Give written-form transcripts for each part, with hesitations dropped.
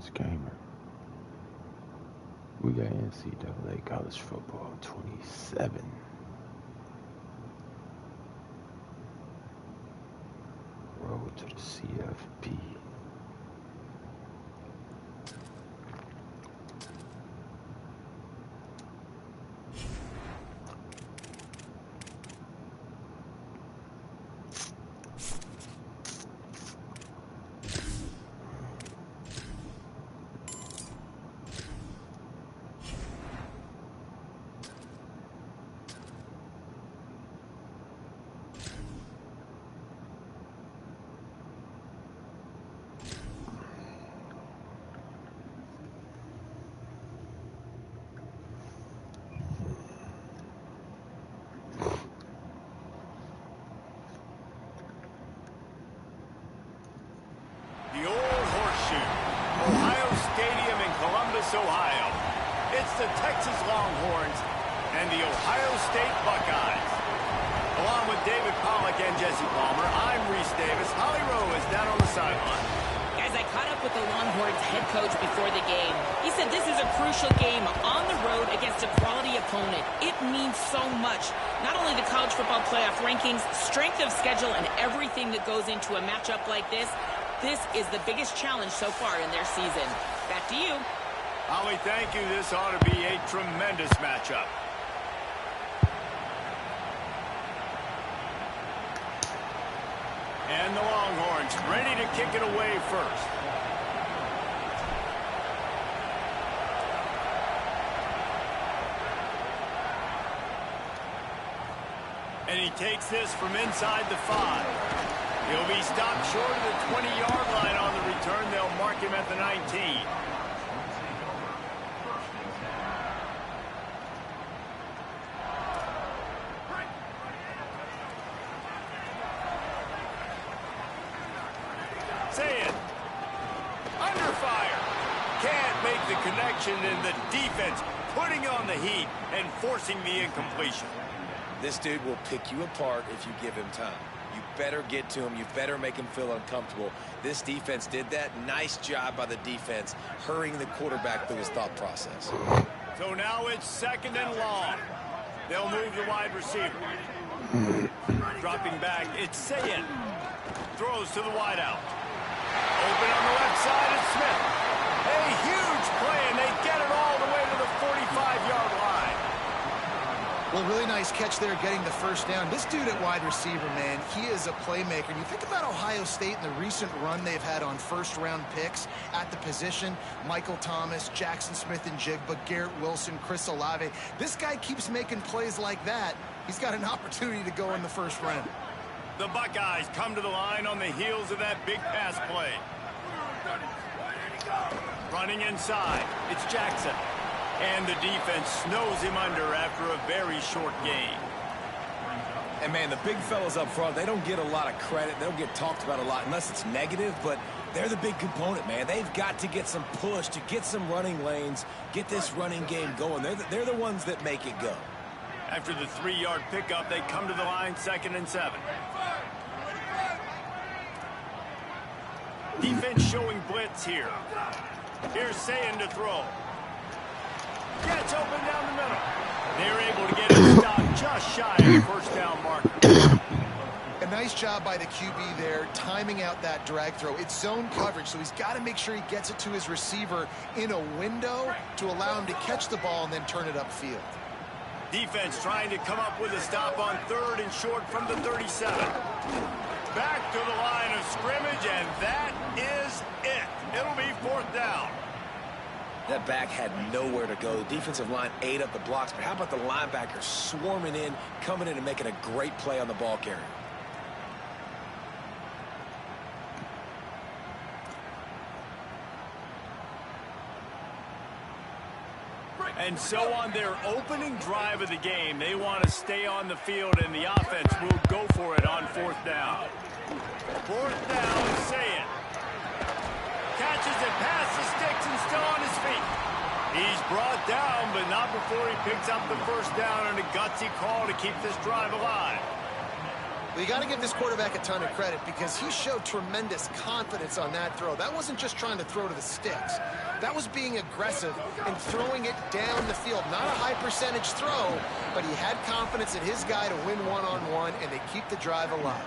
Sports Gamer. We got NCAA College Football 27. Road to the CFP. Ohio. It's the Texas Longhorns and the Ohio State Buckeyes. Along with David Pollack and Jesse Palmer, I'm Reese Davis. Holly Rowe is down on the sideline. Guys, I caught up with the Longhorns head coach before the game. He said this is a crucial game on the road against a quality opponent. It means so much. Not only the college football playoff rankings, strength of schedule, and everything that goes into a matchup like this. This is the biggest challenge so far in their season. Back to you. Holly, thank you. This ought to be a tremendous matchup. And the Longhorns ready to kick it away first. And he takes this from inside the 5. He'll be stopped short of the 20-yard line on the return. They'll mark him at the 19. Say it. Under fire. Can't make the connection, and the defense putting on the heat and forcing the incompletion. This dude will pick you apart if you give him time. You better get to him. You better make him feel uncomfortable. This defense did that. Nice job by the defense, hurrying the quarterback through his thought process. So now it's 2nd and long. They'll move the wide receiver. Dropping back, it's Sayin. Throws to the wideout. Open on the left side is Smith. A huge play, and they get it all the way to the 45-yard line. Well, really nice catch there, getting the first down. This dude at wide receiver, man, he is a playmaker. And you think about Ohio State and the recent run they've had on first-round picks at the position. Michael Thomas, Jackson Smith-Njigba, Garrett Wilson, Chris Olave. This guy keeps making plays like that. He's got an opportunity to go in the first round. The Buckeyes come to the line on the heels of that big pass play. Running inside, it's Jackson. And the defense snows him under after a very short gain. And, man, the big fellas up front, they don't get a lot of credit. They don't get talked about a lot unless it's negative, but they're the big component, man. They've got to get some push, to get some running lanes, get this running game going. They're the ones that make it go. After the 3-yard pickup, they come to the line 2nd and 7. Defense showing blitz here. Here's Sayin to throw. Gets open down the middle. They're able to get it stopped just shy of the first down marker. A nice job by the QB there, timing out that drag throw. It's zone coverage, so he's got to make sure he gets it to his receiver in a window to allow him to catch the ball and then turn it upfield. Defense trying to come up with a stop on 3rd and short from the 37. Back to the line of scrimmage, and that is it. It'll be 4th down. That back had nowhere to go. The defensive line ate up the blocks, but how about the linebackers swarming in, coming in and making a great play on the ball carrier? And so on their opening drive of the game, they want to stay on the field, and the offense will go for it on 4th down. 4th down, Sayin. Catches it past the sticks and still on his feet. He's brought down, but not before he picks up the first down, and a gutsy call to keep this drive alive. Well, you got to give this quarterback a ton of credit because he showed tremendous confidence on that throw. That wasn't just trying to throw to the sticks. That was being aggressive and throwing it down the field. Not a high percentage throw, but he had confidence in his guy to win one-on-one, and they keep the drive alive.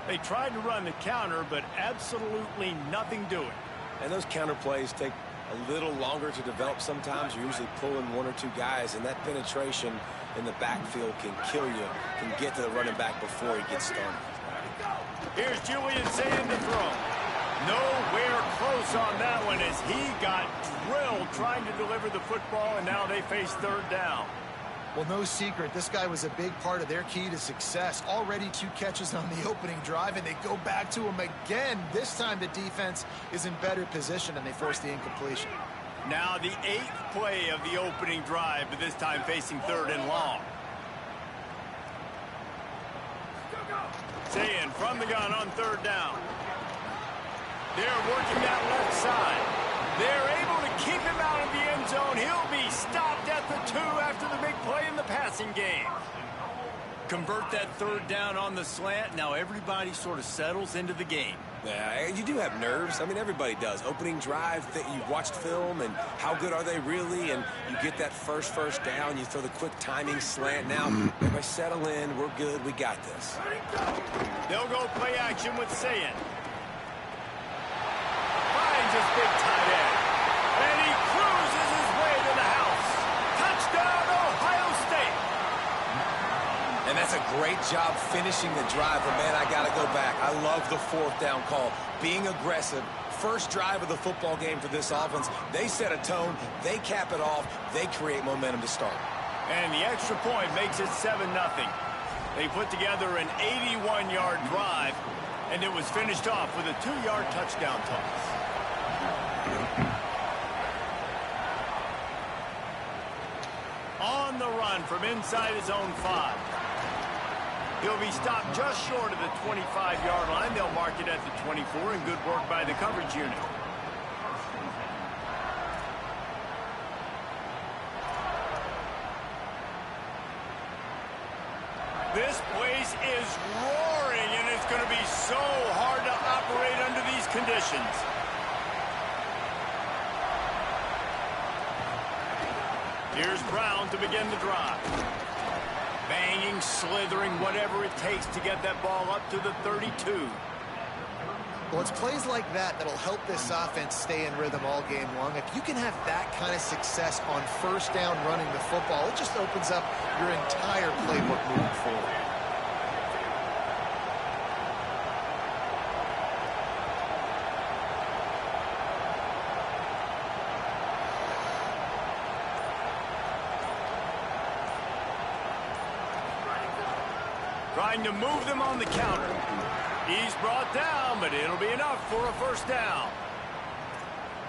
They tried to run the counter, but absolutely nothing doing. And those counter plays take a little longer to develop sometimes. You're usually pulling one or two guys, and that penetration in the backfield can kill you, can get to the running back before he gets started. Here's Julian saying to throw. Nowhere close on that one as he got drilled trying to deliver the football, and now they face third down. Well, no secret, this guy was a big part of their key to success. Already 2 catches on the opening drive, and they go back to him again. This time the defense is in better position, and they force the incompletion. Now the 8th play of the opening drive, but this time facing third and long. Saying from the gun on third down. They're working that left side. They're able to keep him out of the end zone. He'll be stopped at the 2 after the big play in the passing game. Convert that third down on the slant. Now everybody sort of settles into the game. Yeah, you do have nerves. I mean, everybody does. Opening drive, you've watched film, and how good are they really? And you get that first down. You throw the quick timing slant. Now, everybody settle in. We're good. We got this. They'll go play action with Sayin. Finds his big tight end. And he cruises his way to the house. Touchdown, Ohio State. And that's a great job finishing the drive. But, man, I got to go back. I love the 4th down call. Being aggressive. First drive of the football game for this offense. They set a tone. They cap it off. They create momentum to start. And the extra point makes it 7-0. They put together an 81-yard drive, and it was finished off with a 2-yard touchdown toss. On the run from inside his own 5. He'll be stopped just short of the 25-yard line. They'll mark it at the 24, and good work by the coverage unit. This place is roaring, and it's going to be so hard to operate under these conditions. Here's Brown to begin the drive. Banging, slithering, whatever it takes to get that ball up to the 32. Well, it's plays like that that'll help this offense stay in rhythm all game long. If you can have that kind of success on first down running the football, it just opens up your entire playbook moving forward. Trying to move them on the counter. He's brought down, but it'll be enough for a first down.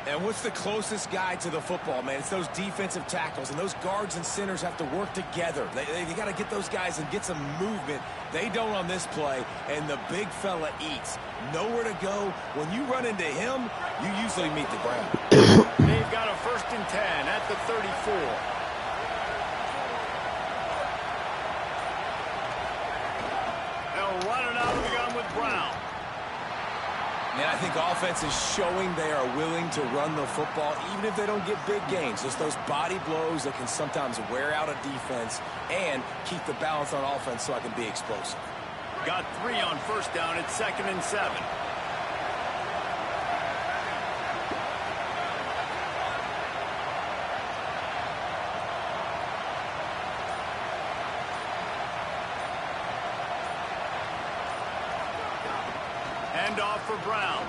And what's the closest guy to the football, man? It's those defensive tackles, and those guards and centers have to work together. They got to get those guys and get some movement. They don't on this play, and the big fella eats. Nowhere to go. When you run into him, you usually meet the ground. They've got a 1st and 10 at the 34. Running out of the gun with Brown. Man, I think offense is showing they are willing to run the football, even if they don't get big gains. Just those body blows that can sometimes wear out a defense and keep the balance on offense so I can be explosive. Got 3 on first down at 2nd and 7. Off for Brown.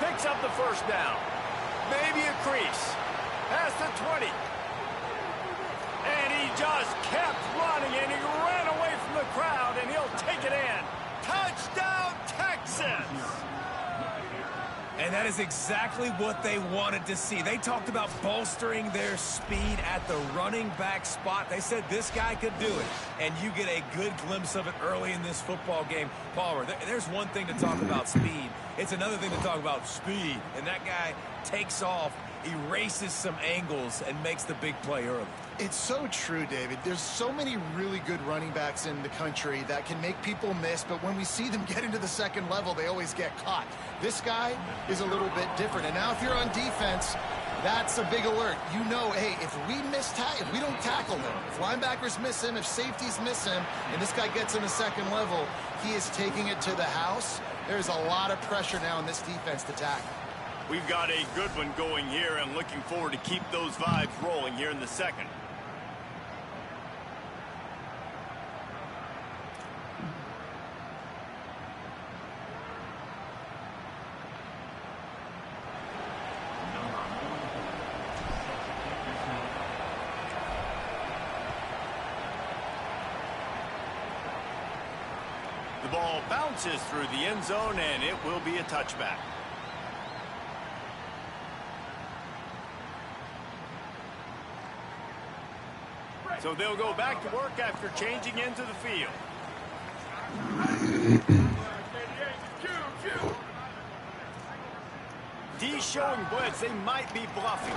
Picks up the first down. Maybe a crease. Past the 20. And he just kept running, and he ran away from the crowd, and he'll take it in. Touchdown, Texas! And that is exactly what they wanted to see. They talked about bolstering their speed at the running back spot. They said this guy could do it. And you get a good glimpse of it early in this football game. Palmer, there's one thing to talk about speed. It's another thing to talk about speed. And that guy takes off, erases some angles, and makes the big play early. It's so true, David. There's so many really good running backs in the country that can make people miss, but when we see them get into the second level, they always get caught. This guy is a little bit different. And now if you're on defense, that's a big alert. You know, hey, if we don't tackle him, if linebackers miss him, if safeties miss him, and this guy gets in the second level, he is taking it to the house. There's a lot of pressure now in this defense to tackle. We've got a good one going here and looking forward to keep those vibes rolling here in the second. The ball bounces through the end zone, and it will be a touchback. So they'll go back to work after changing into the field. D showing blitz. They might be bluffing.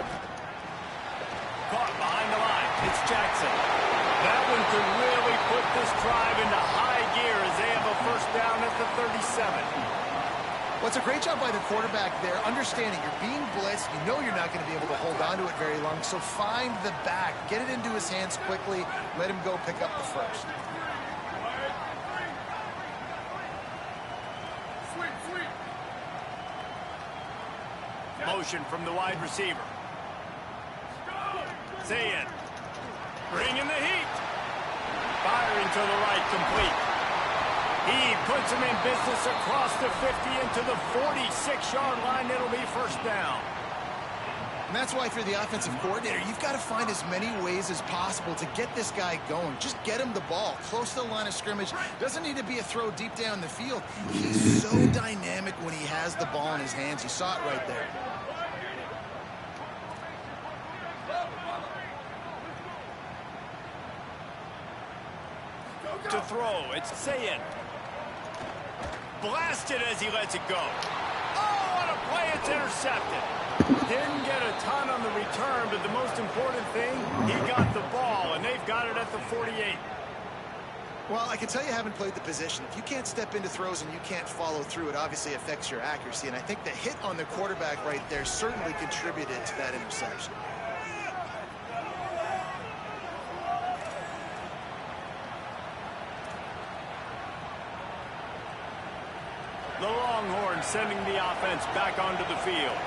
Caught behind the line. It's Jackson. That one could really put this drive into high gear as they have a first down at the 37. Well, it's a great job by the quarterback there, understanding you're being blitzed. You know you're not going to be able to hold on to it very long, so find the back. Get it into his hands quickly. Let him go pick up the first. Motion from the wide receiver. Ncaa. Bringing the heat. Firing to the right, complete. He puts him in business across the 50 into the 46-yard line. It'll be first down. And that's why, if you're the offensive coordinator, you've got to find as many ways as possible to get this guy going. Just get him the ball close to the line of scrimmage. Doesn't need to be a throw deep down the field. He's so dynamic when he has the ball in his hands. You saw it right there. To throw, it's Ncaa. Blasted as he lets it go. Oh, what a play, it's intercepted. Didn't get a ton on the return, but the most important thing, he got the ball, and they've got it at the 48. Well, I can tell you haven't played the position. If you can't step into throws and you can't follow through, it obviously affects your accuracy, and I think the hit on the quarterback right there certainly contributed to that interception. The Longhorns sending the offense back onto the field.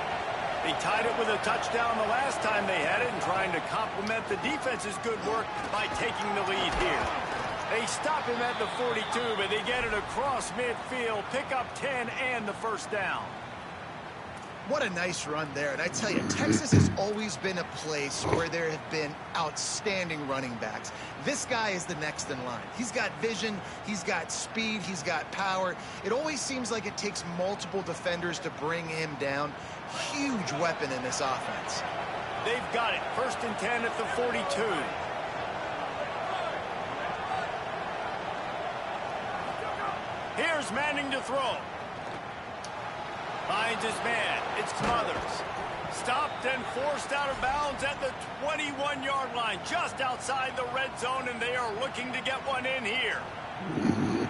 They tied it with a touchdown the last time they had it and trying to complement the defense's good work by taking the lead here. They stop him at the 42, but they get it across midfield, pick up 10 and the first down. What a nice run there. And I tell you, Texas has always been a place where there have been outstanding running backs. This guy is the next in line. He's got vision, he's got speed, he's got power. It always seems like it takes multiple defenders to bring him down. Huge weapon in this offense. They've got it. First and 10 at the 42. Here's Manning to throw. Finds his man. It's Smothers. Stopped and forced out of bounds at the 21-yard line, just outside the red zone, and they are looking to get one in here.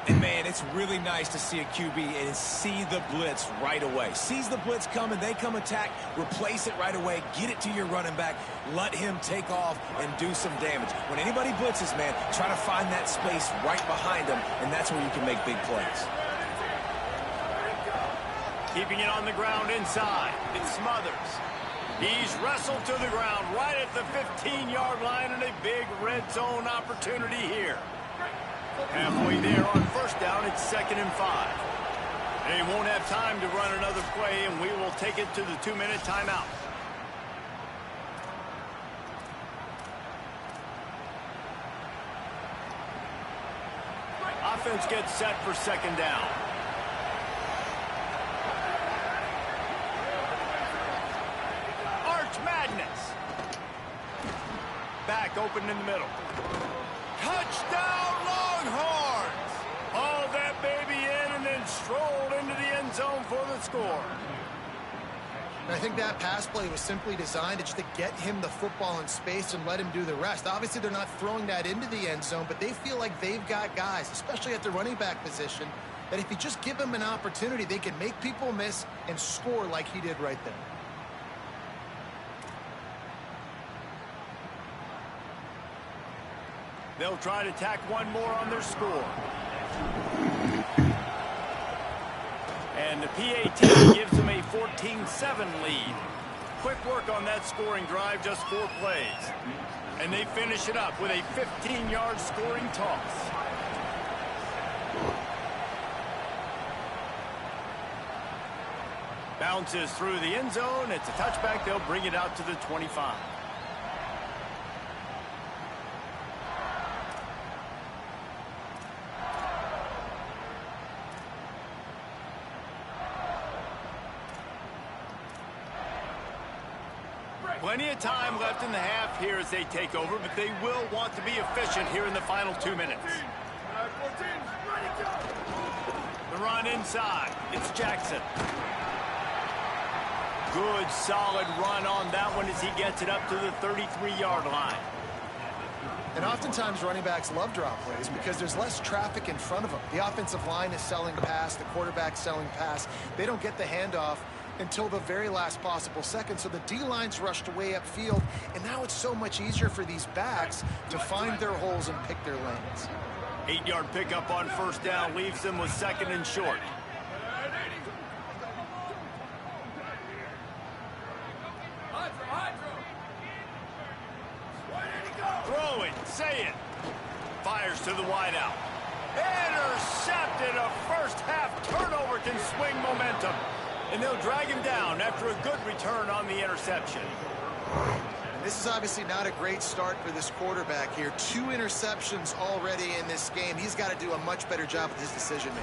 And, man, it's really nice to see a QB and see the blitz right away. Sees the blitz coming, they come attack, replace it right away, get it to your running back, let him take off and do some damage. When anybody blitzes, man, try to find that space right behind them, and that's where you can make big plays. Keeping it on the ground inside. It's Smothers. He's wrestled to the ground right at the 15-yard line, and a big red zone opportunity here. Halfway there on first down, it's 2nd and 5. They won't have time to run another play, and we will take it to the 2-minute timeout. Offense gets set for 2nd down. Arch Madness. Back open in the middle. Touchdown, Longhorns! Hauled that baby in and then strolled into the end zone for the score. I think that pass play was simply designed just to get him the football in space and let him do the rest. Obviously, they're not throwing that into the end zone, but they feel like they've got guys, especially at the running back position, that if you just give them an opportunity, they can make people miss and score like he did right there. They'll try to tack one more on their score. And the PAT gives them a 14-7 lead. Quick work on that scoring drive, just 4 plays. And they finish it up with a 15-yard scoring toss. Bounces through the end zone. It's a touchback. They'll bring it out to the 25. Plenty of time left in the half here as they take over, but they will want to be efficient here in the final 2 minutes. The run inside. It's Jackson. Good, solid run on that one as he gets it up to the 33-yard line. And oftentimes running backs love drop plays because there's less traffic in front of them. The offensive line is selling pass, the quarterback's selling pass. They don't get the handoff until the very last possible second, so the D-line's rushed way upfield, and now it's so much easier for these backs to find their holes and pick their lanes. 8-yard pickup on first down leaves them with 2nd and short. Throwing, say it. Fires to the wideout. Intercepted. A first half turnover can swing momentum. And they'll drag him down after a good return on the interception. And this is obviously not a great start for this quarterback here. 2 interceptions already in this game. He's got to do a much better job with his decision-making.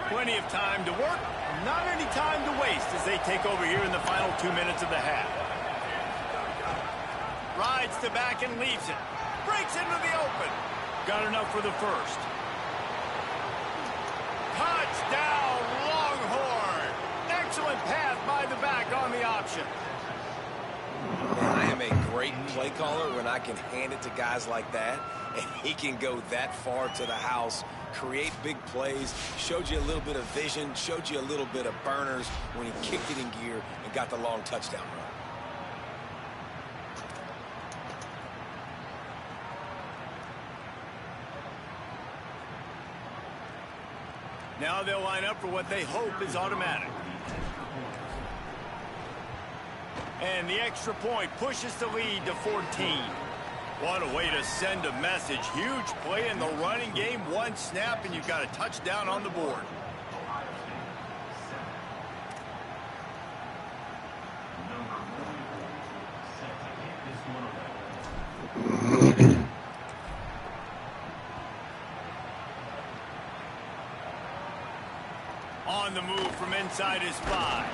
Plenty of time to work, not any time to waste as they take over here in the final 2 minutes of the half. Rides the back and leaves it. Breaks into the open. Got enough for the first. Touchdown, Longhorn. Excellent pass by the back on the option. Man, I am a great play caller when I can hand it to guys like that, and he can go that far to the house, create big plays, showed you a little bit of vision, showed you a little bit of burners when he kicked it in gear and got the long touchdown run. Now they'll line up for what they hope is automatic. And the extra point pushes the lead to 14. What a way to send a message. Huge play in the running game. 1 snap, and you've got a touchdown on the board. On the move from inside his 5.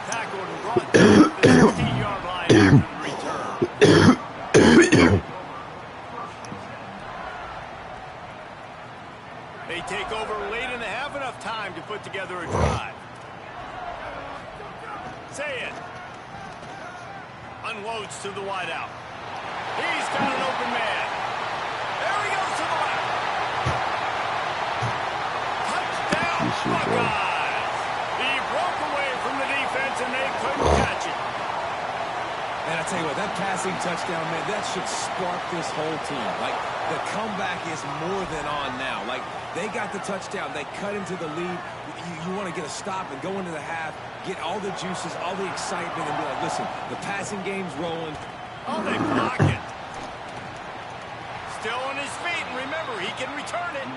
Tackled and brought down to the 16-yard line after the return. They take over late in the half, enough time to put together a drive. Say it. Unloads to the wideout. He's got an open man. There he goes to the left. Touchdown, Buckeyes. He broke away from the defense, and they couldn't catch it. And I tell you what, that passing touchdown, man, that should spark this whole team. Like, the comeback is more than on now. Like, they got the touchdown. They cut into the lead. You want to get a stop and go into the half, get all the juices, all the excitement, and be like, listen, the passing game's rolling. Oh, they block it. Still on his feet, and remember, he can return it.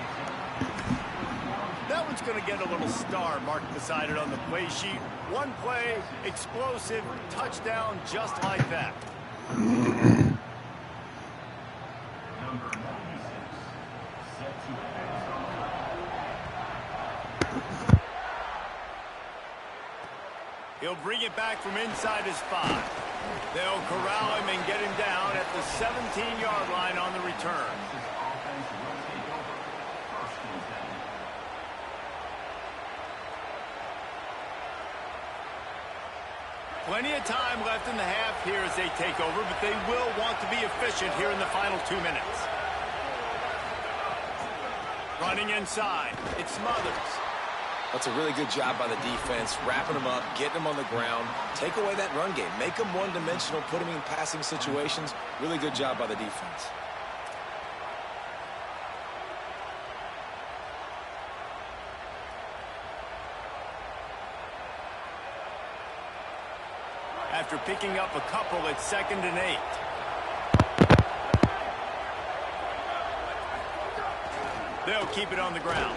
That one's going to get a little star marked beside it on the play sheet. 1 play, explosive, touchdown, just like that. He'll bring it back from inside his 5. They'll corral him and get him down at the 17-yard line on the return. Plenty of time left in the half here as they take over, but they will want to be efficient here in the final 2 minutes. Running inside, it's Smothers. That's a really good job by the defense, wrapping them up, getting them on the ground. Take away that run game. Make them one-dimensional, put them in passing situations. Really good job by the defense. After picking up a couple, it's 2nd and 8. They'll keep it on the ground.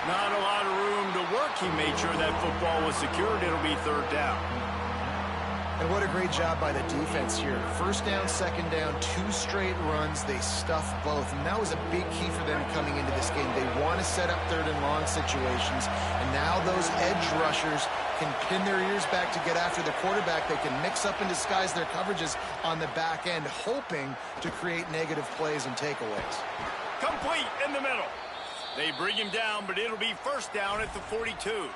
Not a lot of room to work. He made sure that football was secured. It'll be 3rd down. And what a great job by the defense here. 1st down, 2nd down, 2 straight runs. They stuffed both, and that was a big key for them coming into this game. They want to set up 3rd and long situations, and now those edge rushers can pin their ears back to get after the quarterback. They can mix up and disguise their coverages on the back end, hoping to create negative plays and takeaways. Complete in the middle. They bring him down, but it'll be 1st down at the 42.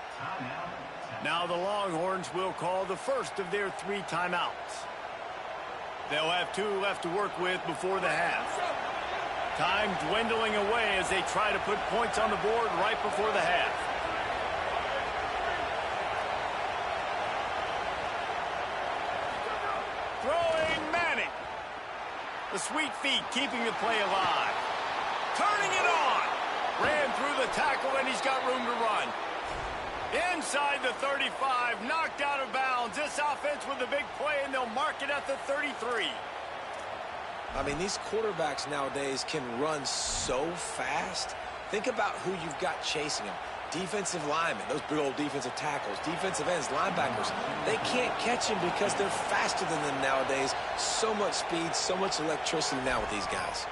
Now the Longhorns will call the first of their 3 timeouts. They'll have 2 left to work with before the half. Time dwindling away as they try to put points on the board right before the half. Throwing Manning. The sweet feet keeping the play alive. Turning it on. Ran through the tackle, and he's got room to run. Inside the 35, knocked out of bounds. This offense with a big play, and they'll mark it at the 33. I mean, these quarterbacks nowadays can run so fast. Think about who you've got chasing them. Defensive linemen, those big old defensive tackles, defensive ends, linebackers. They can't catch them because they're faster than them nowadays. So much speed, so much electricity now with these guys.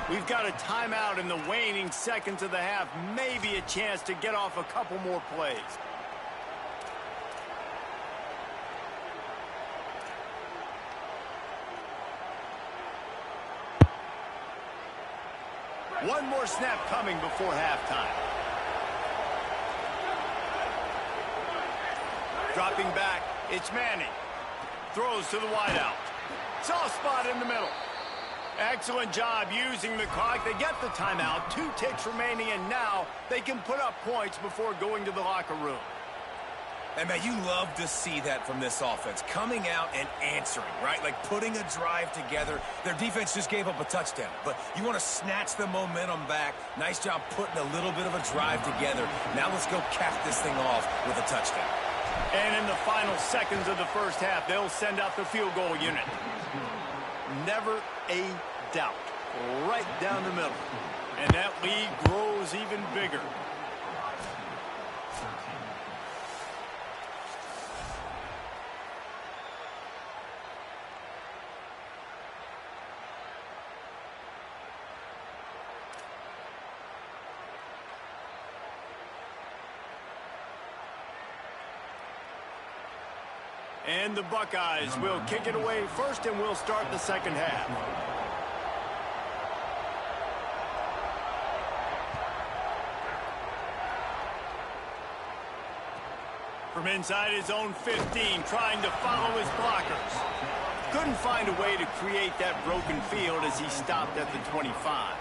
We've got a timeout in the waning seconds of the half. Maybe a chance to get off a couple more plays. One more snap coming before halftime. Dropping back, it's Manning. Throws to the wideout. Soft spot in the middle. Excellent job using the clock. They get the timeout. 2 ticks remaining, and now they can put up points before going to the locker room. And, man, you love to see that from this offense. Coming out and answering, right? Like putting a drive together. Their defense just gave up a touchdown. But you want to snatch the momentum back. Nice job putting a little bit of a drive together. Now let's go cap this thing off with a touchdown. And in the final seconds of the first half, they'll send out the field goal unit. Never a doubt. Right down the middle. And that lead grows even bigger. And the Buckeyes will kick it away first, and we'll start the second half. From inside his own 15, trying to follow his blockers. Couldn't find a way to create that broken field as he stopped at the 25.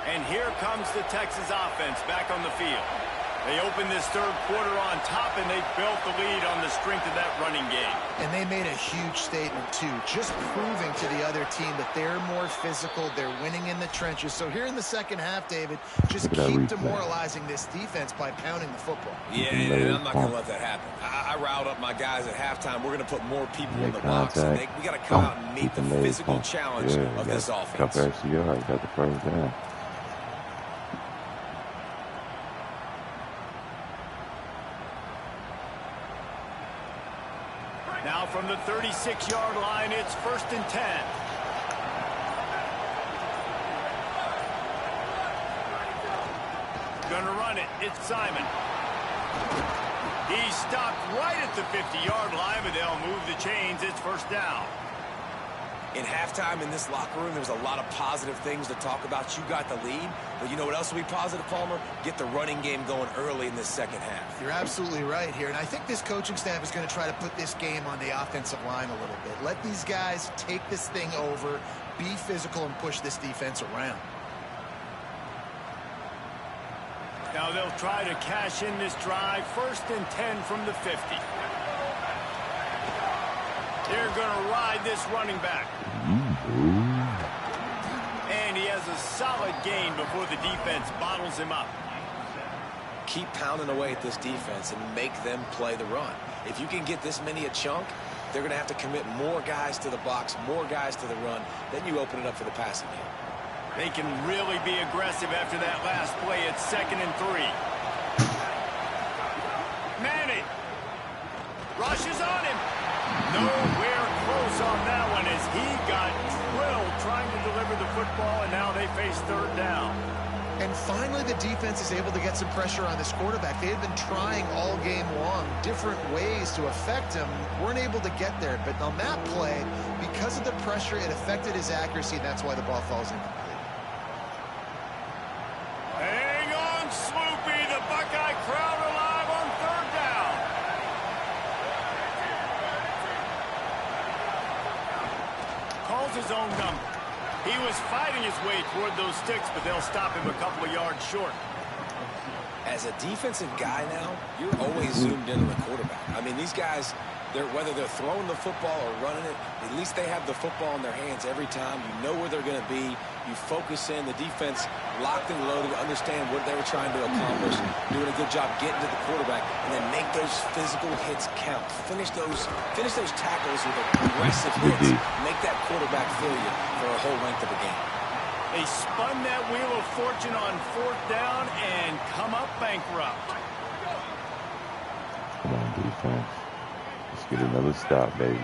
And here comes the Texas offense back on the field. They open this third quarter on top, and they built the lead on the strength of that running game. And they made a huge statement, too, just proving to the other team that they're more physical, they're winning in the trenches. So here in the second half, David, just keep demoralizing this defense by pounding the football. Yeah, and I'm not going to let that happen. I riled up my guys at halftime. We're going to put more people in the box. And we got to come out and meet the physical challenge of this offense. Couple extra yards, got the first down. Now from the 36-yard line, it's 1st and 10. Gonna run it. It's Simon. He stopped right at the 50-yard line, but they'll move the chains. It's first down. In halftime in this locker room, there was a lot of positive things to talk about. You got the lead, but you know what else will be positive, Palmer? Get the running game going early in this second half. You're absolutely right here, and I think this coaching staff is going to try to put this game on the offensive line a little bit. Let these guys take this thing over, be physical, and push this defense around. Now they'll try to cash in this drive. 1st and 10 from the 50. They're going to ride this running back. And he has a solid gain before the defense bottles him up. Keep pounding away at this defense and make them play the run. If you can get this many a chunk, they're going to have to commit more guys to the box, more guys to the run. Then you open it up for the passing game. They can really be aggressive after that last play. It's 2nd and 3. Manning rushes on him. Nowhere close on that one as he got drilled trying to deliver the football, and now they face 3rd down. And finally, the defense is able to get some pressure on this quarterback. They had been trying all game long different ways to affect him. Weren't able to get there. But on that play, because of the pressure, it affected his accuracy, and that's why the ball falls incomplete. Hang on, Sloopy. The Buckeye crowd alive on 3rd down. Calls his own number. He was fighting his way toward those sticks, but they'll stop him a couple of yards short. As a defensive guy now, you're always zoomed in on the quarterback. I mean, these guys, whether they're throwing the football or running it, at least they have the football in their hands every time. You know where they're going to be. You focus in. The defense locked and loaded, understand what they were trying to accomplish, doing a good job getting to the quarterback, and then make those physical hits count. Finish those tackles with aggressive hits. Make that quarterback feel you for a whole length of the game. They spun that wheel of fortune on 4th down and come up bankrupt. Come on, defense. Let's get another stop, baby.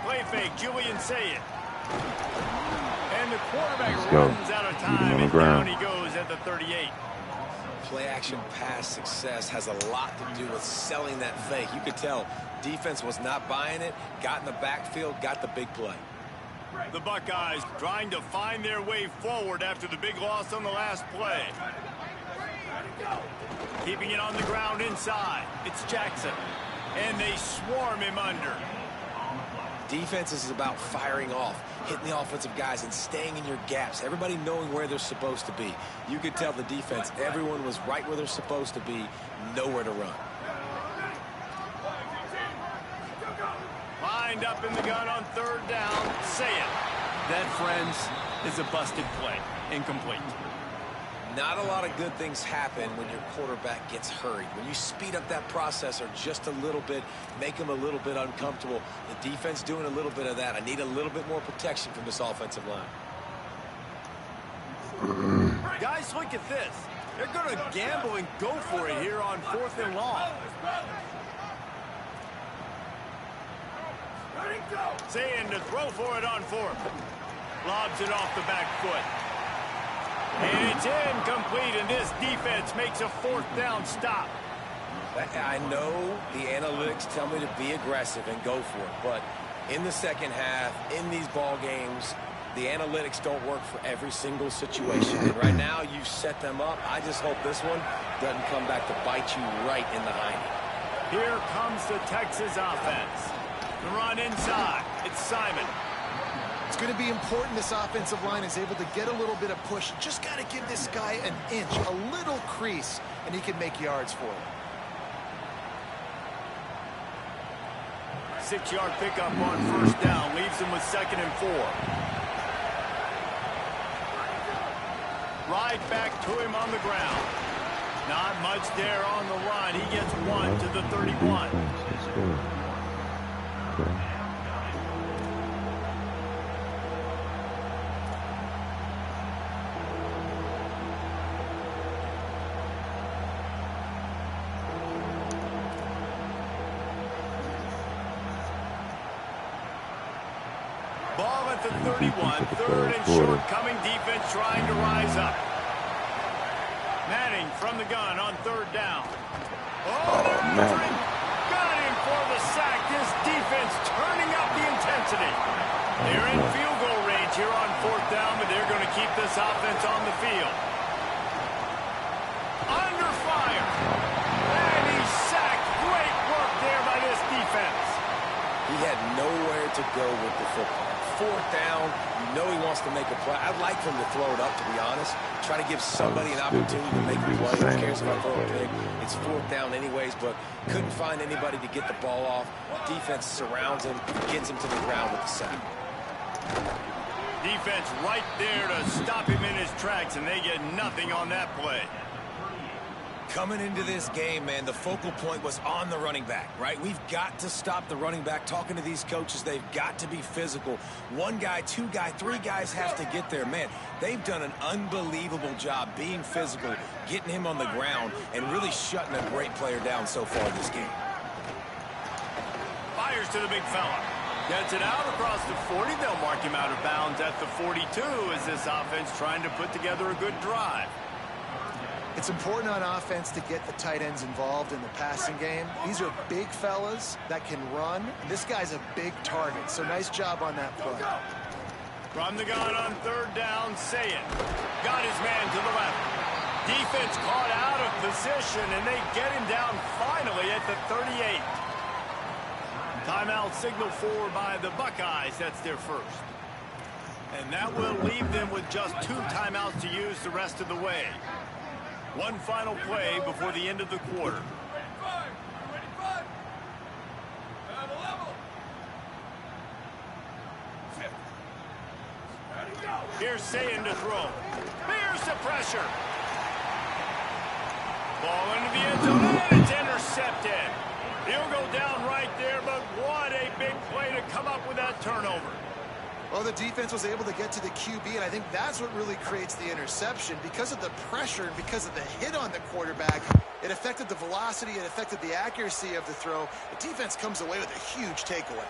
Play fake, Julian Ncaa. And the quarterback Let's go. runs out of Keep him time, on the and ground. down he goes at the 38. Play action pass success has a lot to do with selling that fake. You could tell defense was not buying it, got in the backfield, got the big play. The Buckeyes trying to find their way forward after the big loss on the last play. Keeping it on the ground inside. It's Jackson. And they swarm him under. Defense is about firing off, hitting the offensive guys, and staying in your gaps. Everybody knowing where they're supposed to be. You could tell the defense, everyone was right where they're supposed to be, nowhere to run. Lined up in the gun on 3rd down. Say it. That, friends, is a busted play. Incomplete. Not a lot of good things happen when your quarterback gets hurried. When you speed up that processor just a little bit, make him a little bit uncomfortable. The defense doing a little bit of that. I need a little bit more protection from this offensive line. Guys, look at this. They're going to gamble and go for it here on 4th and long. Saying to throw for it on 4th. Lobs it off the back foot. And it's incomplete, and this defense makes a 4th down stop. I know the analytics tell me to be aggressive and go for it, but in the second half, in these ball games, the analytics don't work for every single situation. And right now, you set them up. I just hope this one doesn't come back to bite you right in the hiney. Here comes the Texas offense. The run inside. It's Simon. It's going to be important this offensive line is able to get a little bit of push. Just got to give this guy an inch, a little crease, and he can make yards for it. 6-yard pickup on 1st down. Leaves him with 2nd and 4. Right back to him on the ground. Not much there on the run. He gets 1 to the 31. Let's go. Okay. Ball at the 31. Third and short. Coming defense trying to rise up. Manning from the gun on third down. Oh, Manning. Got him for the sack. This defense turning up the intensity. They're in field goal range here on fourth down, but they're going to keep this offense on the field. Under fire. And he's sacked. Great work there by this defense. He had nowhere to go with the football. Fourth down, you know he wants to make a play. I'd like for him to throw it up, to be honest. Try to give somebody an opportunity to make a play. Who cares if I throw a pick? It's fourth down anyways, but couldn't find anybody to get the ball off. Defense surrounds him, gets him to the ground with the sack. Defense right there to stop him in his tracks, and they get nothing on that play. Coming into this game, man, the focal point was on the running back, right? We've got to stop the running back. Talking to these coaches, they've got to be physical. One guy, two guy, three guys have to get there. Man, they've done an unbelievable job being physical, getting him on the ground, and really shutting a great player down so far this game. Fires to the big fella. Gets it out across the 40. They'll mark him out of bounds at the 42 as this offense trying to put together a good drive. It's important on offense to get the tight ends involved in the passing game. These are big fellas that can run. This guy's a big target, so nice job on that play. From the gun on third down, Ncaa got his man to the left. Defense caught out of position, and they get him down finally at the 38. Timeout signal for by the Buckeyes. That's their first. And that will leave them with just 2 timeouts to use the rest of the way. One final play before the end of the quarter. Here's Ncaa to throw. Here's the pressure. Ball into the end zone, and it's intercepted. He'll go down right there, but what a big play to come up with that turnover. Well, the defense was able to get to the QB, and I think that's what really creates the interception. Because of the pressure and because of the hit on the quarterback, it affected the velocity, it affected the accuracy of the throw. The defense comes away with a huge takeaway.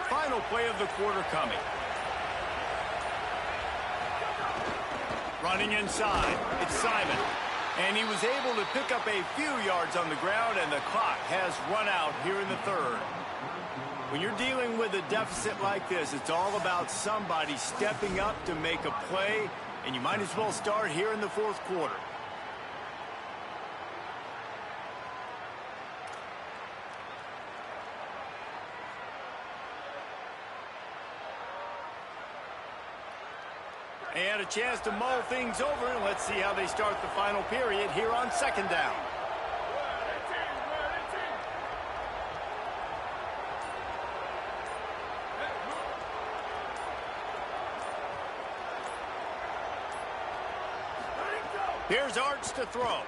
Final play of the quarter coming. Running inside, it's Simon. And he was able to pick up a few yards on the ground, and the clock has run out here in the third. When you're dealing with a deficit like this, it's all about somebody stepping up to make a play, and you might as well start here in the fourth quarter. And a chance to mull things over, and let's see how they start the final period here on second down. Here's Arch to throw.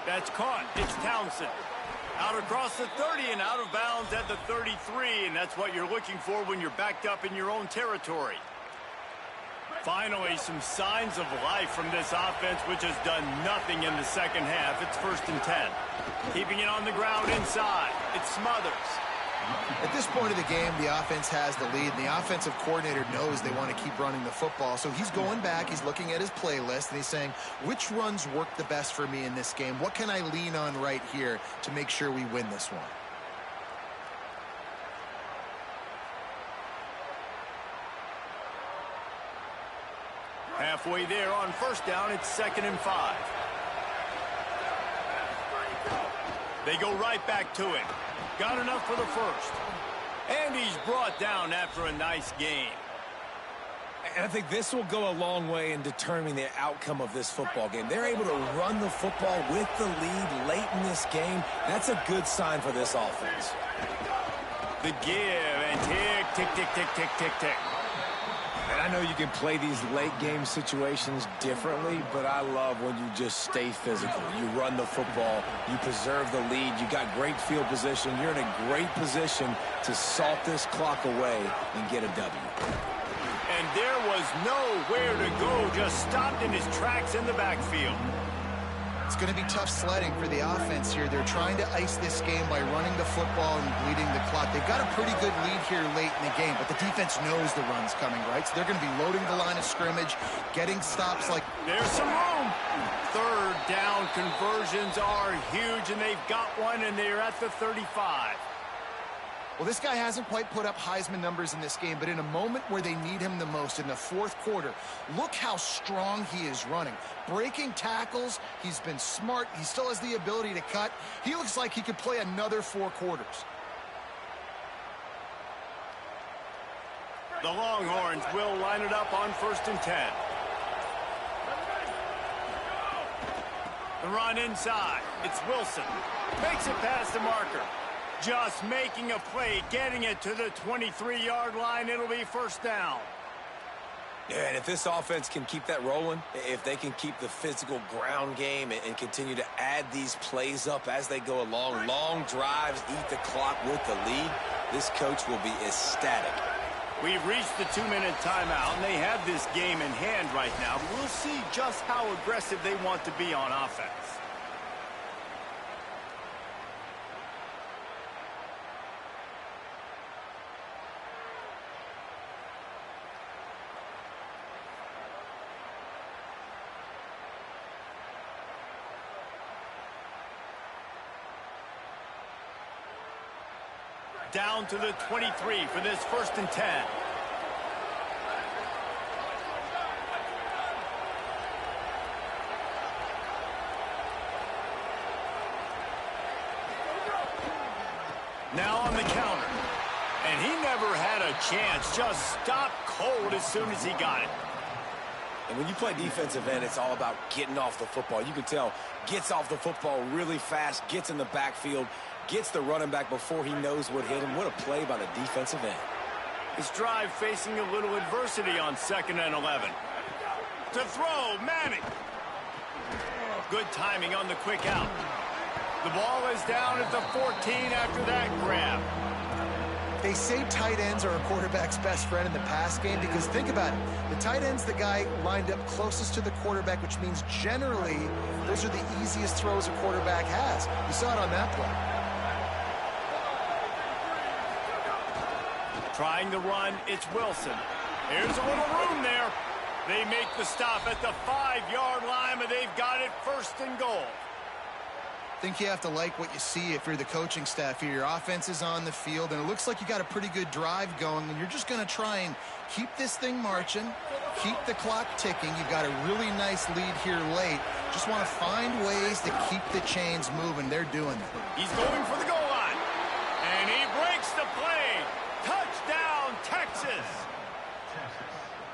That's caught. It's Townsend. Out across the 30 and out of bounds at the 33, and that's what you're looking for when you're backed up in your own territory. Finally, some signs of life from this offense, which has done nothing in the second half. It's 1st and 10. Keeping it on the ground inside. It's Smothers. At this point of the game, the offense has the lead, and the offensive coordinator knows they want to keep running the football. So he's going back, he's looking at his playlist, and he's saying, which runs work the best for me in this game? What can I lean on right here to make sure we win this one? Halfway there on first down, it's 2nd and 5. They go right back to him. Got enough for the first. And he's brought down after a nice game. And I think this will go a long way in determining the outcome of this football game. They're able to run the football with the lead late in this game. That's a good sign for this offense. The give and tick, tick, tick, tick, tick, tick, tick. And I know you can play these late-game situations differently, but I love when you just stay physical. You run the football. You preserve the lead. You got great field position. You're in a great position to salt this clock away and get a W. And there was nowhere to go, just stopped in his tracks in the backfield. It's going to be tough sledding for the offense here. They're trying to ice this game by running the football and bleeding the clock. They've got a pretty good lead here late in the game, but the defense knows the run's coming, right? So they're going to be loading the line of scrimmage, getting stops like... There's some room. Third down conversions are huge, and they've got one, and they're at the 35. Well, this guy hasn't quite put up Heisman numbers in this game, but in a moment where they need him the most, in the fourth quarter, look how strong he is running. Breaking tackles, he's been smart, he still has the ability to cut. He looks like he could play another 4 quarters. The Longhorns will line it up on 1st and 10. The run inside. It's Wilson. Makes it past the marker. Just making a play, getting it to the 23-yard line. It'll be 1st down. Yeah, and if this offense can keep that rolling, if they can keep the physical ground game and continue to add these plays up as they go along, long drives, eat the clock with the lead, this coach will be ecstatic. We've reached the 2-minute timeout, and they have this game in hand right now. We'll see just how aggressive they want to be on offense. Down to the 23 for this 1st and 10. Now on the counter. And he never had a chance. Just stopped cold as soon as he got it. And when you play defensive end, it's all about getting off the football. You can tell, gets off the football really fast, gets in the backfield, gets the running back before he knows what hit him. What a play by the defensive end. His drive facing a little adversity on 2nd and 11. To throw, Manning. Good timing on the quick out. The ball is down at the 14 after that grab. They say tight ends are a quarterback's best friend in the pass game because think about it. The tight end's the guy lined up closest to the quarterback, which means generally those are the easiest throws a quarterback has. You saw it on that play. Trying the run, it's Wilson. Here's a little room there. They make the stop at the 5-yard line, but they've got it 1st and goal. I think you have to like what you see if you're the coaching staff here. Your offense is on the field, and it looks like you got a pretty good drive going, and you're just going to try and keep this thing marching, keep the clock ticking. You've got a really nice lead here late. Just want to find ways to keep the chains moving. They're doing it. He's going for the goal line, and he breaks the play. Touchdown, Texas.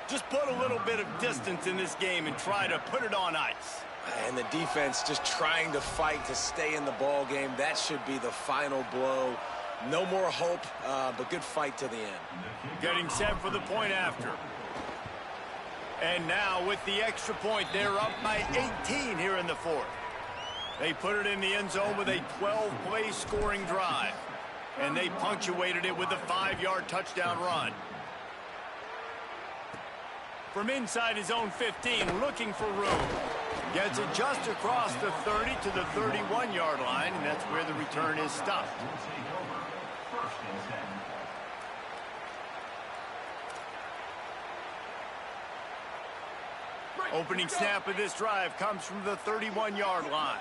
Just put a little bit of distance in this game and try to put it on ice. And the defense just trying to fight to stay in the ball game. That should be the final blow. No more hope, but good fight to the end. Getting set for the point after. And now with the extra point, they're up by 18 here in the 4th. They put it in the end zone with a 12-play scoring drive. And they punctuated it with a 5-yard touchdown run. From inside his own 15, looking for room. Gets it just across the 30 to the 31-yard line, and that's where the return is stopped. Opening snap of this drive comes from the 31-yard line.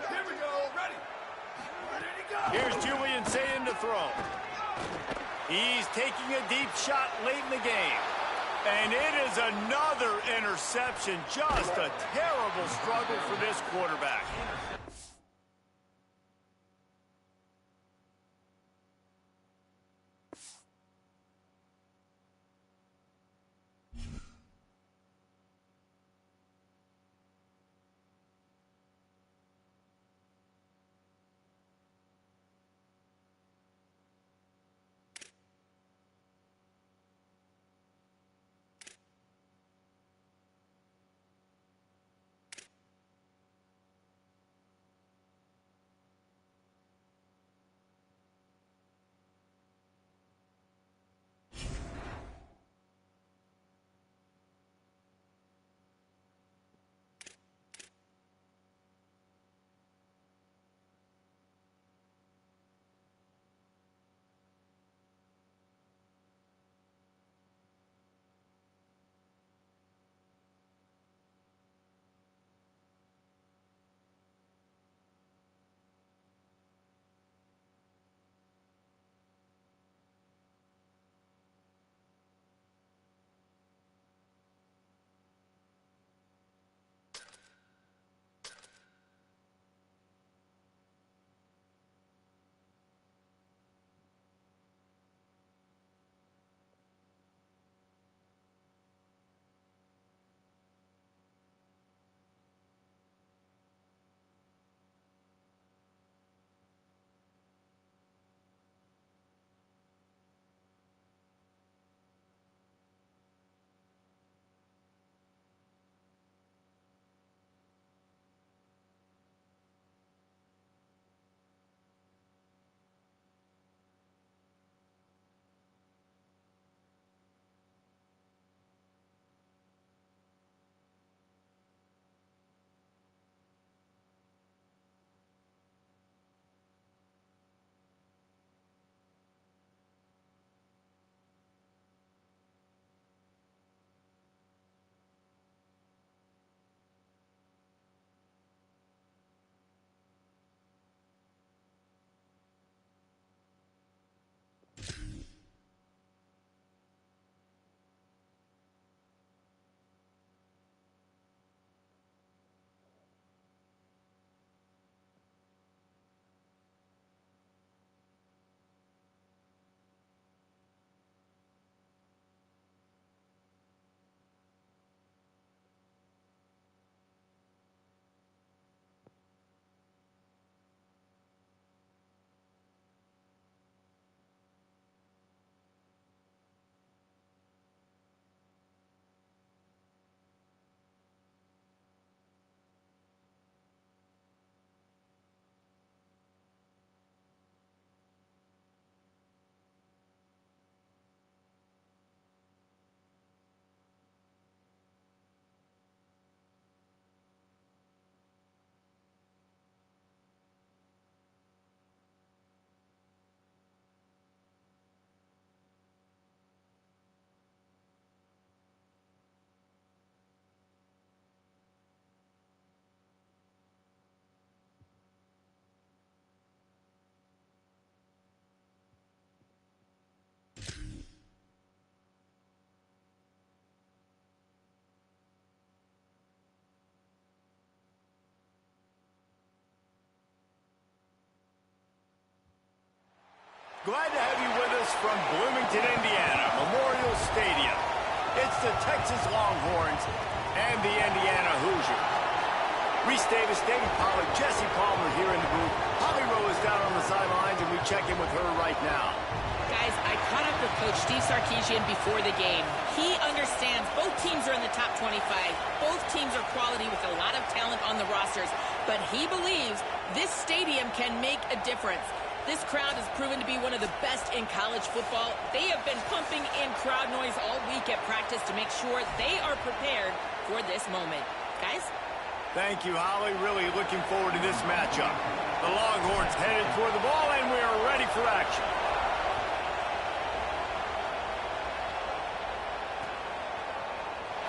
Here we go. Ready. Ready to go. Here's Julian saying to throw. He's taking a deep shot late in the game. And it is another interception. Just a terrible struggle for this quarterback. glad to have you with us from Bloomington, Indiana, Memorial Stadium. It's the Texas Longhorns and the Indiana Hoosiers. Reese Davis, David Pollack, Jesse Palmer here in the booth. Holly Rowe is down on the sidelines, and we check in with her right now. Guys, I caught up with Coach Steve Sarkisian before the game. He understands both teams are in the top 25. Both teams are quality with a lot of talent on the rosters. But he believes this stadium can make a difference. This crowd has proven to be one of the best in college football. They have been pumping in crowd noise all week at practice to make sure they are prepared for this moment. Guys? Thank you, Holly. Really looking forward to this matchup. The Longhorns headed toward the ball, and we are ready for action.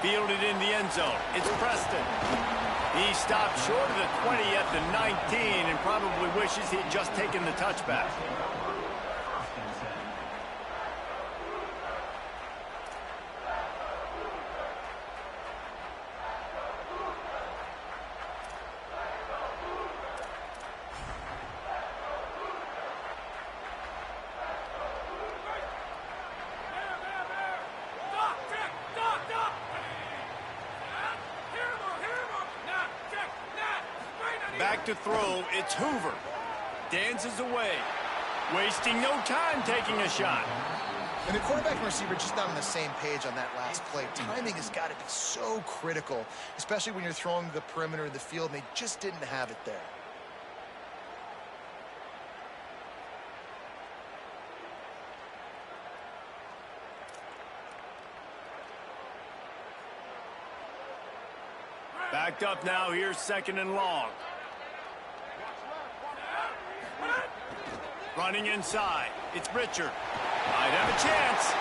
Fielded in the end zone. It's Preston. He stopped short of the 20 at the 19 and probably wishes he'd just taken the touchback. Back to throw, it's Hoover. Dances away. Wasting no time taking a shot. And the quarterback and receiver just not on the same page on that last play. Timing has got to be so critical, especially when you're throwing the perimeter of the field, and they just didn't have it there. Backed up now, here's 2nd and long. Running inside, it's Richard. Might have a chance.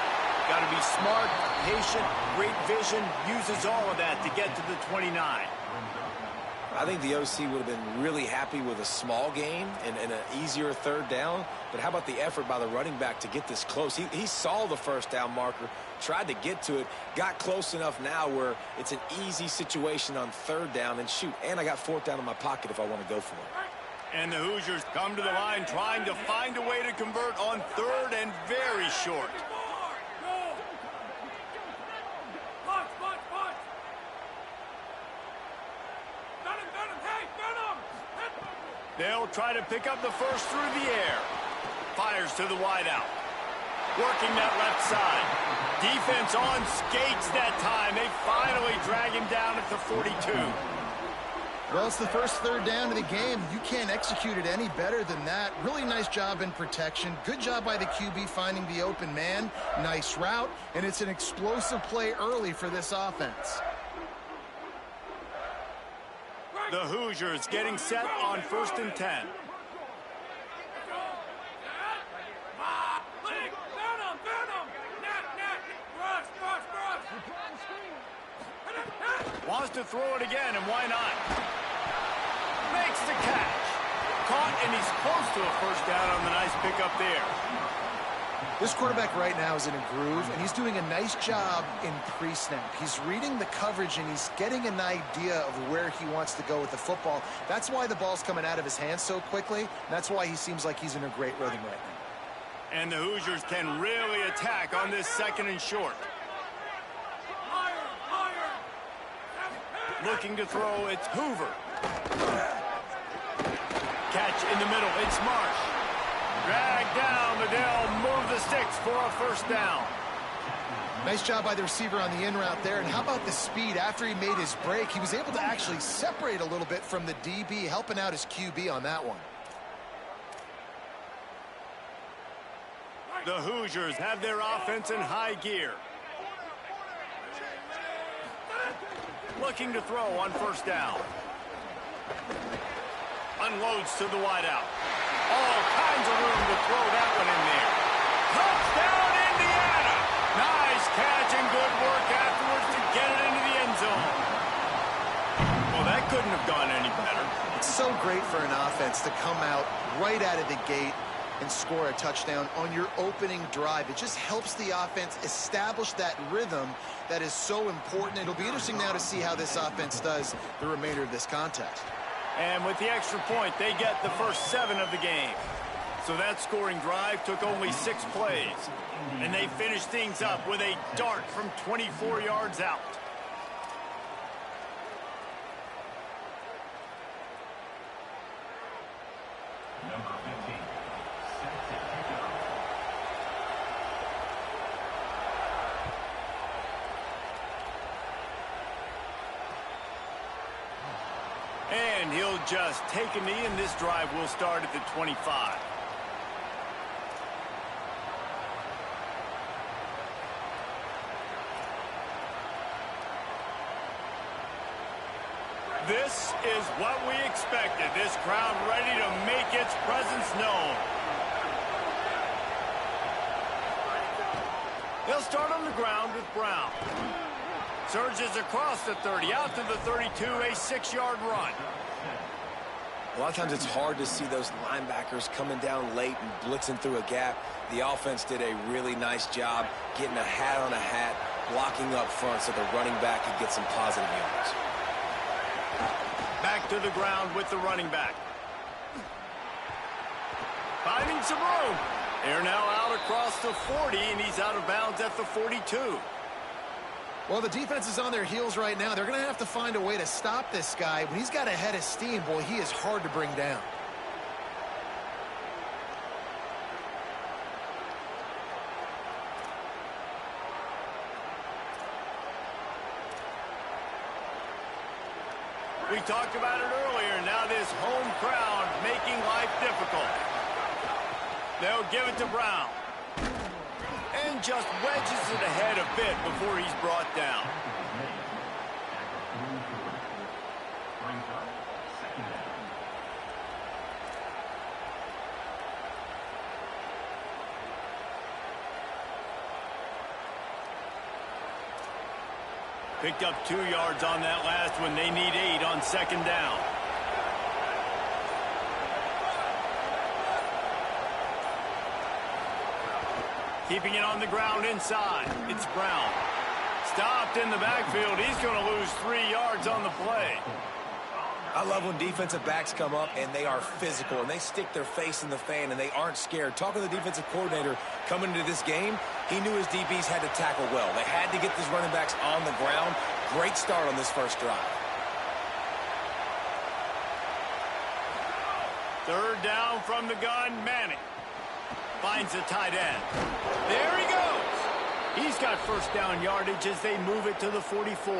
Got to be smart, patient, great vision, uses all of that to get to the 29. I think the OC would have been really happy with a small gain and an easier 3rd down. But how about the effort by the running back to get this close? He saw the 1st down marker, tried to get to it, got close enough now where it's an easy situation on 3rd down. And shoot, and I got 4th down in my pocket if I want to go for it. And the Hoosiers come to the line trying to find a way to convert on 3rd and very short. They'll try to pick up the first through the air. Fires to the wideout. Working that left side. Defense on skates that time. They finally drag him down at the 42. Well, it's the first 3rd down of the game. You can't execute it any better than that. Really nice job in protection. Good job by the QB finding the open man. Nice route, and it's an explosive play early for this offense. The Hoosiers getting set on 1st and 10. Wants to throw it again, and why not? Makes the catch. Caught, and he's close to a 1st down on the nice pickup there. This quarterback right now is in a groove, and he's doing a nice job in pre-snap. He's reading the coverage, and he's getting an idea of where he wants to go with the football. That's why the ball's coming out of his hands so quickly, and that's why he seems like he's in a great rhythm right now. And the Hoosiers can really attack on this 2nd and short. Looking to throw, it's Hoover. Catch in the middle, it's Marsh. Drag down, Liddell, move the sticks for a 1st down. Nice job by the receiver on the in route there. And how about the speed after he made his break? He was able to actually separate a little bit from the DB, helping out his QB on that one. The Hoosiers have their offense in high gear. Looking to throw on 1st down. Unloads to the wideout. All kinds of room to throw that one in there. Touchdown, Indiana! Nice catch and good work afterwards to get it into the end zone. Well, that couldn't have gone any better. It's so great for an offense to come out right out of the gate and score a touchdown on your opening drive. It just helps the offense establish that rhythm that is so important. It'll be interesting now to see how this offense does the remainder of this contest. And with the extra point, they get the first 7 of the game. So that scoring drive took only 6 plays. And they finished things up with a dart from 24 yards out. Number 15, set to kick off. And he'll just take a knee, and this drive will start at the 25. This is what we expected. This crowd ready to make its presence known. They'll start on the ground with Brown. Surges across the 30, out to the 32, a 6-yard run. A lot of times it's hard to see those linebackers coming down late and blitzing through a gap. The offense did a really nice job getting a hat on a hat, blocking up front so the running back could get some positive yards. Back to the ground with the running back. Finding some room. They're now out across the 40, and he's out of bounds at the 42. Well, the defense is on their heels right now. They're going to have to find a way to stop this guy. When he's got a head of steam, boy, he is hard to bring down. We talked about it earlier. Now this home crowd making life difficult. They'll give it to Brown. And just wedges it ahead a bit before he's brought down. Picked up 2 yards on that last one. They need 8 on 2nd down. Keeping it on the ground inside. It's Brown. Stopped in the backfield. He's going to lose 3 yards on the play. I love when defensive backs come up and they are physical and they stick their face in the fan and they aren't scared. Talking to the defensive coordinator coming into this game, he knew his DBs had to tackle well. They had to get these running backs on the ground. Great start on this first drive. 3rd down from the gun, Manning. Finds the tight end. There he goes. He's got 1st down yardage as they move it to the 44.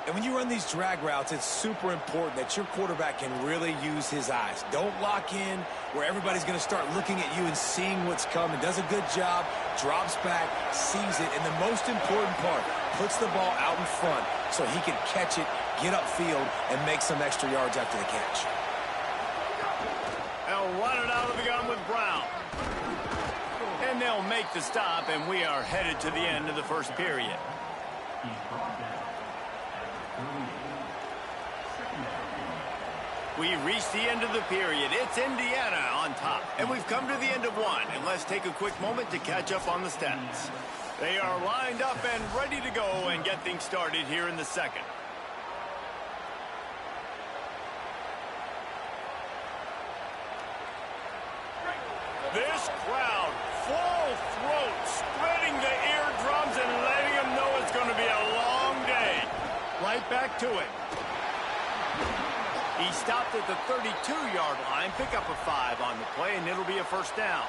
And when you run these drag routes, it's super important that your quarterback can really use his eyes. Don't lock in where everybody's going to start looking at you and seeing what's coming. Does a good job, drops back, sees it, and the most important part, puts the ball out in front so he can catch it, get upfield, and make some extra yards after the catch. They'll run it out of the gun with Brown. And they'll make the stop, and we are headed to the end of the first period. We reached the end of the period. It's Indiana on top. And we've come to the end of one. And let's take a quick moment to catch up on the stats. They are lined up and ready to go and get things started here in the second. This crowd, full throat, spreading the eardrums and letting them know it's going to be a long day. Right back to it. He stopped at the 32-yard line, pick up a 5 on the play, and it'll be a 1st down.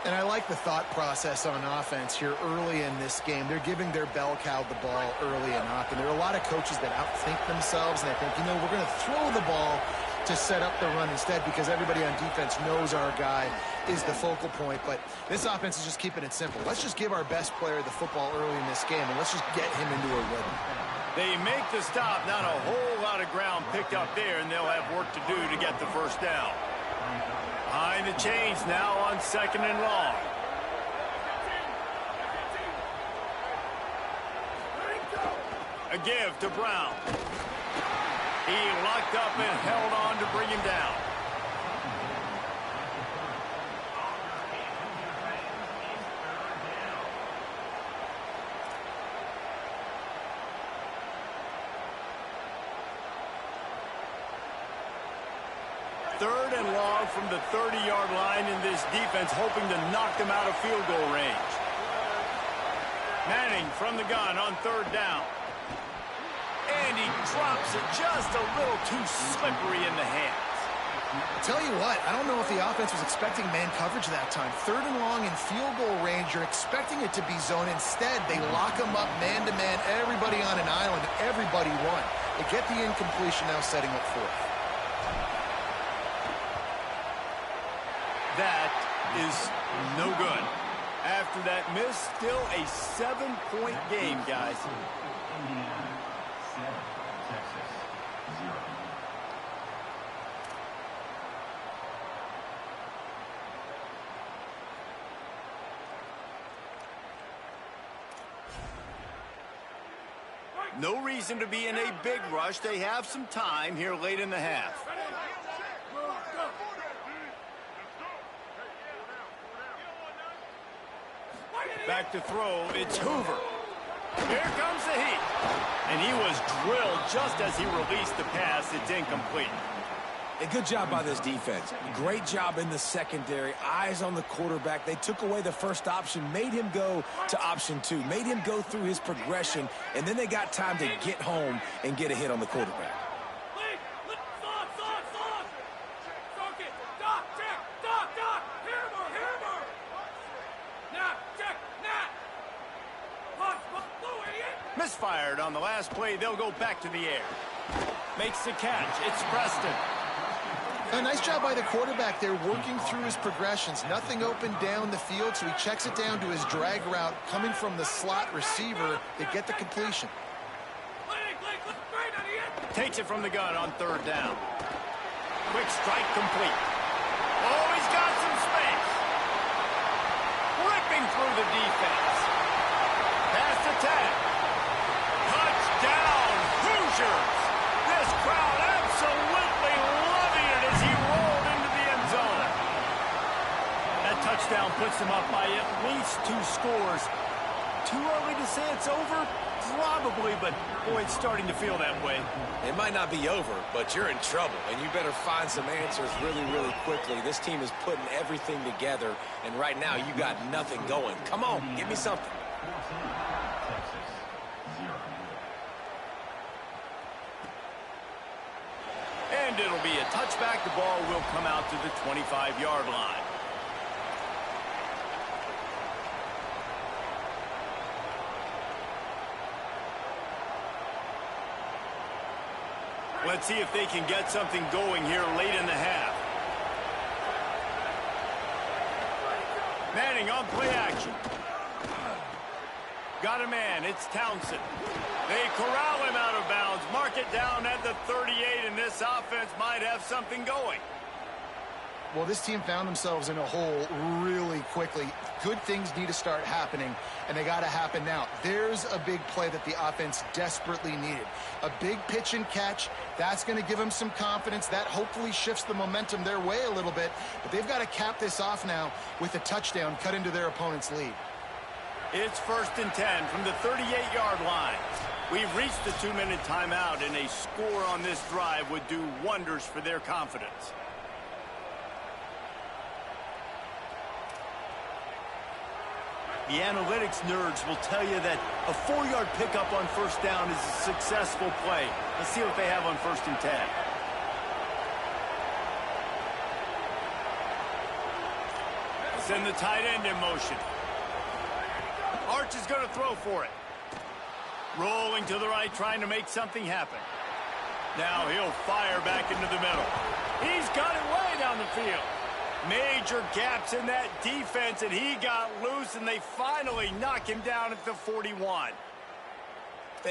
And I like the thought process on offense here early in this game. They're giving their bell cow the ball early and often. There are a lot of coaches that outthink themselves, and they think, you know, we're going to throw the ball to set up the run instead because everybody on defense knows our guy is the focal point. But this offense is just keeping it simple. Let's just give our best player the football early in this game, and let's just get him into a rhythm. They make the stop, not a whole lot of ground picked up there, and they'll have work to do to get the 1st down. Behind the chains now on 2nd and long. A give to Brown. He locked up and held on to bring him down. 3rd and long from the 30-yard line in this defense, hoping to knock them out of field goal range. Manning from the gun on 3rd down. And he drops it just a little too slippery in the hands. Tell you what, I don't know if the offense was expecting man coverage that time. 3rd and long in field goal range, you're expecting it to be zone. Instead, they lock them up man-to-man, everybody on an island, everybody won. They get the incompletion, now setting up 4th. That is no good. After that miss, still a 7-point game, guys. Indiana 7, Texas 0. No reason to be in a big rush. They have some time here late in the half. Back to throw, it's Hoover. Here comes the heat. And he was drilled just as he released the pass. It's incomplete. A good job by this defense. Great job in the secondary. Eyes on the quarterback. They took away the first option, made him go to option 2, made him go through his progression, and then they got time to get home and get a hit on the quarterback. Misfired on the last play. They'll go back to the air. Makes the catch. It's Preston. A nice job by the quarterback there, working through his progressions. Nothing open down the field, so he checks it down to his drag route coming from the slot receiver to get the completion. Takes it from the gun on 3rd down. Quick strike complete. Oh, he's got some space. Ripping through the defense. Pass attack. Touchdown, Hoosiers. This crowd absolutely loving it as he rolled into the end zone. That touchdown puts them up by at least 2 scores. Too early to say it's over? Probably, but boy, it's starting to feel that way. It might not be over, but you're in trouble, and you better find some answers really, really quickly. This team is putting everything together, and right now you got nothing going. Come on, give me something. 14, Texas 0. And it'll be a touchback. The ball will come out to the 25-yard line. Let's see if they can get something going here late in the half. Manning on play action. Got a man. It's Townsend. They corral him out of bounds. Mark it down at the 38, and this offense might have something going. Well, this team found themselves in a hole really quickly. Good things need to start happening, and they got to happen now. There's a big play that the offense desperately needed. A big pitch and catch. That's going to give them some confidence. That hopefully shifts the momentum their way a little bit. But they've got to cap this off now with a touchdown cut into their opponent's lead. It's 1st and 10 from the 38-yard line. We've reached the 2-minute timeout, and a score on this drive would do wonders for their confidence. The analytics nerds will tell you that a 4-yard pickup on 1st down is a successful play. Let's see what they have on 1st and 10. Send the tight end in motion. Arch is going to throw for it. Rolling to the right, trying to make something happen. Now he'll fire back into the middle. He's got it way down the field. Major gaps in that defense, and he got loose, and they finally knock him down at the 41.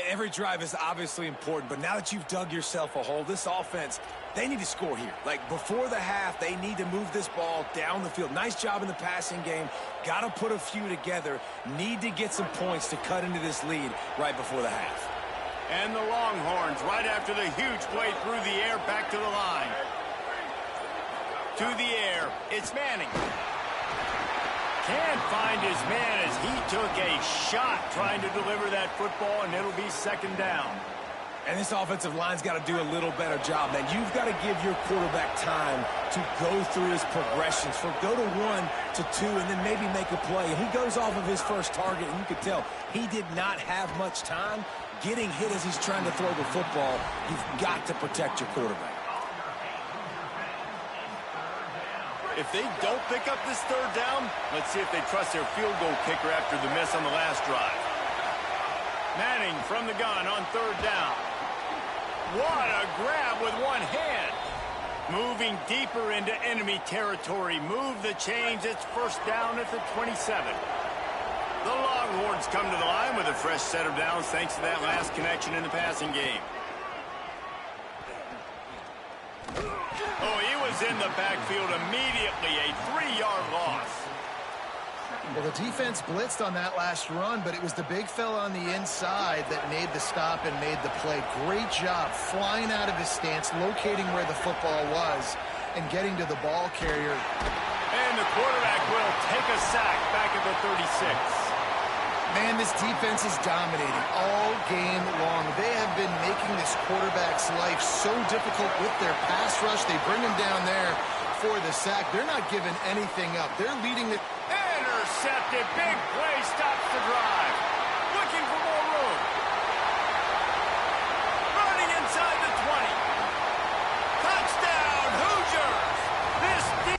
Every drive is obviously important, but now that you've dug yourself a hole, this offense, they need to score here. Like, before the half, they need to move this ball down the field. Nice job in the passing game. Got to put a few together. Need to get some points to cut into this lead right before the half. And the Longhorns, right after the huge play through the air, back to the line. To the air, it's Manning. Can't find his man as he took a shot trying to deliver that football, and it'll be 2nd down. And this offensive line's got to do a little better job, man. You've got to give your quarterback time to go through his progressions. Go to 1 to 2 and then maybe make a play. And he goes off of his first target, and you could tell he did not have much time getting hit as he's trying to throw the football. You've got to protect your quarterback. If they don't pick up this third down, let's see if they trust their field goal kicker after the miss on the last drive. Manning from the gun on third down. What a grab with one hand. Moving deeper into enemy territory. Move the chains. It's first down at the 27. The Longhorns come to the line with a fresh set of downs thanks to that last connection in the passing game. Oh, he was in the backfield immediately. A 3-yard loss. Well, the defense blitzed on that last run, but it was the big fella on the inside that made the stop and made the play. Great job flying out of his stance, locating where the football was, and getting to the ball carrier. And the quarterback will take a sack back at the 36. Man, this defense is dominating all game long. They have been making this quarterback's life so difficult with their pass rush. They bring him down there for the sack. They're not giving anything up. They're leading the... Intercepted. Big play stops the drive. Looking for more room. Running inside the 20. Touchdown, Hoosiers. This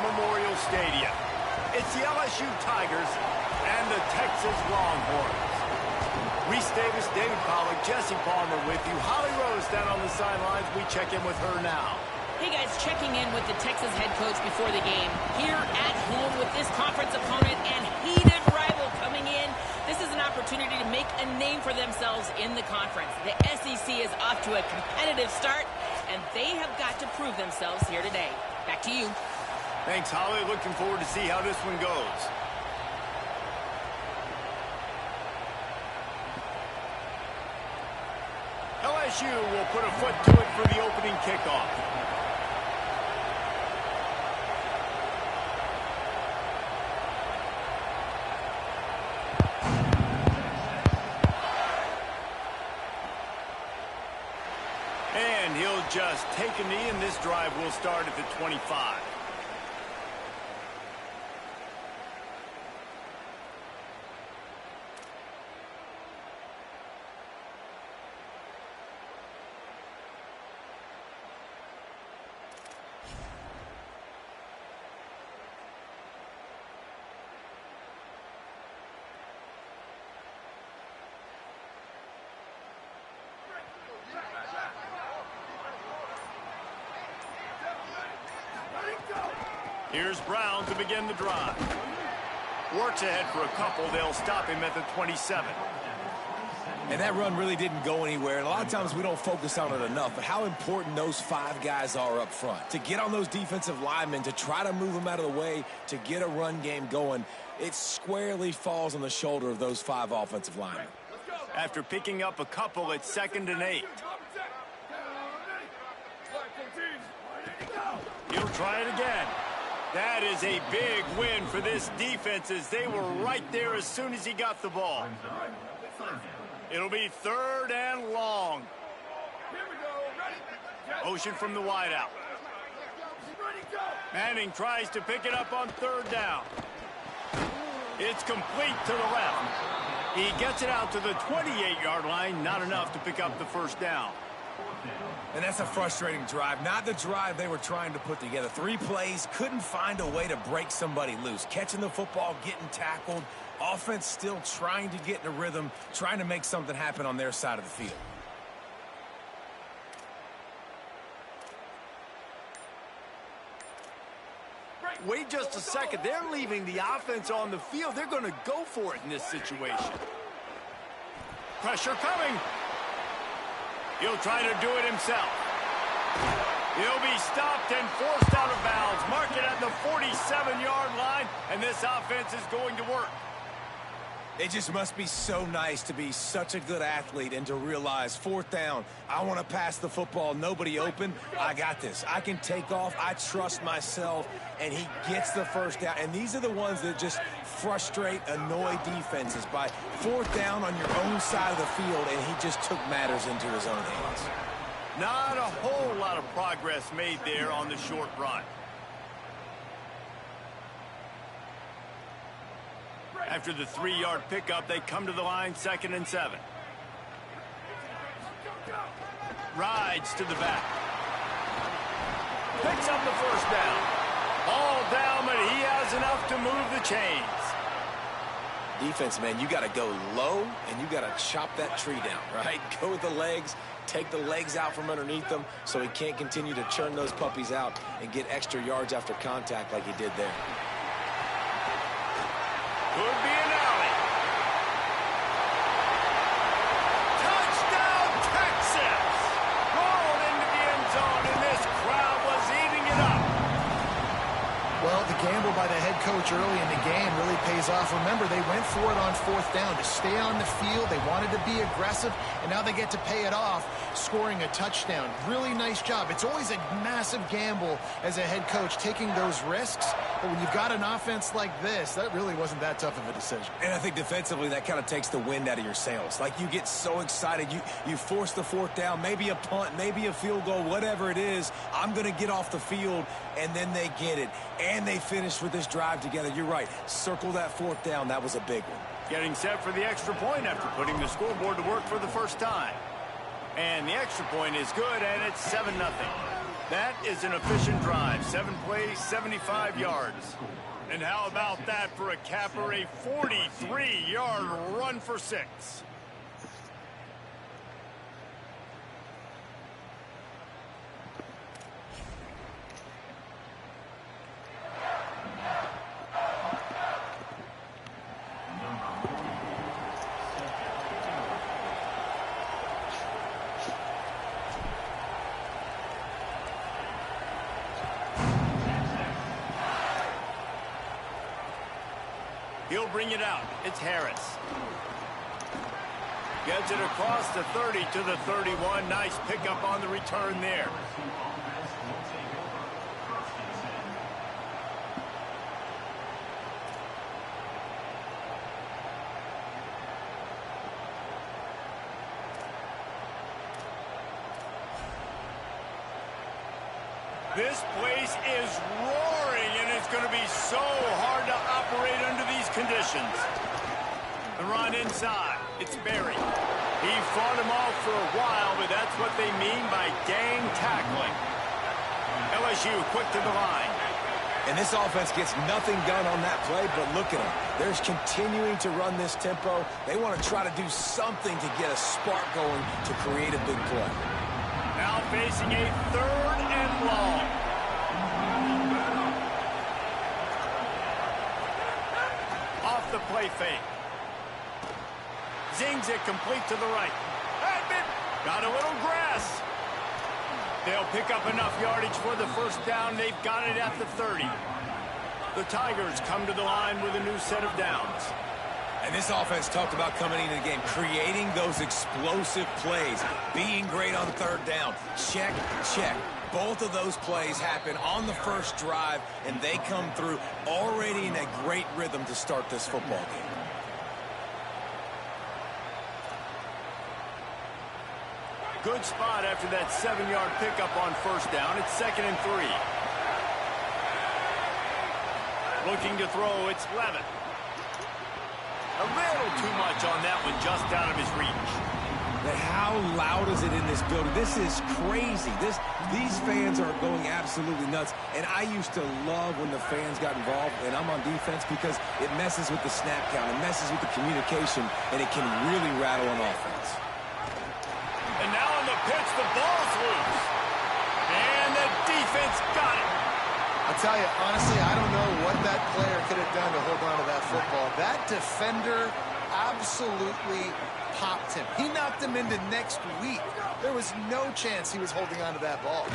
Memorial Stadium. It's the LSU Tigers and the Texas Longhorns. Reese Davis, David Pollack, Jesse Palmer with you. Holly Rose down on the sidelines. We check in with her now. Hey guys, checking in with the Texas head coach before the game. Here at home with this conference opponent and heated rival coming in. This is an opportunity to make a name for themselves in the conference. The SEC is off to a competitive start, and they have got to prove themselves here today. Back to you. Thanks, Holly. Looking forward to see how this one goes. LSU will put a foot to it for the opening kickoff. And he'll just take a knee, and this drive will start at the 25. Here's Brown to begin the drive. Works ahead for a couple. They'll stop him at the 27. And that run really didn't go anywhere. And a lot of times we don't focus on it enough, but how important those 5 guys are up front. To get on those defensive linemen, to try to move them out of the way, to get a run game going, it squarely falls on the shoulder of those 5 offensive linemen. After picking up a couple, it's 2nd and 8. He'll try it again. That is a big win for this defense as they were right there as soon as he got the ball. It'll be 3rd and long. Motion from the wideout. Manning tries to pick it up on 3rd down. It's complete to the left. He gets it out to the 28-yard line. Not enough to pick up the 1st down. And that's a frustrating drive. Not the drive they were trying to put together. 3 plays, couldn't find a way to break somebody loose. Catching the football, getting tackled. Offense still trying to get in a rhythm, trying to make something happen on their side of the field. Wait just a second. They're leaving the offense on the field. They're going to go for it in this situation. Pressure coming. He'll try to do it himself. He'll be stopped and forced out of bounds. Mark it at the 47-yard line, and this offense is going to work. It just must be so nice to be such a good athlete and to realize 4th down, I want to pass the football, nobody open, I got this. I can take off, I trust myself, and he gets the 1st down. And these are the ones that just frustrate, annoy defenses by 4th down on your own side of the field, and he just took matters into his own hands. Not a whole lot of progress made there on the short run. After the 3-yard pickup, they come to the line, 2nd and 7. Rides to the back. Picks up the 1st down. All down, but he has enough to move the chains. Defense, man, you got to go low, and you got to chop that tree down, right? Go with the legs, take the legs out from underneath them so he can't continue to churn those puppies out and get extra yards after contact like he did there. Could be an alley. Touchdown, Texas! Rolled into the end zone, and this crowd was eating it up. Well, the gamble by the head coach early in the game really pays off. Remember, they went for it on 4th down to stay on the field. They wanted to be aggressive, and now they get to pay it off, scoring a touchdown. Really nice job. It's always a massive gamble as a head coach, taking those risks. But when you've got an offense like this, that really wasn't that tough of a decision. And I think defensively, that kind of takes the wind out of your sails. Like, you get so excited. You force the 4th down, maybe a punt, maybe a field goal, whatever it is. I'm going to get off the field, and then they get it. And they finish with this drive together. You're right. Circle that 4th down. That was a big one. Getting set for the extra point after putting the scoreboard to work for the 1st time. And the extra point is good, and it's 7-0. That is an efficient drive. 7 plays, 75 yards. And how about that for a capper, a 43-yard run for 6. He'll bring it out. It's Harris. Gets it across the 30 to the 31. Nice pickup on the return there. This place is roaring, and it's going to be so hard to operate under these conditions. The run inside. It's Berry. He fought him off for a while, but that's what they mean by gang tackling. LSU quick to the line. And this offense gets nothing done on that play, but look at them. They're continuing to run this tempo. They want to try to do something to get a spark going to create a big play. Now facing a 3rd and long. Off the play fake. Zings it complete to the right. Got a little grass. They'll pick up enough yardage for the first down. They've got it at the 30. The Tigers come to the line with a new set of downs. And this offense talked about coming into the game, creating those explosive plays, being great on 3rd down. Check, check. Both of those plays happen on the first drive, and they come through already in a great rhythm to start this football game. Good spot after that 7-yard pickup on first down. It's 2nd and 3. Looking to throw, it's Levitt. A little too much on that one, just out of his reach. But how loud is it in this building? This is crazy. These fans are going absolutely nuts. And I used to love when the fans got involved, and I'm on defense, because it messes with the snap count. It messes with the communication, and it can really rattle an offense. And now on the pitch, the ball's loose. And the defense got it. I'll tell you, honestly, I don't know what that player could have done to hold on to that football. That defender absolutely popped him. He knocked him into next week. There was no chance he was holding on to that ball.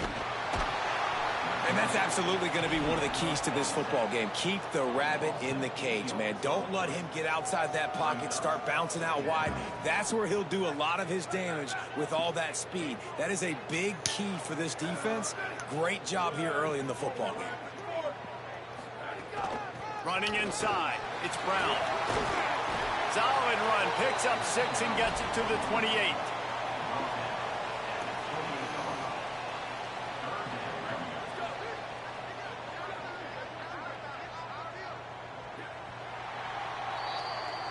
And that's absolutely going to be one of the keys to this football game. Keep the rabbit in the cage, man. Don't let him get outside that pocket, start bouncing out wide. That's where he'll do a lot of his damage with all that speed. That is a big key for this defense. Great job here early in the football game. Running inside, it's Brown. Solid run, picks up 6 and gets it to the 28.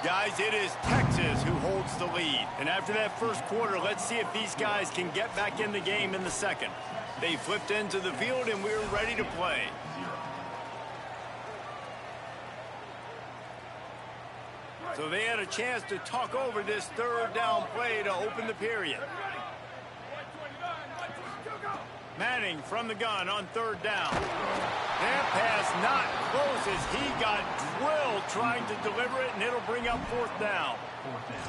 Guys, it is Texas who holds the lead. And after that first quarter, let's see if these guys can get back in the game in the second. They flipped into the field, and we're ready to play. So they had a chance to talk over this 3rd down play to open the period. Manning from the gun on 3rd down. Their pass not close as he got drilled trying to deliver it, and it'll bring up 4th down.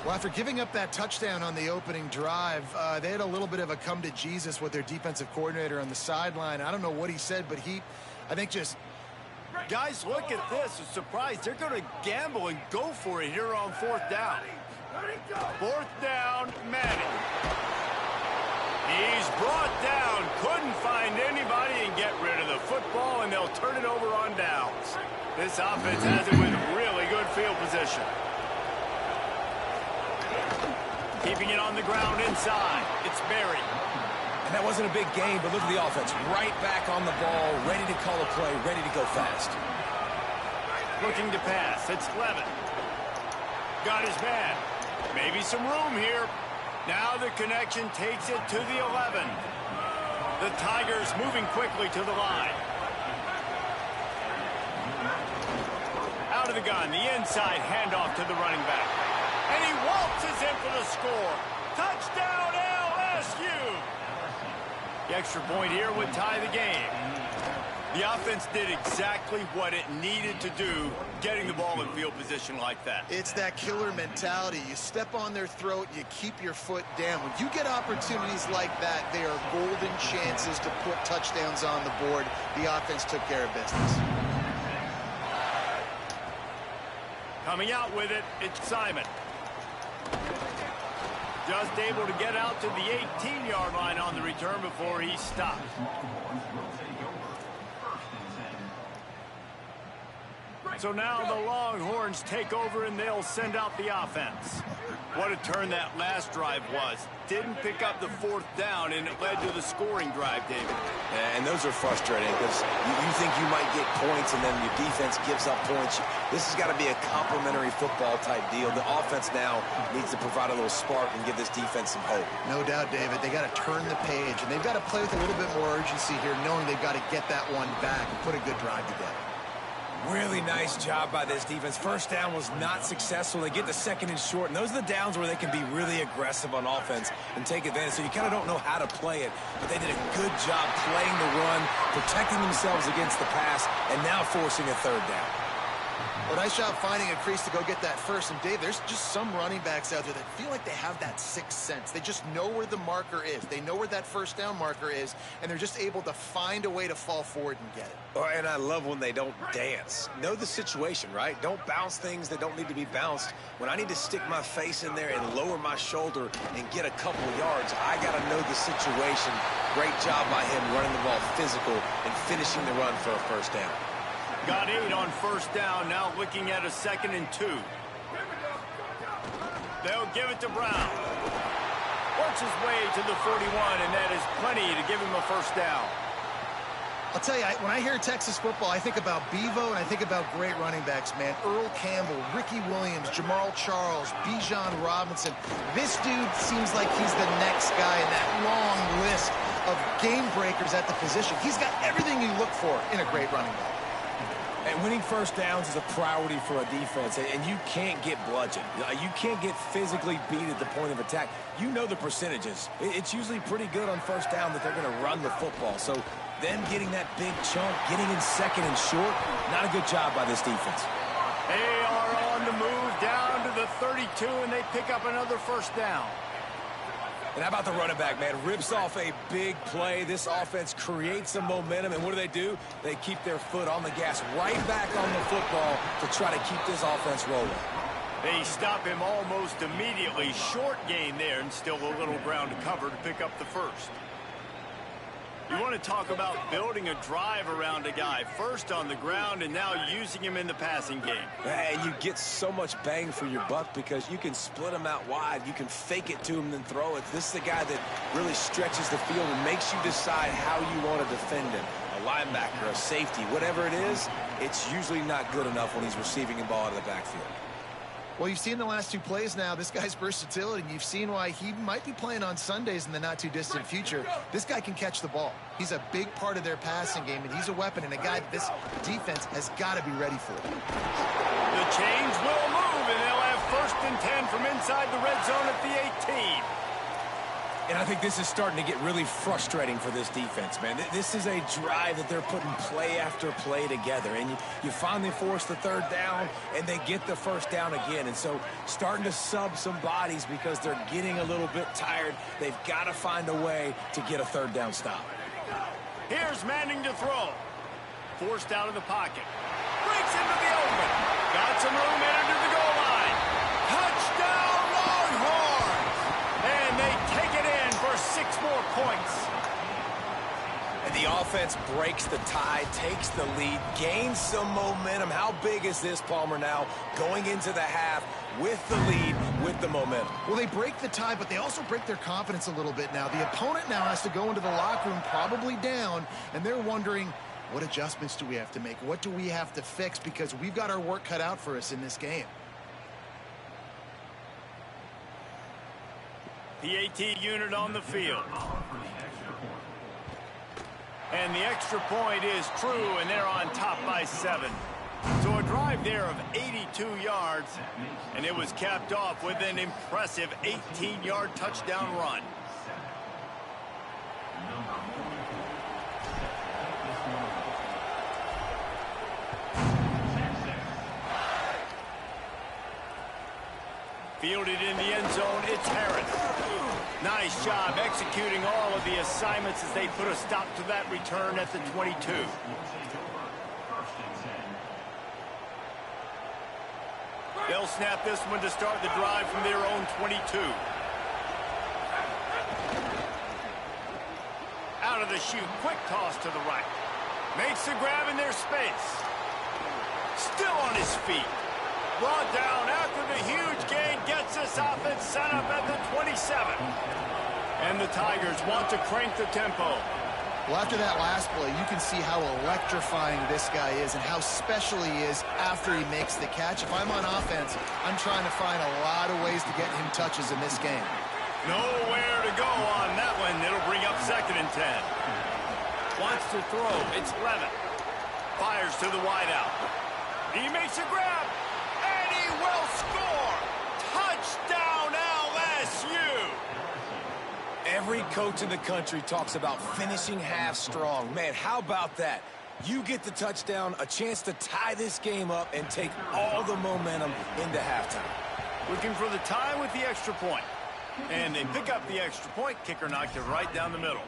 Well, after giving up that touchdown on the opening drive, they had a little bit of a come to Jesus with their defensive coordinator on the sideline. I don't know what he said, but I think just... Guys, look at this. A surprise. They're going to gamble and go for it here on 4th down. 4th down, Manning. He's brought down. Couldn't find anybody and get rid of the football, and they'll turn it over on downs. This offense has it with really good field position. Keeping it on the ground inside. It's Berry. And that wasn't a big game, but look at the offense. Right back on the ball, ready to call a play, ready to go fast. Looking to pass. It's Levitt. Got his man. Maybe some room here. Now the connection takes it to the 11. The Tigers moving quickly to the line. Out of the gun, the inside handoff to the running back. And he waltzes in for the score. Touchdown, LSU! The extra point here would tie the game. The offense did exactly what it needed to do, getting the ball in field position like that. It's that killer mentality. You step on their throat, you keep your foot down. When you get opportunities like that, they are golden chances to put touchdowns on the board. The offense took care of business. Coming out with it, it's Simon. Just able to get out to the 18-yard line on the return before he stopped. So now the Longhorns take over and they'll send out the offense. What a turn that last drive was. Didn't pick up the fourth down, and it led to the scoring drive, David. Yeah, and those are frustrating because you think you might get points and then your defense gives up points. This has got to be a complementary football type deal. The offense now needs to provide a little spark and give this defense some hope. No doubt, David. They got to turn the page, and they've got to play with a little bit more urgency here, knowing they've got to get that one back and put a good drive together. Really nice job by this defense. First down was not successful. They get the second and short, and those are the downs where they can be really aggressive on offense and take advantage. So you kind of don't know how to play it, but they did a good job playing the run, protecting themselves against the pass, and now forcing a third down. Well, nice job finding a crease to go get that first. And, Dave, there's just some running backs out there that feel like they have that sixth sense. They just know where the marker is. They know where that first down marker is, and they're just able to find a way to fall forward and get it. Oh, and I love when they don't dance. Know the situation, right? Don't bounce things that don't need to be bounced. When I need to stick my face in there and lower my shoulder and get a couple of yards, I got to know the situation. Great job by him running the ball physical and finishing the run for a first down. Got 8 on first down, now looking at a 2nd and 2. They'll give it to Brown. Works his way to the 41, and that is plenty to give him a first down. I'll tell you, when I hear Texas football, I think about Bevo and I think about great running backs, man. Earl Campbell, Ricky Williams, Jamal Charles, Bijan Robinson. This dude seems like he's the next guy in that long list of game breakers at the position. He's got everything you look for in a great running back. And winning first downs is a priority for a defense, and you can't get bludgeoned. You can't get physically beat at the point of attack. You know the percentages. It's usually pretty good on first down that they're going to run the football. So them getting that big chunk, getting in 2nd and short, not a good job by this defense. They are on the move down to the 32, and they pick up another first down. And how about the running back, man? Rips off a big play. This offense creates some momentum, and what do? They keep their foot on the gas, right back on the football to try to keep this offense rolling. They stop him almost immediately. Short gain there, and still a little ground to cover to pick up the first. You want to talk about building a drive around a guy. First on the ground and now using him in the passing game. And you get so much bang for your buck because you can split him out wide. You can fake it to him and then throw it. This is the guy that really stretches the field and makes you decide how you want to defend him. A linebacker, a safety, whatever it is, it's usually not good enough when he's receiving the ball out of the backfield. Well, you've seen the last 2 plays now, this guy's versatility, and you've seen why he might be playing on Sundays in the not-too-distant future. This guy can catch the ball. He's a big part of their passing game, and he's a weapon and a guy that this defense has got to be ready for. The chains will move, and they'll have 1st and 10 from inside the red zone at the 18. And I think this is starting to get really frustrating for this defense, man. This is a drive that they're putting play after play together. And you finally force the 3rd down, and they get the first down again. And so starting to sub some bodies because they're getting a little bit tired. They've got to find a way to get a 3rd down stop. Here's Manning to throw. Forced out of the pocket. Breaks into the open. Got some room, entered to the goal line. Touchdown, Longhorns! And they take it in for 6 more points. And the offense breaks the tie, takes the lead, gains some momentum. How big is this, Palmer, now going into the half with the lead, with the momentum? Well, they break the tie, but they also break their confidence a little bit now. The opponent now has to go into the locker room probably down, and they're wondering, what adjustments do we have to make? What do we have to fix? Because we've got our work cut out for us in this game. The AT unit on the field. And the extra point is true, and they're on top by 7. So a drive there of 82 yards, and it was capped off with an impressive 18-yard touchdown run. Fielded in the end zone, it's Harris. Nice job executing all of the assignments as they put a stop to that return at the 22. They'll snap this one to start the drive from their own 22. Out of the chute, quick toss to the right. Makes the grab in their space. Still on his feet. Brought down after the huge gain, gets this offense set up at the 27. And the Tigers want to crank the tempo. Well, after that last play, you can see how electrifying this guy is and how special he is after he makes the catch. If I'm on offense, I'm trying to find a lot of ways to get him touches in this game. Nowhere to go on that one. It'll bring up 2nd and 10. Wants to throw. It's Levitt. Fires to the wideout. He makes a grab. And he will score! Touchdown LSU! Every coach in the country talks about finishing half strong. Man, how about that? You get the touchdown, a chance to tie this game up and take all the momentum into halftime. Looking for the tie with the extra point. And they pick up the extra point. Kicker knocked it right down the middle.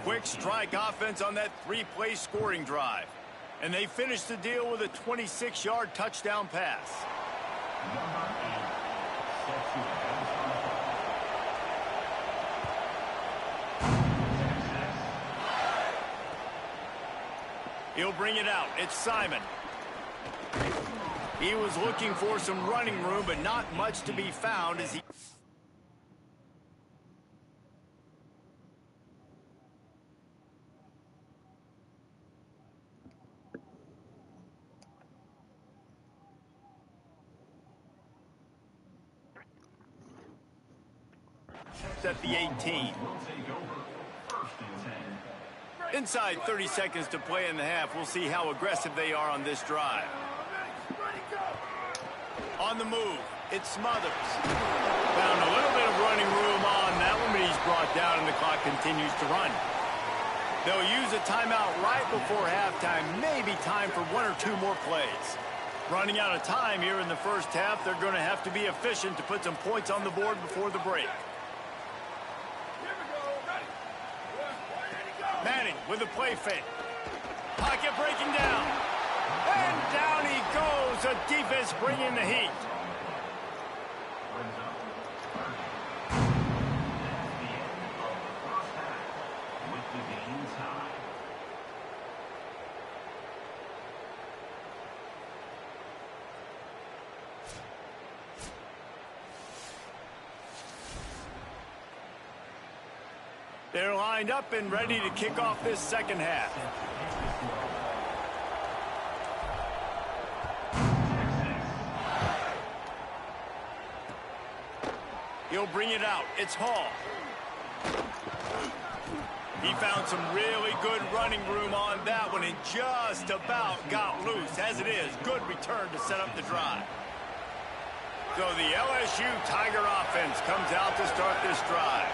Quick strike offense on that 3-play scoring drive. And they finish the deal with a 26-yard touchdown pass. He'll bring it out. It's Simon. He was looking for some running room, but not much to be found as he... at the 18. Inside 30 seconds to play in the half. We'll see how aggressive they are on this drive. On the move, it's Smothers. Found a little bit of running room on that one, but he's brought down and the clock continues to run. They'll use a timeout right before halftime. Maybe time for 1 or 2 more plays. Running out of time here in the first half. They're going to have to be efficient to put some points on the board before the break. Manning with a play fake. Pocket breaking down. And down he goes. A defense bringing the heat. They're lined up and ready to kick off this second half. He'll bring it out. It's Hall. He found some really good running room on that one and just about got loose. As it is, good return to set up the drive. So the LSU Tiger offense comes out to start this drive.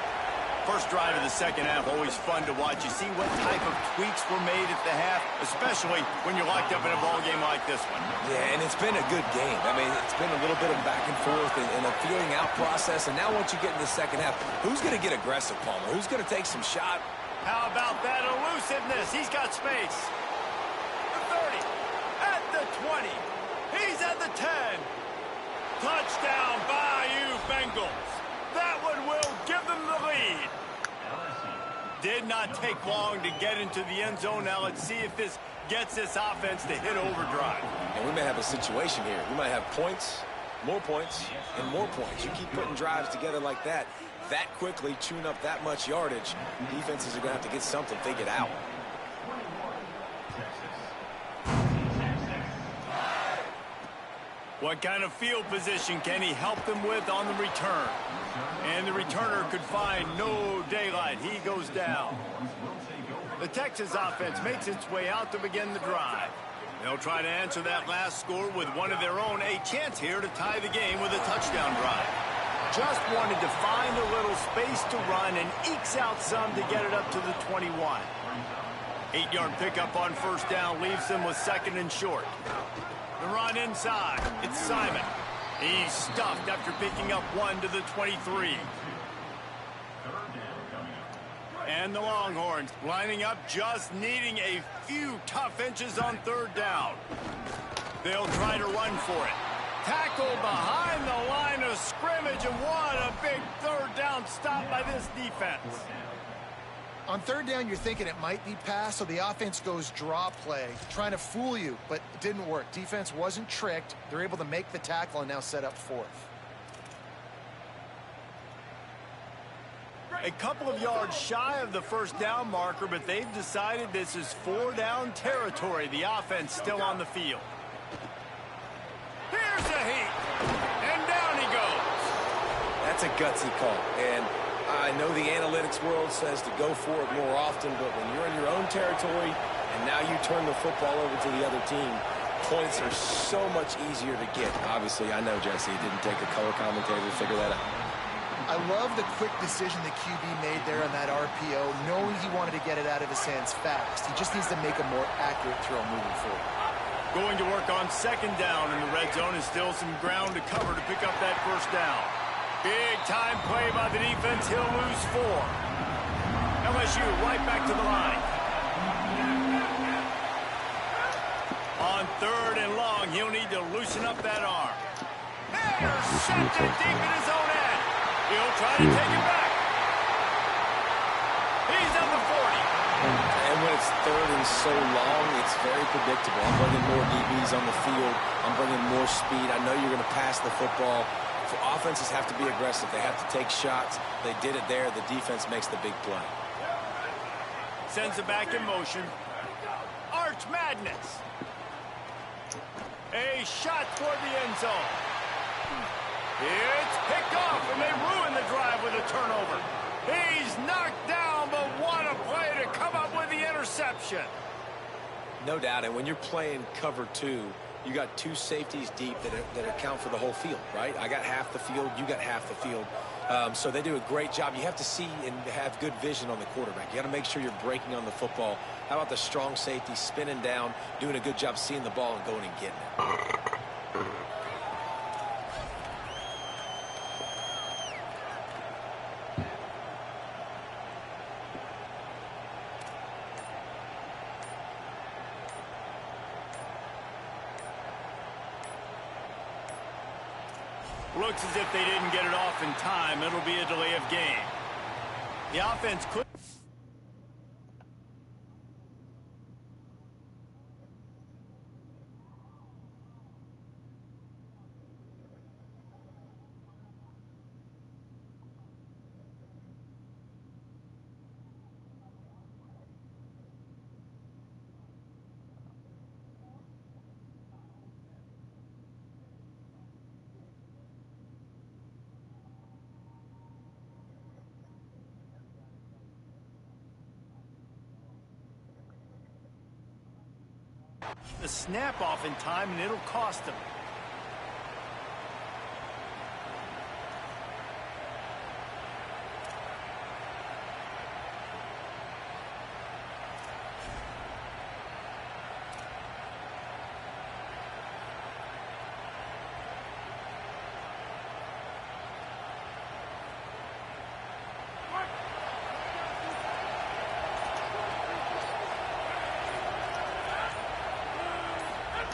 First drive of the second half, always fun to watch. You see what type of tweaks were made at the half, especially when you're locked up in a ball game like this one. Yeah, and it's been a good game. I mean, it's been a little bit of back and forth and a feeling out process. And now once you get in the second half, who's going to get aggressive, Palmer? Who's going to take some shot? How about that elusiveness? He's got space. The 30, at the 20. He's at the 10. Touchdown, Bayou Bengals. That one will give them the lead. Did not take long to get into the end zone. Now let's see if this gets this offense to hit overdrive. And we may have a situation here. We might have points, and more points. You keep putting drives together like that quickly, chewing up that much yardage, defenses are going to have to get something figured out. What kind of field position can he help them with on the return? And the returner could find no daylight. He goes down. The Texas offense makes its way out to begin the drive. They'll try to answer that last score with one of their own. A chance here to tie the game with a touchdown drive. Just wanted to find a little space to run and ekes out some to get it up to the 21. 8-yard pickup on first down leaves them with second and short. The run inside. It's Simon. He's stuffed after picking up one to the 23. And the Longhorns lining up, just needing a few tough inches on third down. They'll try to run for it. Tackled behind the line of scrimmage, and what a big third down stop by this defense. On third down, you're thinking it might be pass, so the offense goes draw play, trying to fool you, but it didn't work. Defense wasn't tricked. They're able to make the tackle and now set up fourth. A couple of yards shy of the first down marker, but they've decided this is 4-down territory. The offense still on the field. Here's a heat, and down he goes. That's a gutsy call, and I know the analytics world says to go for it more often, but when you're in your own territory and now you turn the football over to the other team, points are so much easier to get. Obviously, I know, Jesse, it didn't take a color commentator to figure that out. I love the quick decision the QB made there on that RPO, knowing he wanted to get it out of his hands fast. He just needs to make a more accurate throw moving forward. Going to work on second down in the red zone, is still some ground to cover to pick up that first down. Big time play by the defense. He'll lose 4. LSU right back to the line. On third and long, he'll need to loosen up that arm. Intercepted deep in his own end. He'll try to take it back. He's at the 40. And when it's third and so long, it's very predictable. I'm bringing more DBs on the field. I'm bringing more speed. I know you're going to pass the football. Offenses have to be aggressive. They have to take shots. They did it there. The defense makes the big play. Sends it back in motion. Arch Madness. A shot toward the end zone. It's picked off, and they ruin the drive with a turnover. He's knocked down, but what a play to come up with the interception. No doubt, and when you're playing cover 2, you got 2 safeties deep that account for the whole field, right? I got half the field, you got half the field. So they do a great job. You have to see and have good vision on the quarterback. You got to make sure you're breaking on the football. How about the strong safety spinning down, doing a good job seeing the ball and going and getting it? Looks as if they didn't get it off in time. It'll be a delay of game. The offense could... the snap off in time, and it'll cost them.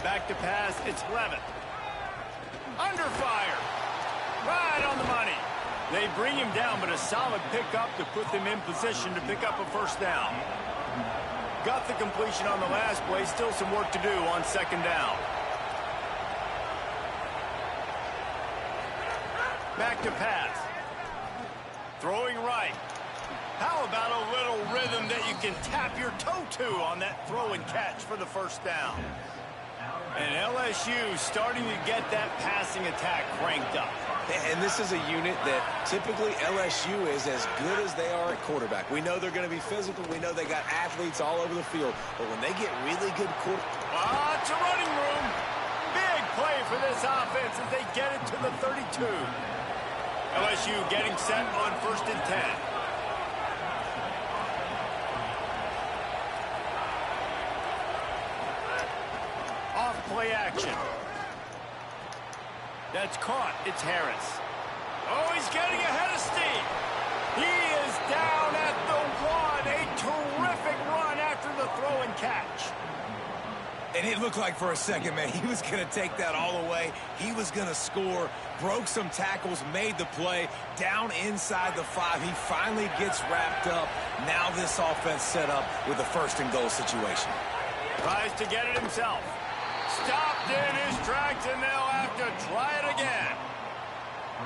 Back to pass, it's Levitt. Under fire. Right on the money. They bring him down, but a solid pickup to put them in position to pick up a first down. Got the completion on the last play. Still some work to do on second down. Back to pass. Throwing right. How about a little rhythm that you can tap your toe to on that throw and catch for the first down? And LSU starting to get that passing attack cranked up. And this is a unit that typically LSU is as good as they are at quarterback. We know they're going to be physical. We know they got athletes all over the field. But when they get really good quarterback... Lots of running room. Big play for this offense as they get it to the 32. LSU getting set on 1st and 10. Off play action. That's caught. It's Harris. Oh, he's getting ahead of steam. He is down at the 1. A terrific run after the throw and catch. And it looked like for a second, man, he was going to take that all the way. He was going to score, broke some tackles, made the play, down inside the 5. He finally gets wrapped up. Now this offense set up with a 1st and goal situation. Tries to get it himself. Stopped in his tracks, and they'll have to try it again.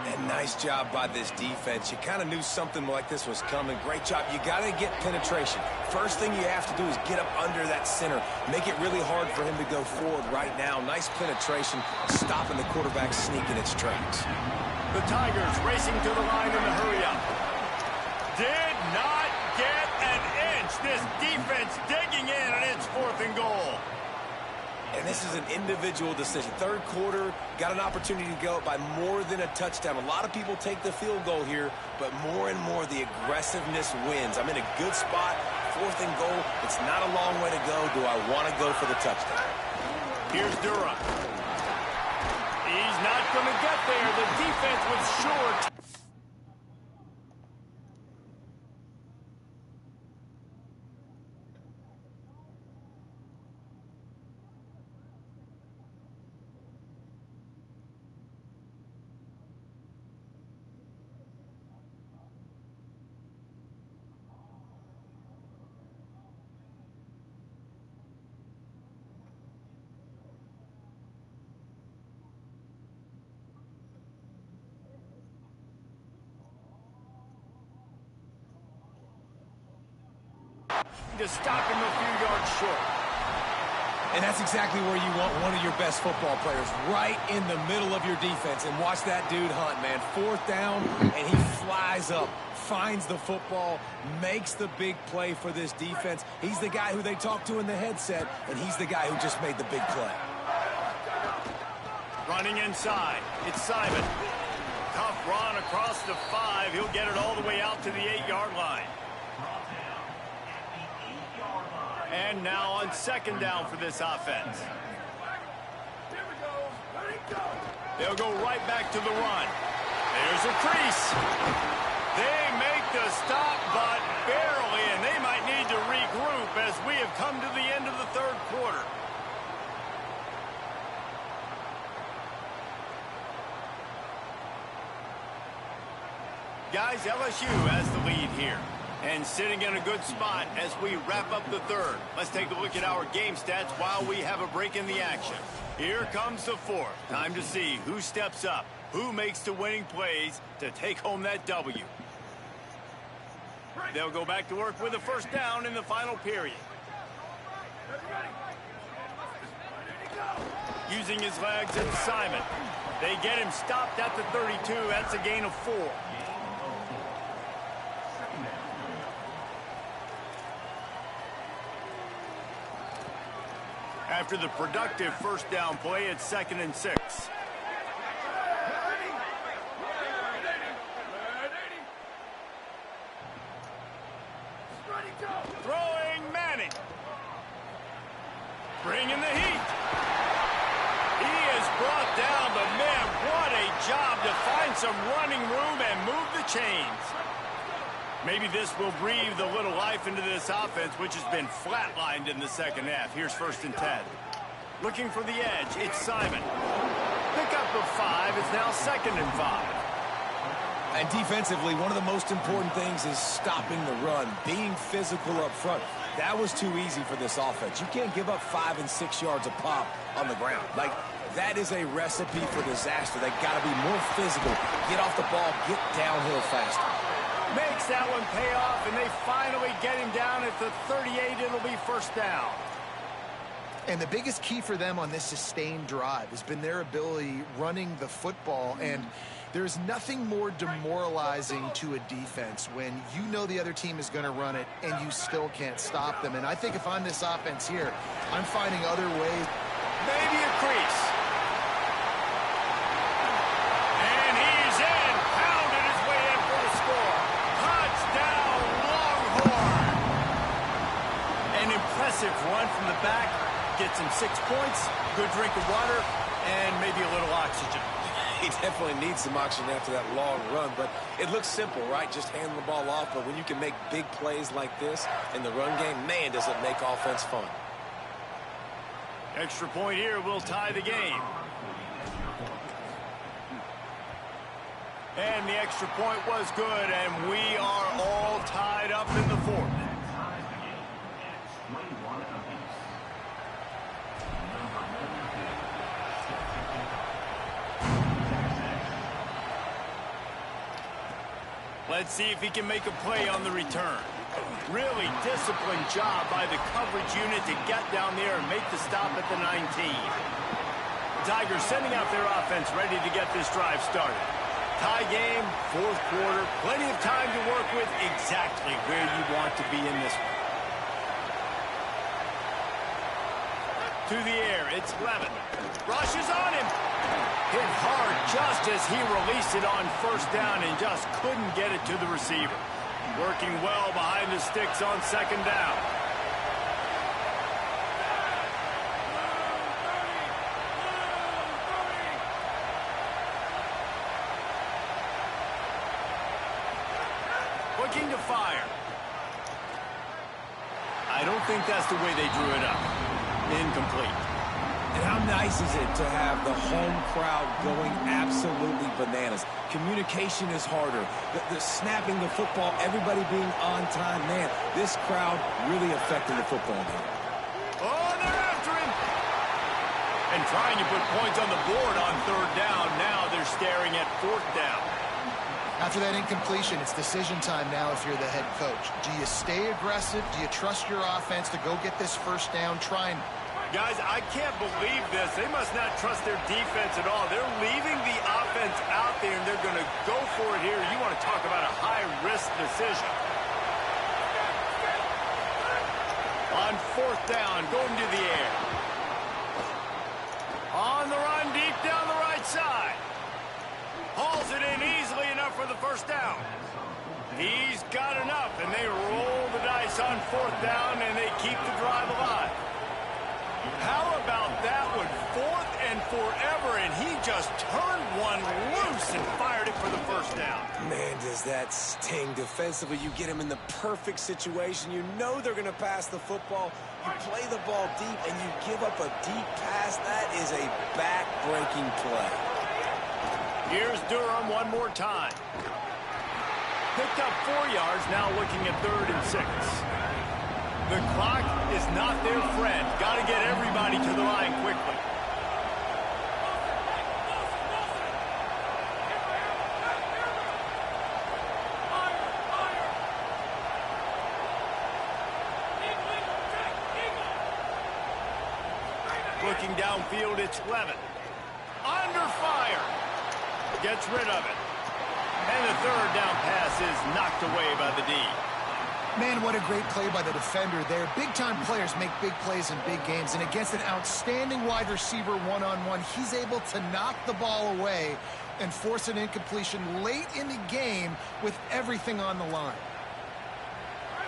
And nice job by this defense. You kind of knew something like this was coming. Great job. You got to get penetration. First thing you have to do is get up under that center. Make it really hard for him to go forward right now. Nice penetration, stopping the quarterback sneak in its tracks. The Tigers racing to the line in the hurry-up. Did not get an inch. This defense digging in, and it's 4th and goal. And this is an individual decision. 3rd quarter, got an opportunity to go by more than a touchdown. A lot of people take the field goal here, but more and more the aggressiveness wins. I'm in a good spot, 4th and goal. It's not a long way to go. Do I want to go for the touchdown? Here's Durham. He's not going to get there. The defense was short. To stop him a few yards short. And that's exactly where you want one of your best football players, right in the middle of your defense. And watch that dude hunt, man. 4th down, and he flies up, finds the football, makes the big play for this defense. He's the guy who they talk to in the headset, and he's the guy who just made the big play. Running inside, it's Simon. Tough run across the 5. He'll get it all the way out to the 8-yard line. And now on 2nd down for this offense. They'll go right back to the run. There's a crease. They make the stop, but barely, and they might need to regroup as we have come to the end of the 3rd quarter. Guys, LSU has the lead here. And sitting in a good spot as we wrap up the 3rd. Let's take a look at our game stats while we have a break in the action. Here comes the 4th. Time to see who steps up, who makes the winning plays to take home that W. They'll go back to work with a 1st down in the final period. Using his legs, it's Simon. They get him stopped at the 32. That's a gain of 4. After the productive 1st down play, it's 2nd and 6. Throwing Manning. Bringing the heat. He is brought down, but man, what a job to find some running room and move the chains. Maybe this will breathe a little life into this offense, which has been flatlined in the 2nd half. Here's 1st and 10. Looking for the edge, it's Simon. Pick up of 5, it's now 2nd and 5. And defensively, one of the most important things is stopping the run, being physical up front. That was too easy for this offense. You can't give up 5 and 6 yards a pop on the ground. Like, that is a recipe for disaster. They got to be more physical, get off the ball, get downhill faster. Makes that one pay off, and they finally get him down at the 38. It'll be 1st down. And the biggest key for them on this sustained drive has been their ability running the football. And there's nothing more demoralizing to a defense when you know the other team is going to run it and you still can't stop them. And I think if I'm this offense here, I'm finding other ways. Maybe a crease. And he's in. Pounded his way in for the score. Touchdown, Longhorn. An impressive run from the back. Gets him 6 points, good drink of water, and maybe a little oxygen. He definitely needs some oxygen after that long run, but it looks simple, right? Just hand the ball off, but when you can make big plays like this in the run game, man, does it make offense fun. Extra point here will tie the game. And the extra point was good, and we are all tied up in the fourth. Let's see if he can make a play on the return. Really disciplined job by the coverage unit to get down there and make the stop at the 19. Tigers sending out their offense ready to get this drive started. Tie game, fourth quarter, plenty of time to work with, exactly where you want to be in this one. To the air, it's Levin. Rushes on him. Hit hard just as he released it on first down and just couldn't get it to the receiver. Working well behind the sticks on second down. Looking to fire. I don't think that's the way they drew it up. Incomplete. And how nice is it to have the home crowd going absolutely bananas? Communication is harder. The snapping the football, everybody being on time. Man, this crowd really affecting the football game. Oh, they're after him. And trying to put points on the board on third down. Now they're staring at fourth down. After that incompletion, it's decision time now if you're the head coach. Do you stay aggressive? Do you trust your offense to go get this first down? Try and... Guys, I can't believe this. They must not trust their defense at all. They're leaving the offense out there, and they're going to go for it here. You want to talk about a high-risk decision. On fourth down, going to the air. On the run, deep down the right side. Hauls it in easily enough for the first down. He's got enough, and they roll the dice on fourth down, and they keep the drive alive. How about that one? Fourth and forever, and he just turned one loose and fired it for the first down. Man, does that sting defensively. You get him in the perfect situation. You know they're going to pass the football. You play the ball deep, and you give up a deep pass. That is a back-breaking play. Here's Durham one more time. Picked up 4 yards, now looking at 3rd and 6. The clock is not their friend. Got to get everybody to the line quickly. Looking downfield, it's Levin. Under fire. Gets rid of it. And the third down pass is knocked away by the D. Man, what a great play by the defender there. Big-time players make big plays in big games, and against an outstanding wide receiver one-on-one, he's able to knock the ball away and force an incompletion late in the game with everything on the line.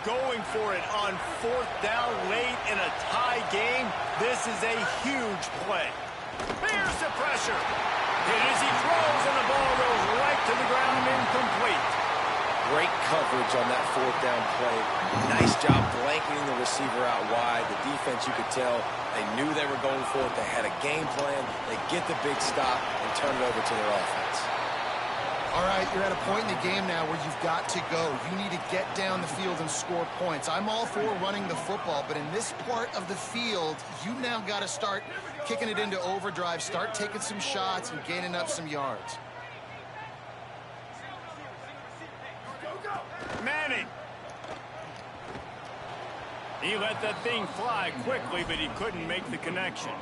Going for it on fourth down late in a tie game. This is a huge play. Here's the pressure. Hit as he throws, and the ball goes right to the ground, incomplete. Great coverage on that fourth down play. Nice job blanketing the receiver out wide. The defense, you could tell, they knew they were going for it. They had a game plan. They get the big stop and turn it over to their offense. All right, you're at a point in the game now where you've got to go. You need to get down the field and score points. I'm all for running the football, but in this part of the field, you now got to start kicking it into overdrive, start taking some shots and gaining up some yards. Manning. He let that thing fly quickly, but he couldn't make the connection.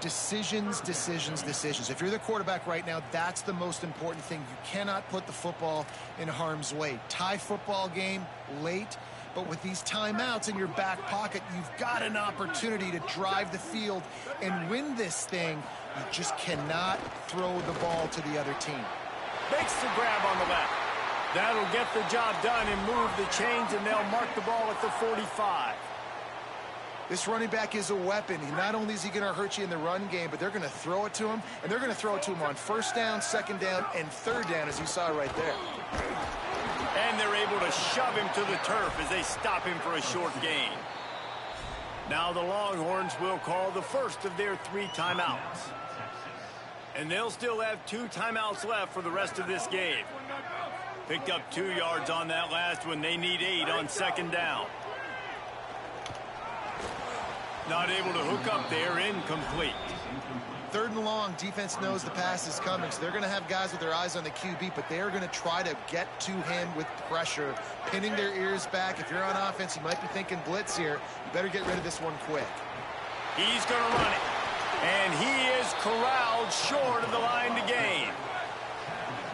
Decisions, decisions, decisions. If you're the quarterback right now, that's the most important thing. You cannot put the football in harm's way. Tie football game late, but with these timeouts in your back pocket, you've got an opportunity to drive the field and win this thing. You just cannot throw the ball to the other team. Makes the grab on the left. That'll get the job done and move the chains, and they'll mark the ball at the 45. This running back is a weapon. Not only is he going to hurt you in the run game, but they're going to throw it to him, and they're going to throw it to him on first down, second down, and third down, as you saw right there. And they're able to shove him to the turf as they stop him for a short gain. Now the Longhorns will call the first of their 3 timeouts. And they'll still have 2 timeouts left for the rest of this game. Picked up 2 yards on that last one. They need 8 on second down. Not able to hook up there, incomplete. Third and long, defense knows the pass is coming, so they're going to have guys with their eyes on the QB, but they are going to try to get to him with pressure, pinning their ears back. If you're on offense, you might be thinking blitz here. You better get rid of this one quick. He's going to run it, and he is corralled short of the line to gain.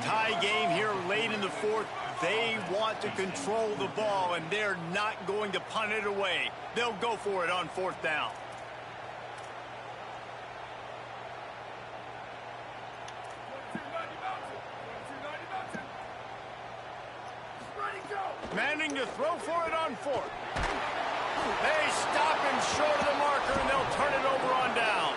Tie game here late in the fourth. They want to control the ball, and they're not going to punt it away. They'll go for it on fourth down. Manning to throw for it on fourth. They stop him short of the marker, and they'll turn it over on downs.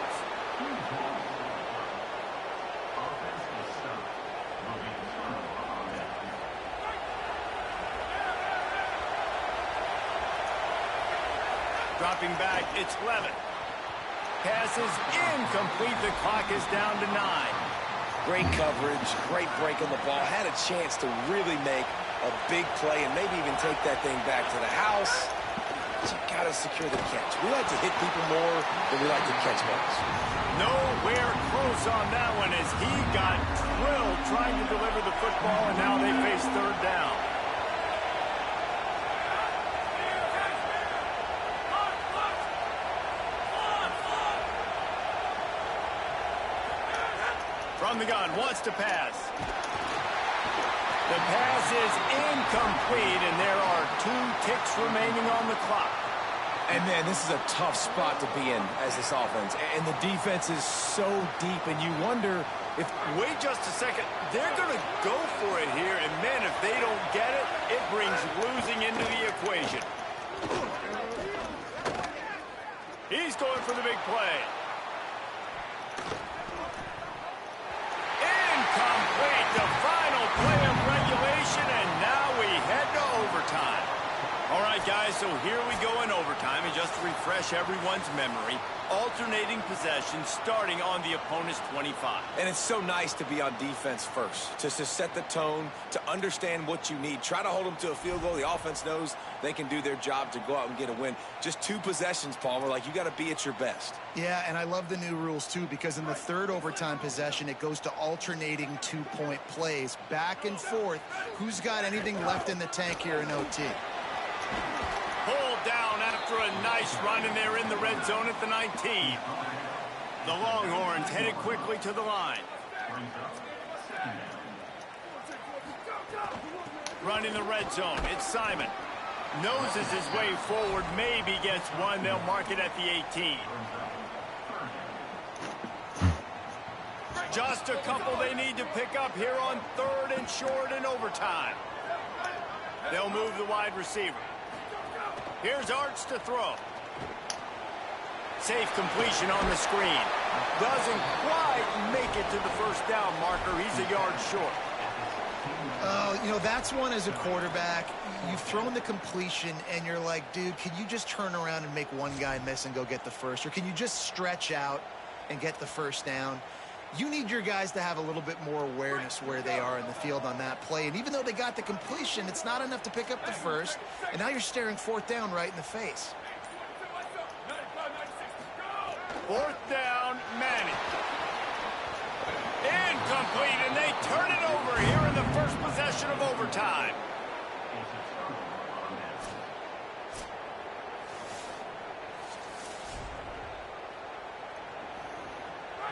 Dropping back, it's Levin. Pass is incomplete. The clock is down to 9. Great coverage, great break on the ball. Had a chance to really make a big play and maybe even take that thing back to the house. But you got to secure the catch. We like to hit people more than we like to catch balls. Nowhere close on that one as he got drilled trying to deliver the football, and now they face third down. From the gun, wants to pass. The pass is incomplete, and there are 2 ticks remaining on the clock. And, man, this is a tough spot to be in as this offense. And the defense is so deep, and you wonder if... Wait just a second. They're going to go for it here, and, man, if they don't get it, it brings losing into the equation. He's going for the big play. Incomplete, the final play of regulation, and now we head to overtime. All right, guys, so here we go in overtime, and just to refresh everyone's memory, alternating possession starting on the opponent's 25. And it's so nice to be on defense first, to set the tone, to understand what you need. Try to hold them to a field goal. The offense knows they can do their job to go out and get a win. Just 2 possessions, Palmer, like you got to be at your best. Yeah, and I love the new rules, too, because in the third overtime possession, it goes to alternating 2-point plays, back and forth. Who's got anything left in the tank here in OT? Pulled down after a nice run, and they're in the red zone at the 19. The Longhorns headed quickly to the line. Running the red zone, it's Simon. Noses his way forward, maybe gets one. They'll mark it at the 18. Just a couple they need to pick up here on third and short in overtime. They'll move the wide receiver. Here's Arts to throw. Safe completion on the screen. Doesn't quite make it to the first down marker. He's a yard short. You know, that's one as a quarterback. You've thrown the completion, and you're like, dude, can you just turn around and make one guy miss and go get the first? Or can you just stretch out and get the first down? You need your guys to have a little bit more awareness where they are in the field on that play. And even though they got the completion, it's not enough to pick up the first. And now you're staring fourth down right in the face. Fourth down, Manning. Incomplete, and they turn it over here in the first possession of overtime.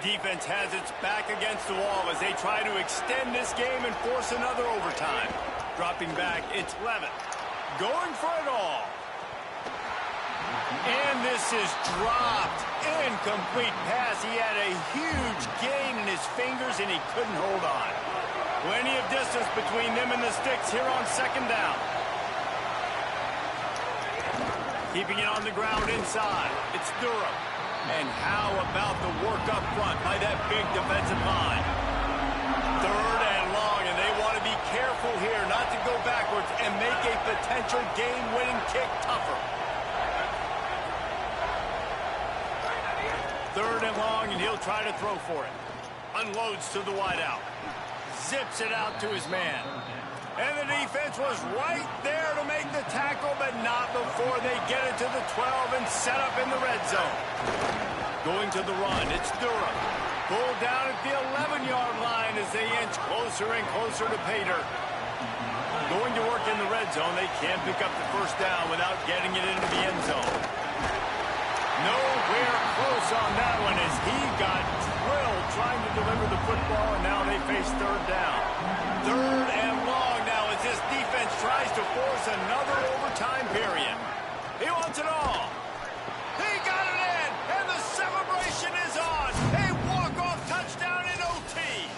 Defense has its back against the wall as they try to extend this game and force another overtime. Dropping back, it's Levitt. Going for it all. And this is dropped. Incomplete pass. He had a huge gain in his fingers, and he couldn't hold on. Plenty of distance between them and the sticks here on second down. Keeping it on the ground inside. It's Durham. And how about the work up front by that big defensive line? Third and long, and they want to be careful here not to go backwards and make a potential game-winning kick tougher. Third and long, and he'll try to throw for it. Unloads to the wideout. Zips it out to his man. And the defense was right there to make the tackle, but not before they get it to the 12 and set up in the red zone. Going to the run, it's Durham. Pulled down at the 11-yard line as they inch closer and closer to Pater. Going to work in the red zone. They can't pick up the first down without getting it into the end zone. Nowhere close on that one as he got drilled trying to deliver the football, and now they face third down. Third and long now as this defense tries to force another overtime period. He wants it all. He got it in, and the celebration is on. A walk-off touchdown in OT.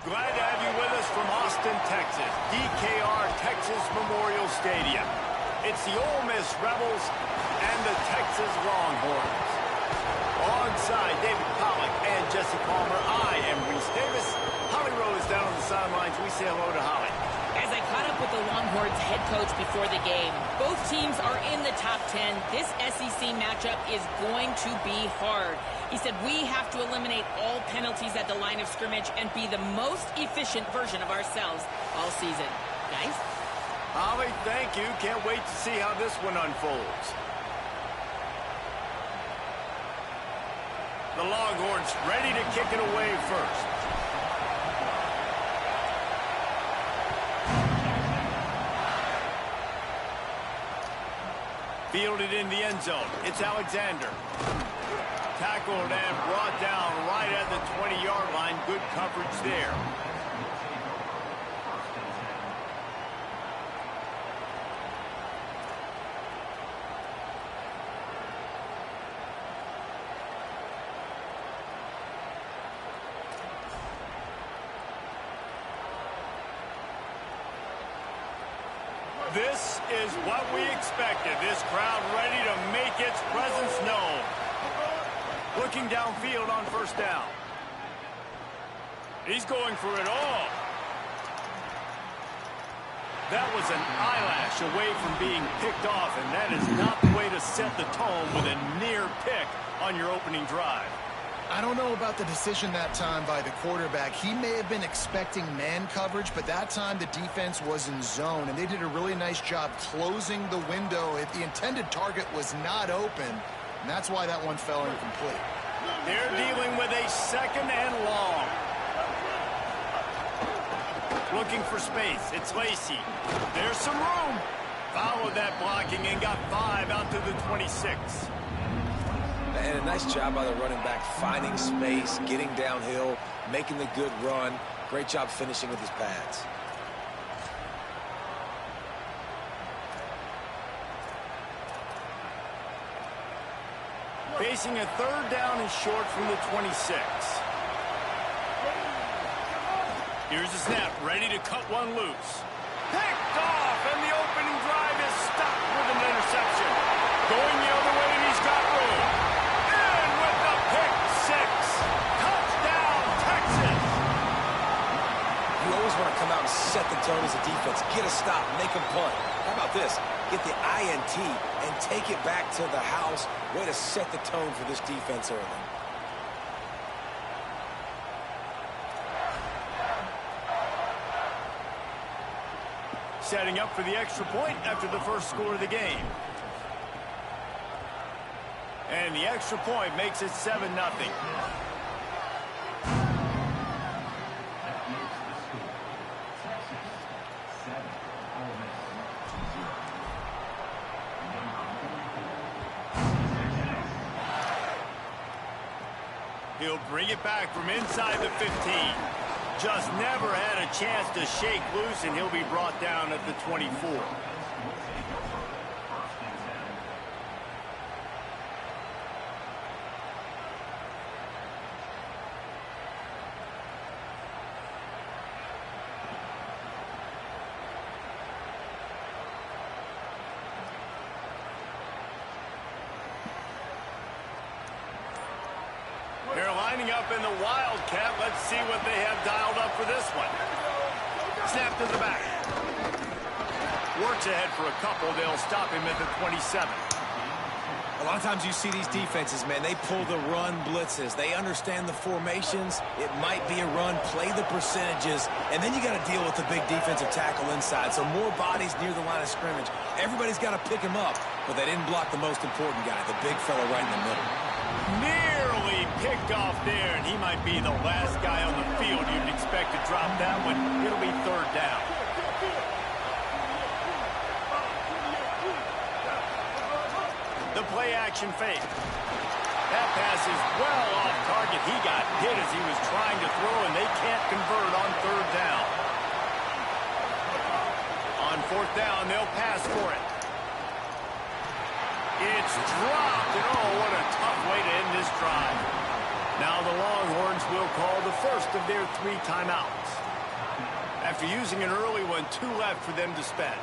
Glad to have you with us from Austin, Texas, DKR Texas Memorial Stadium. It's the Ole Miss Rebels and the Texas Longhorns. Alongside David Pollack and Jesse Palmer, I am Reese Davis. Holly Rowe is down on the sidelines. We say hello to Holly. As I caught up with the Longhorns head coach before the game, both teams are in the top 10. This SEC matchup is going to be hard. He said we have to eliminate all penalties at the line of scrimmage and be the most efficient version of ourselves all season. Guys? Holly, thank you. Can't wait to see how this one unfolds. The Longhorns ready to kick it away first. Fielded in the end zone. It's Alexander. Tackled and brought down right at the 20-yard line. Good coverage there. This is what we expected. This crowd ready to make its presence known. Looking downfield on first down. He's going for it all. That was an eyelash away from being picked off, and that is not the way to set the tone with a near pick on your opening drive. I don't know about the decision that time by the quarterback. He may have been expecting man coverage, but that time the defense was in zone, and they did a really nice job closing the window. If the intended target was not open, and that's why that one fell incomplete. They're dealing with a second and long. Looking for space. It's Lacey. There's some room. Followed that blocking and got 5 out to the 26. And a nice job by the running back, finding space, getting downhill, making the good run. Great job finishing with his pads. Facing a 3rd down and short from the 26. Here's the snap, ready to cut one loose. Picked off, and the opening drive is stopped with an interception. Going the other way, and he's got room. And with the pick 6. Touchdown, Texas! You always want to come out and set the tone as a defense. Get a stop, make them punt. How about this? Get the INT and take it back to the house. Way to set the tone for this defense early. Setting up for the extra point after the first score of the game. And the extra point makes it 7-0. That makes the score. Texas 7, Ole Miss 0. He'll bring it back from inside the 15. Just never had a chance to shake loose, and he'll be brought down at the 24. They're lining up in the Wildcat. Let's see what they have dialed up for this one. Snap to the back. Works ahead for a couple. They'll stop him at the 27. A lot of times you see these defenses, man, they pull the run blitzes. They understand the formations. It might be a run, play the percentages, and then you got to deal with the big defensive tackle inside. So more bodies near the line of scrimmage. Everybody's got to pick him up, but they didn't block the most important guy, the big fella right in the middle. Nearly picked off there, and he might be the last guy on the field you'd expect to drop that one. It'll be 3rd down. The play-action fake. That pass is well off target. He got hit as he was trying to throw, and they can't convert on 3rd down. On 4th down, they'll pass for it. It's dropped, and oh, what a tough way to end this drive. Now the Longhorns will call the first of their 3 timeouts. After using an early one, 2 left for them to spend.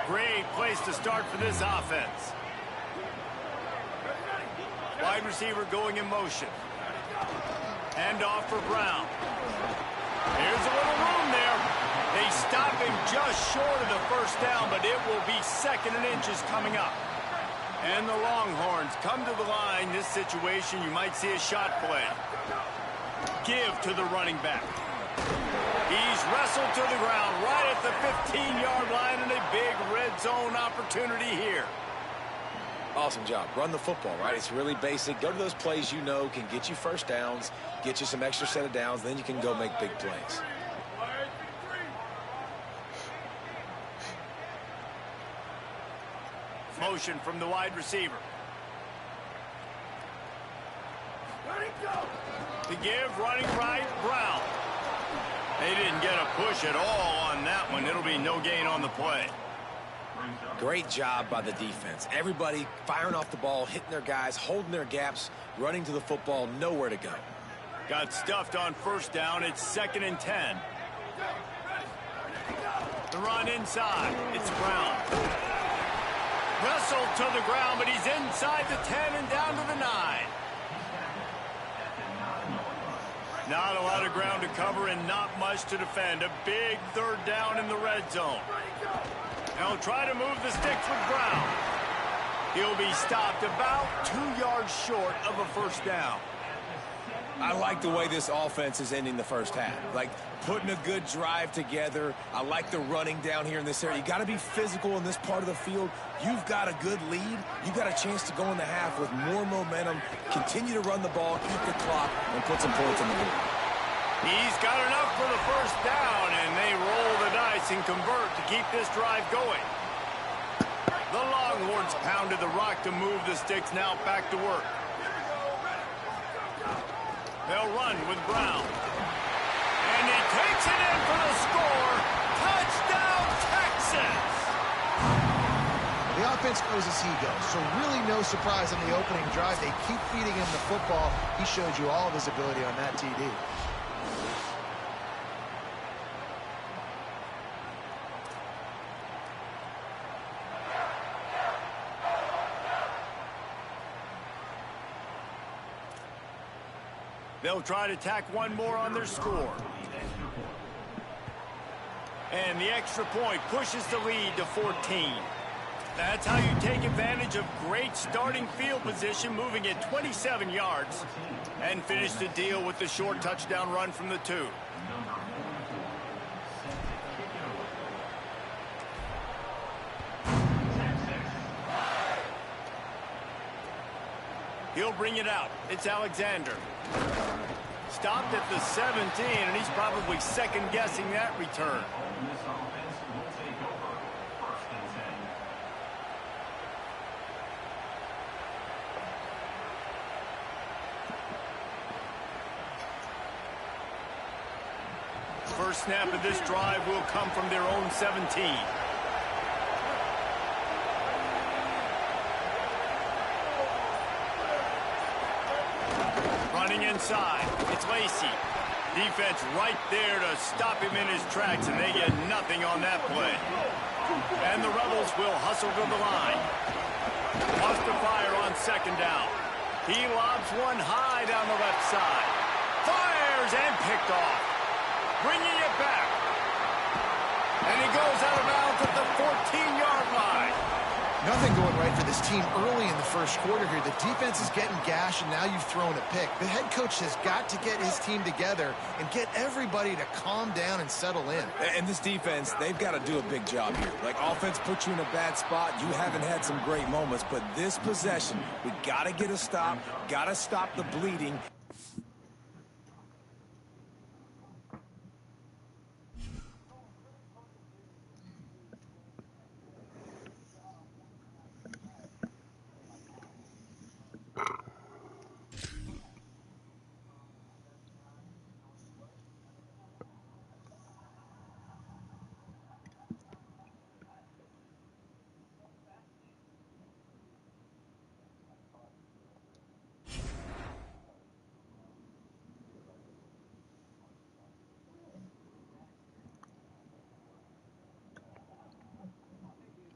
Great place to start for this offense. Wide receiver going in motion. Hand off for Brown. Here's a little room there. They stop him just short of the 1st down, but it will be 2nd and inches coming up. And the Longhorns come to the line. This situation, you might see a shot play. Give to the running back. He's wrestled to the ground right at the 15-yard line, and a big red zone opportunity here. Awesome job. Run the football, right? It's really basic. Go to those plays you know can get you 1st downs, get you some extra set of downs, then you can go make big plays. Motion from the wide receiver. To give, running right, Brown. They didn't get a push at all on that one. It'll be no gain on the play. Great job by the defense. Everybody firing off the ball, hitting their guys, holding their gaps, running to the football, nowhere to go. Got stuffed on 1st down. It's 2nd and 10. The run inside. It's Brown. Wrestled to the ground, but he's inside the 10 and down to the 9. Not a lot of ground to cover and not much to defend. A big 3rd down in the red zone. They'll try to move the sticks with Brown. He'll be stopped about 2 yards short of a 1st down. I like the way this offense is ending the 1st half. Like, putting a good drive together. I like the running down here in this area. You got to be physical in this part of the field. You've got a good lead. You've got a chance to go in the half with more momentum, continue to run the ball, eat the clock, and put some points on the board. He's got enough for the 1st down, and they roll the dice twice and convert to keep this drive going. The Longhorns pounded the rock to move the sticks, now back to work. They'll run with Brown. And he takes it in for the score. Touchdown, Texas! The offense goes as he goes, so really no surprise on the opening drive. They keep feeding him the football. He showed you all of his ability on that TD. They'll try to tack one more on their score. And the extra point pushes the lead to 14. That's how you take advantage of great starting field position, moving at 27 yards, and finish the deal with the short touchdown run from the 2. He'll bring it out. It's Alexander. Stopped at the 17, and he's probably second-guessing that return. This offense will take over 1st and 10. First snap of this drive will come from their own 17. Running inside, it's Lacey. Defense right there to stop him in his tracks, and they get nothing on that play. And the Rebels will hustle to the line. Wants to fire on second down. He lobs one high down the left side. Fires and picked off. Bringing it back. And he goes out of bounds at the 14-yard line. Nothing going right for this team early in the first quarter here. The defense is getting gashed, and now you've thrown a pick. The head coach has got to get his team together and get everybody to calm down and settle in. And this defense, they've got to do a big job here. Like, offense puts you in a bad spot. You haven't had some great moments, but this possession, we got to get a stop, got to stop the bleeding.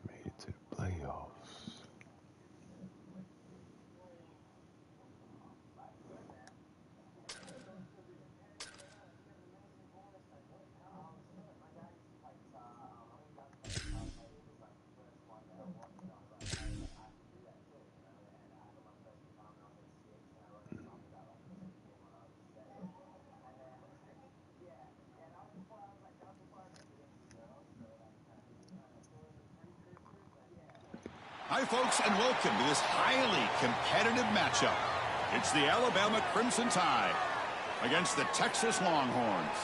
Made it to the playoffs. Hi, folks, and welcome to this highly competitive matchup. It's the Alabama Crimson Tide against the Texas Longhorns.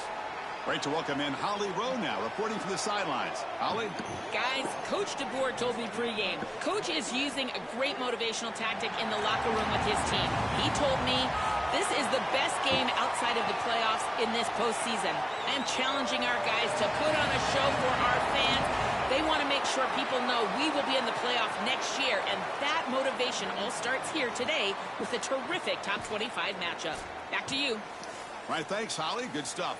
Great to welcome in Holly Rowe now, reporting from the sidelines. Holly? Guys, Coach DeBoer told me pregame, Coach is using a great motivational tactic in the locker room with his team. He told me this is the best game outside of the playoffs in this postseason. I am challenging our guys to put on a show for our fans. They want to make sure people know we will be in the playoffs next year, and that motivation all starts here today with a terrific top 25 matchup. Back to you. All right, thanks, Holly. Good stuff.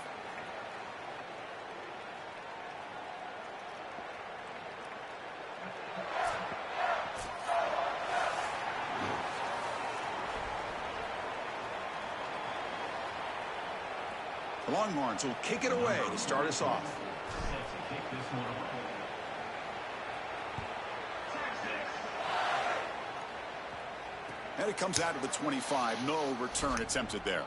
The Longhorns will kick it away to start us off. Set to kick this one away. And it comes out of the 25. No return attempted there.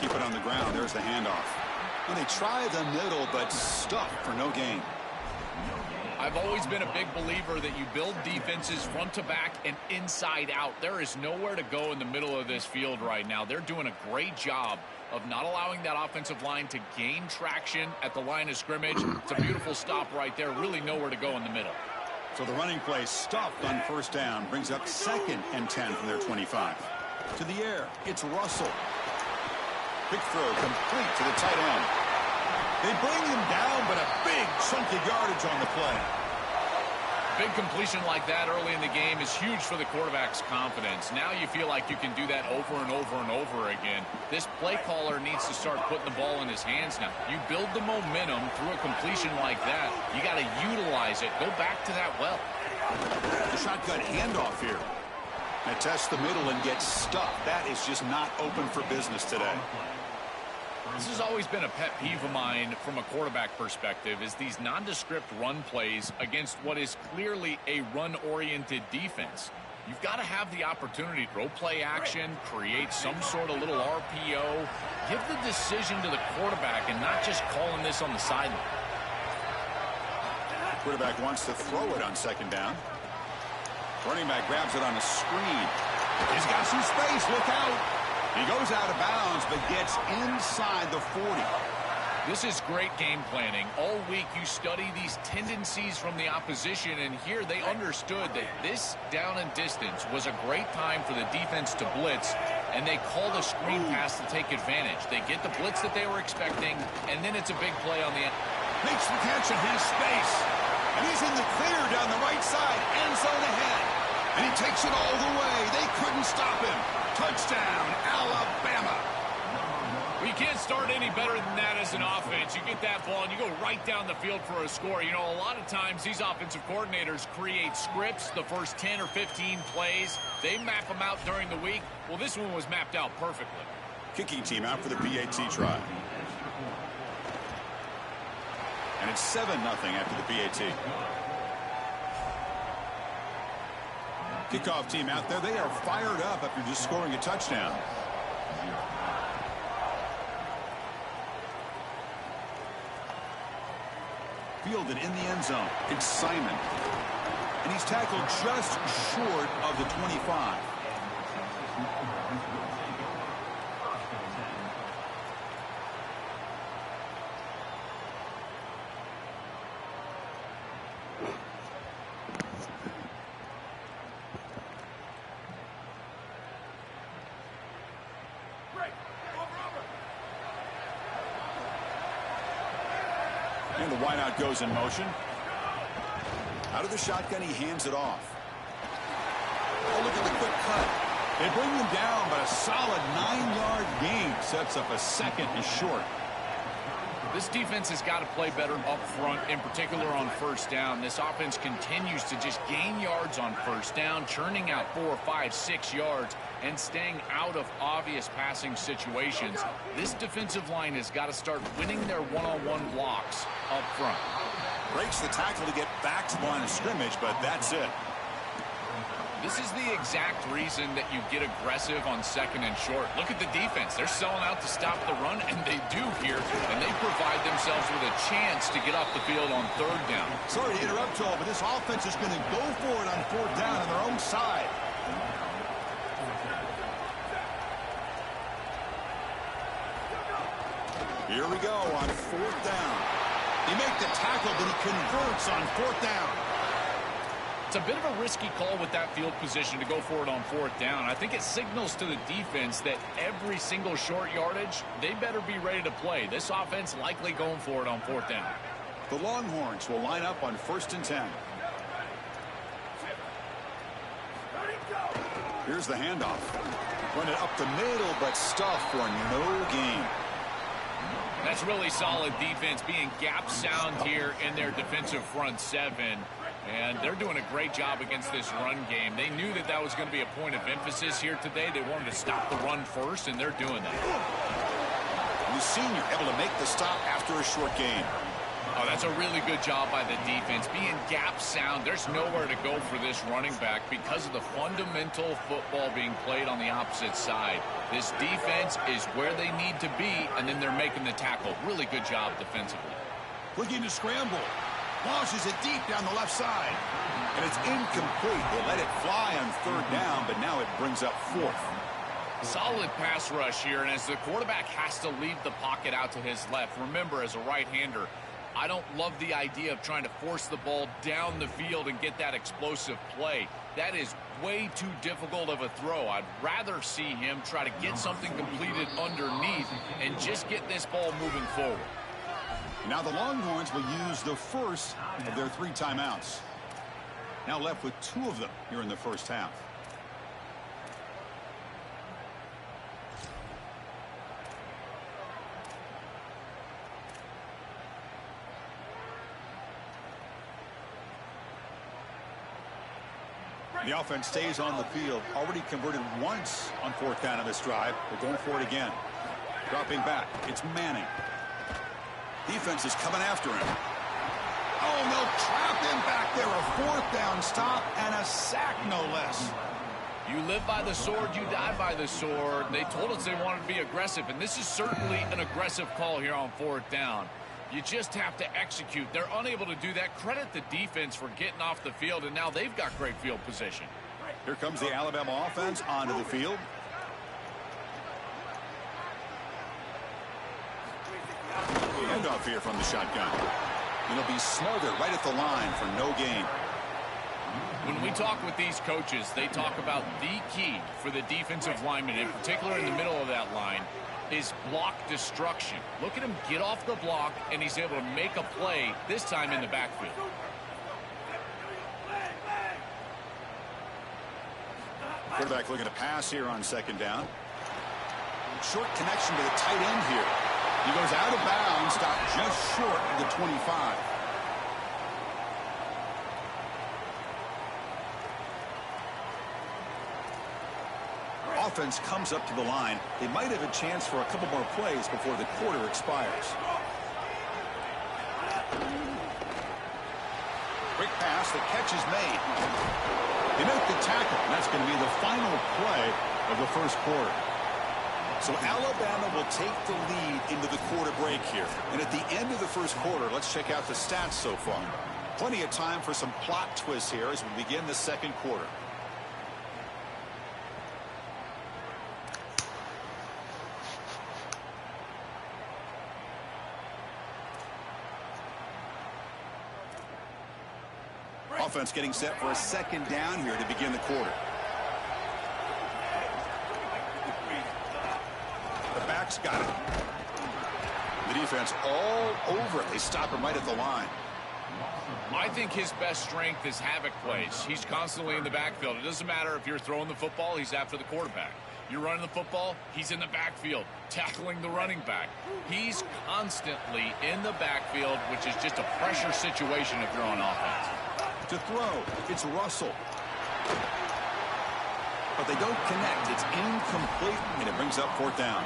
keep it on the ground. There's the handoff. And they try the middle, but stuffed for no gain. I've always been a big believer that you build defenses front to back and inside out. There is nowhere to go in the middle of this field right now. They're doing a great job of not allowing that offensive line to gain traction at the line of scrimmage. It's a beautiful stop right there. Really nowhere to go in the middle. So the running play stuffed on first down brings up 2nd and 10 from their 25. To the air, it's Russell. Quick throw complete to the tight end. They bring him down, but a big chunk of yardage on the play. Big completion like that early in the game is huge for the quarterback's confidence. Now you feel like you can do that over and over and over again. This play caller needs to start putting the ball in his hands now. You build the momentum through a completion like that. You got to utilize it. Go back to that well. The shotgun handoff here. They test the middle and get stuck. That is just not open for business today. This has always been a pet peeve of mine from a quarterback perspective, is these nondescript run plays against what is clearly a run-oriented defense. You've got to have the opportunity to throw play action, create some sort of little RPO, give the decision to the quarterback and not just calling this on the sideline. Quarterback wants to throw it on 2nd down. Running back grabs it on a screen. He's got some space. Look out. He goes out of bounds, but gets inside the 40. This is great game planning. All week you study these tendencies from the opposition, and here they understood that this down and distance was a great time for the defense to blitz, and they called a screen pass to take advantage. They get the blitz that they were expecting, and then it's a big play on the end. Makes the catch in his space. And he's in the clear down the right side. End zone ahead. And he takes it all the way. They couldn't stop him. Touchdown, Alabama. Well, you can't start any better than that as an offense. You get that ball and you go right down the field for a score. You know, a lot of times these offensive coordinators create scripts, the first 10 or 15 plays. They map them out during the week. Well, this one was mapped out perfectly. Kicking team out for the PAT try. And it's 7-0 after the PAT. Kickoff team out there. They are fired up after just scoring a touchdown. Fielded in the end zone. It's Simon. And he's tackled just short of the 25. And the wideout goes in motion. Out of the shotgun, he hands it off. Oh, look at the quick cut. They bring him down, but a solid 9-yard gain sets up a 2nd and short. This defense has got to play better up front, in particular on first down. This offense continues to just gain yards on first down, churning out 4, 5, 6 yards, and staying out of obvious passing situations. This defensive line has got to start winning their one-on-one blocks up front. Breaks the tackle to get back to the line of scrimmage, but that's it. This is the exact reason that you get aggressive on 2nd and short. Look at the defense. They're selling out to stop the run, and they do here, and they provide themselves with a chance to get off the field on 3rd down. Sorry to interrupt, Joel, but this offense is going to go for it on 4th down on their own side. Here we go on 4th down. He makes the tackle, but he converts on 4th down. It's a bit of a risky call with that field position to go for it on 4th down. I think it signals to the defense that every single short yardage, they better be ready to play. This offense likely going for it on 4th down. The Longhorns will line up on 1st and 10. Here's the handoff. Run it up the middle, but stuffed for no gain. That's really solid defense, being gap sound here in their defensive front 7. And they're doing a great job against this run game. They knew that that was going to be a point of emphasis here today. They wanted to stop the run first, and they're doing that. The senior able to make the stop after a short gain. Oh, that's a really good job by the defense. Being gap sound, there's nowhere to go for this running back because of the fundamental football being played on the opposite side. This defense is where they need to be, and then they're making the tackle. Really good job defensively. Looking to scramble. Launches it deep down the left side. And it's incomplete. They let it fly on third down, but now it brings up fourth. Solid pass rush here, and as the quarterback has to leave the pocket out to his left, remember, as a right-hander, I don't love the idea of trying to force the ball down the field and get that explosive play. That is way too difficult of a throw. I'd rather see him try to get something completed underneath and just get this ball moving forward. Now the Longhorns will use the first of their 3 timeouts. Now left with 2 of them here in the first half. The offense stays on the field. Already converted once on 4th down on this drive. They're going for it again. Dropping back. It's Manning. Defense is coming after him. Oh, and they'll trap him back there. A 4th down stop and a sack, no less. You live by the sword, you die by the sword. They told us they wanted to be aggressive, and this is certainly an aggressive call here on 4th down. You just have to execute. They're unable to do that. Credit the defense for getting off the field, and now they've got great field position. Here comes the Alabama offense onto the field. Handoff here from the shotgun. It'll be smothered right at the line for no gain. When we talk with these coaches, they talk about the key for the defensive lineman, in particular in the middle of that line, is block destruction. Look at him get off the block, and he's able to make a play, this time in the backfield. Quarterback looking to pass here on 2nd down. Short connection to the tight end here. He goes out of bounds, stopped just short of the 25. Offense comes up to the line. They might have a chance for a couple more plays before the quarter expires. Quick pass, the catch is made. They make the tackle, and that's going to be the final play of the first quarter. So Alabama will take the lead into the quarter break here. And at the end of the first quarter, let's check out the stats so far. Plenty of time for some plot twists here as we begin the second quarter. Offense getting set for a 2nd down here to begin the quarter. The back's got it. The defense all over it. They stop him right at the line. I think his best strength is havoc plays. He's constantly in the backfield. It doesn't matter if you're throwing the football, he's after the quarterback. You're running the football, he's in the backfield, tackling the running back. He's constantly in the backfield, which is just a pressure situation if you're on offense. To throw, it's Russell. But they don't connect. It's incomplete, and it brings up 4th down.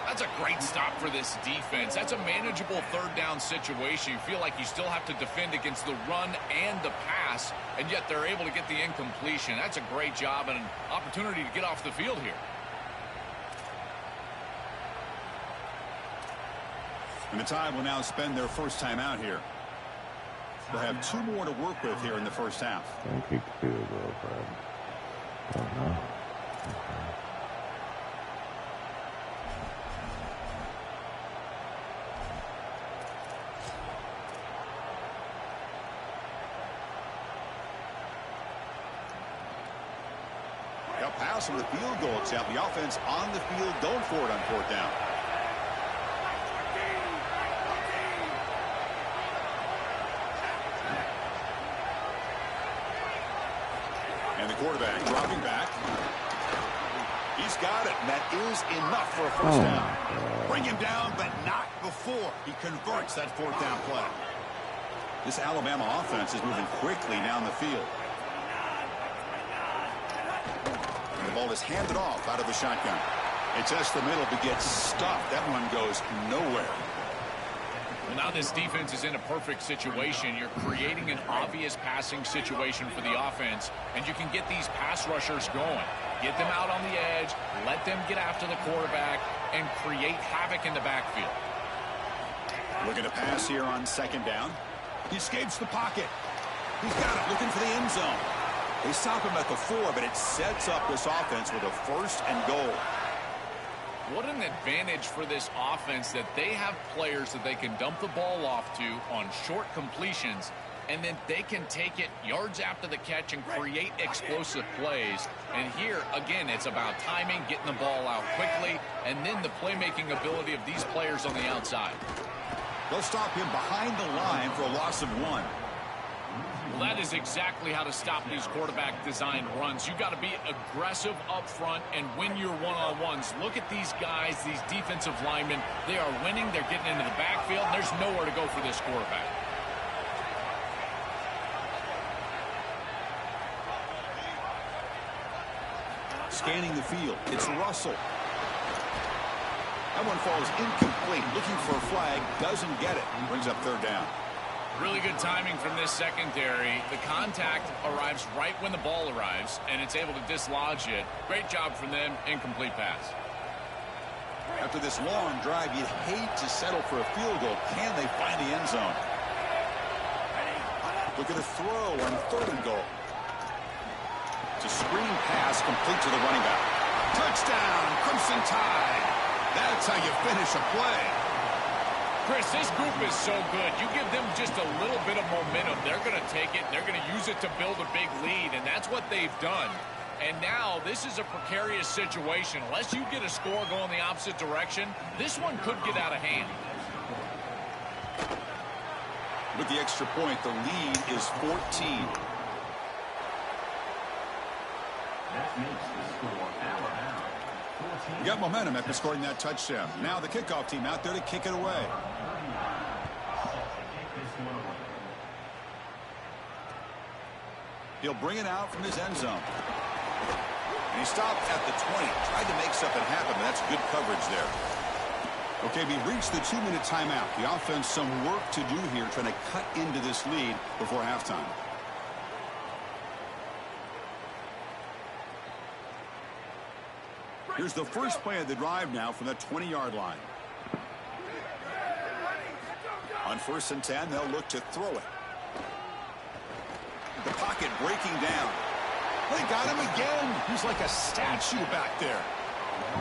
That's a great stop for this defense. That's a manageable 3rd down situation. You feel like you still have to defend against the run and the pass, and yet they're able to get the incompletion. That's a great job and an opportunity to get off the field here. And the Tide will now spend their first time out here. They'll have 2 more to work with here in the first half. Don't kick the field goal, but don't know. They'll pass from the field goal attempt. The offense on the field going for it on 4th down. And the quarterback dropping back. He's got it, and that is enough for a first down. Bring him down, but not before he converts that 4th down play. This Alabama offense is moving quickly down the field. And the ball is handed off out of the shotgun. It's just the middle, but gets stuffed. That one goes nowhere. Well, now this defense is in a perfect situation. You're creating an obvious passing situation for the offense, and you can get these pass rushers going. Get them out on the edge, let them get after the quarterback, and create havoc in the backfield. Looking to pass here on second down. He escapes the pocket. He's got it, looking for the end zone. They stop him at the 4, but it sets up this offense with a first and goal. What an advantage for this offense that they have players that they can dump the ball off to on short completions, and then they can take it yards after the catch and create explosive plays. And here, again, it's about timing, getting the ball out quickly, and then the playmaking ability of these players on the outside. They'll stop him behind the line for a loss of 1. Well, that is exactly how to stop these quarterback-designed runs. You've got to be aggressive up front and win your one-on-ones. Look at these guys, these defensive linemen. They are winning. They're getting into the backfield. And there's nowhere to go for this quarterback. Scanning the field. It's Russell. That one falls incomplete. Looking for a flag. Doesn't get it. Brings up third down. Really good timing from this secondary. The contact arrives right when the ball arrives, and it's able to dislodge it. Great job from them. Incomplete pass. After this long drive, you'd hate to settle for a field goal. Can they find the end zone? Look at a throw on third and goal. It's a screen pass complete to the running back. Touchdown, Crimson Tide. That's how you finish a play. Chris, this group is so good. You give them just a little bit of momentum, they're going to take it, they're going to use it to build a big lead, and that's what they've done. And now this is a precarious situation. Unless you get a score going the opposite direction, this one could get out of hand. With the extra point, the lead is 14. That makes the score Alabama 14. You got momentum after scoring that touchdown. Now the kickoff team out there to kick it away. He'll bring it out from his end zone. And he stopped at the 20. Tried to make something happen, but that's good coverage there. Okay, we've reached the 2-minute timeout. The offense some work to do here, trying to cut into this lead before halftime. Here's the first play of the drive now from the 20-yard line. On 1st and 10, they'll look to throw it. The pocket breaking down. They got him again. He's like a statue back there.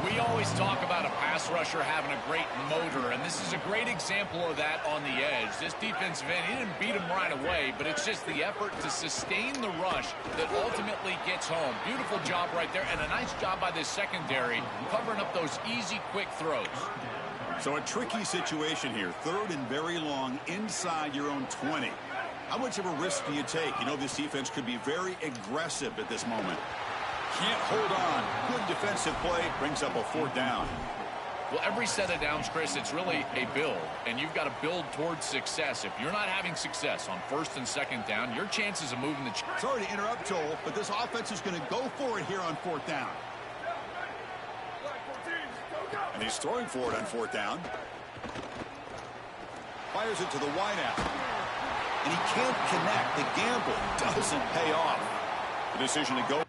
We always talk about a pass rusher having a great motor, and this is a great example of that on the edge. This defensive end, he didn't beat him right away, but it's just the effort to sustain the rush that ultimately gets home. Beautiful job right there, and a nice job by this secondary covering up those easy, quick throws. So a tricky situation here. 3rd and very long inside your own 20. How much of a risk do you take? You know this defense could be very aggressive at this moment. Can't hold on. Good defensive play. Brings up a 4th down. Well, every set of downs, Chris, it's really a build, and you've got to build towards success. If you're not having success on 1st and 2nd down, your chances of moving the Sorry to interrupt, Joel, but this offense is going to go for it here on 4th down. And he's throwing for it on 4th down. Fires it to the wideout. And he can't connect. The gamble doesn't pay off. The decision to go.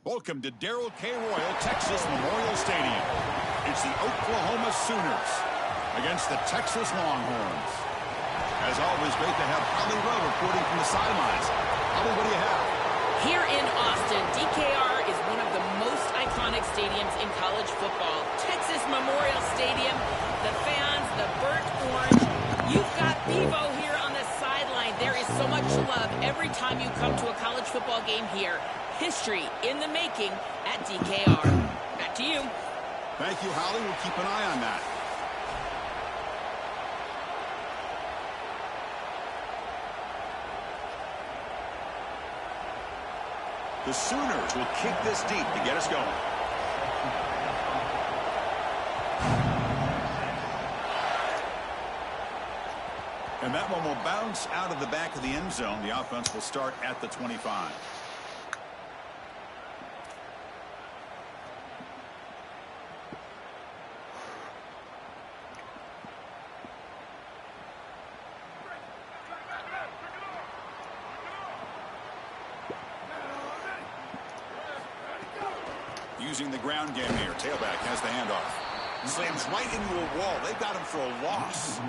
Welcome to Darrell K. Royal, Texas Memorial Stadium. It's the Oklahoma Sooners against the Texas Longhorns. As always, great to have Holly Rowe reporting from the sidelines. Holly, what do you have? Here in Austin, DKR is one of the most iconic stadiums in college football. Texas Memorial Stadium, the fans, the burnt orange. You've got Bevo here on the sideline. There is so much love every time you come to a college football game here. History in the making at DKR. Back to you. Thank you, Holly. We'll keep an eye on that. The Sooners will kick this deep to get us going. And that one will bounce out of the back of the end zone. The offense will start at the 25. Using the ground game here. Tailback has the handoff. Slams right into a wall. They've got him for a loss.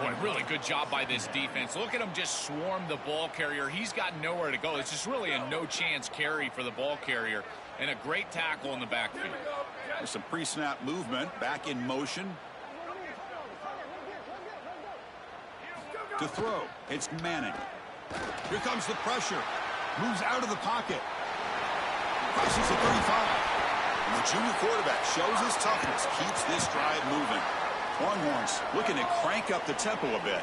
Boy, really good job by this defense. Look at him just swarm the ball carrier. He's got nowhere to go. It's just really a no-chance carry for the ball carrier. And a great tackle in the backfield. There's some pre-snap movement. Back in motion. To throw. It's Manning. Here comes the pressure. Moves out of the pocket. Crosses the 35. And the junior quarterback shows his toughness, keeps this drive moving. Longhorns looking to crank up the tempo a bit.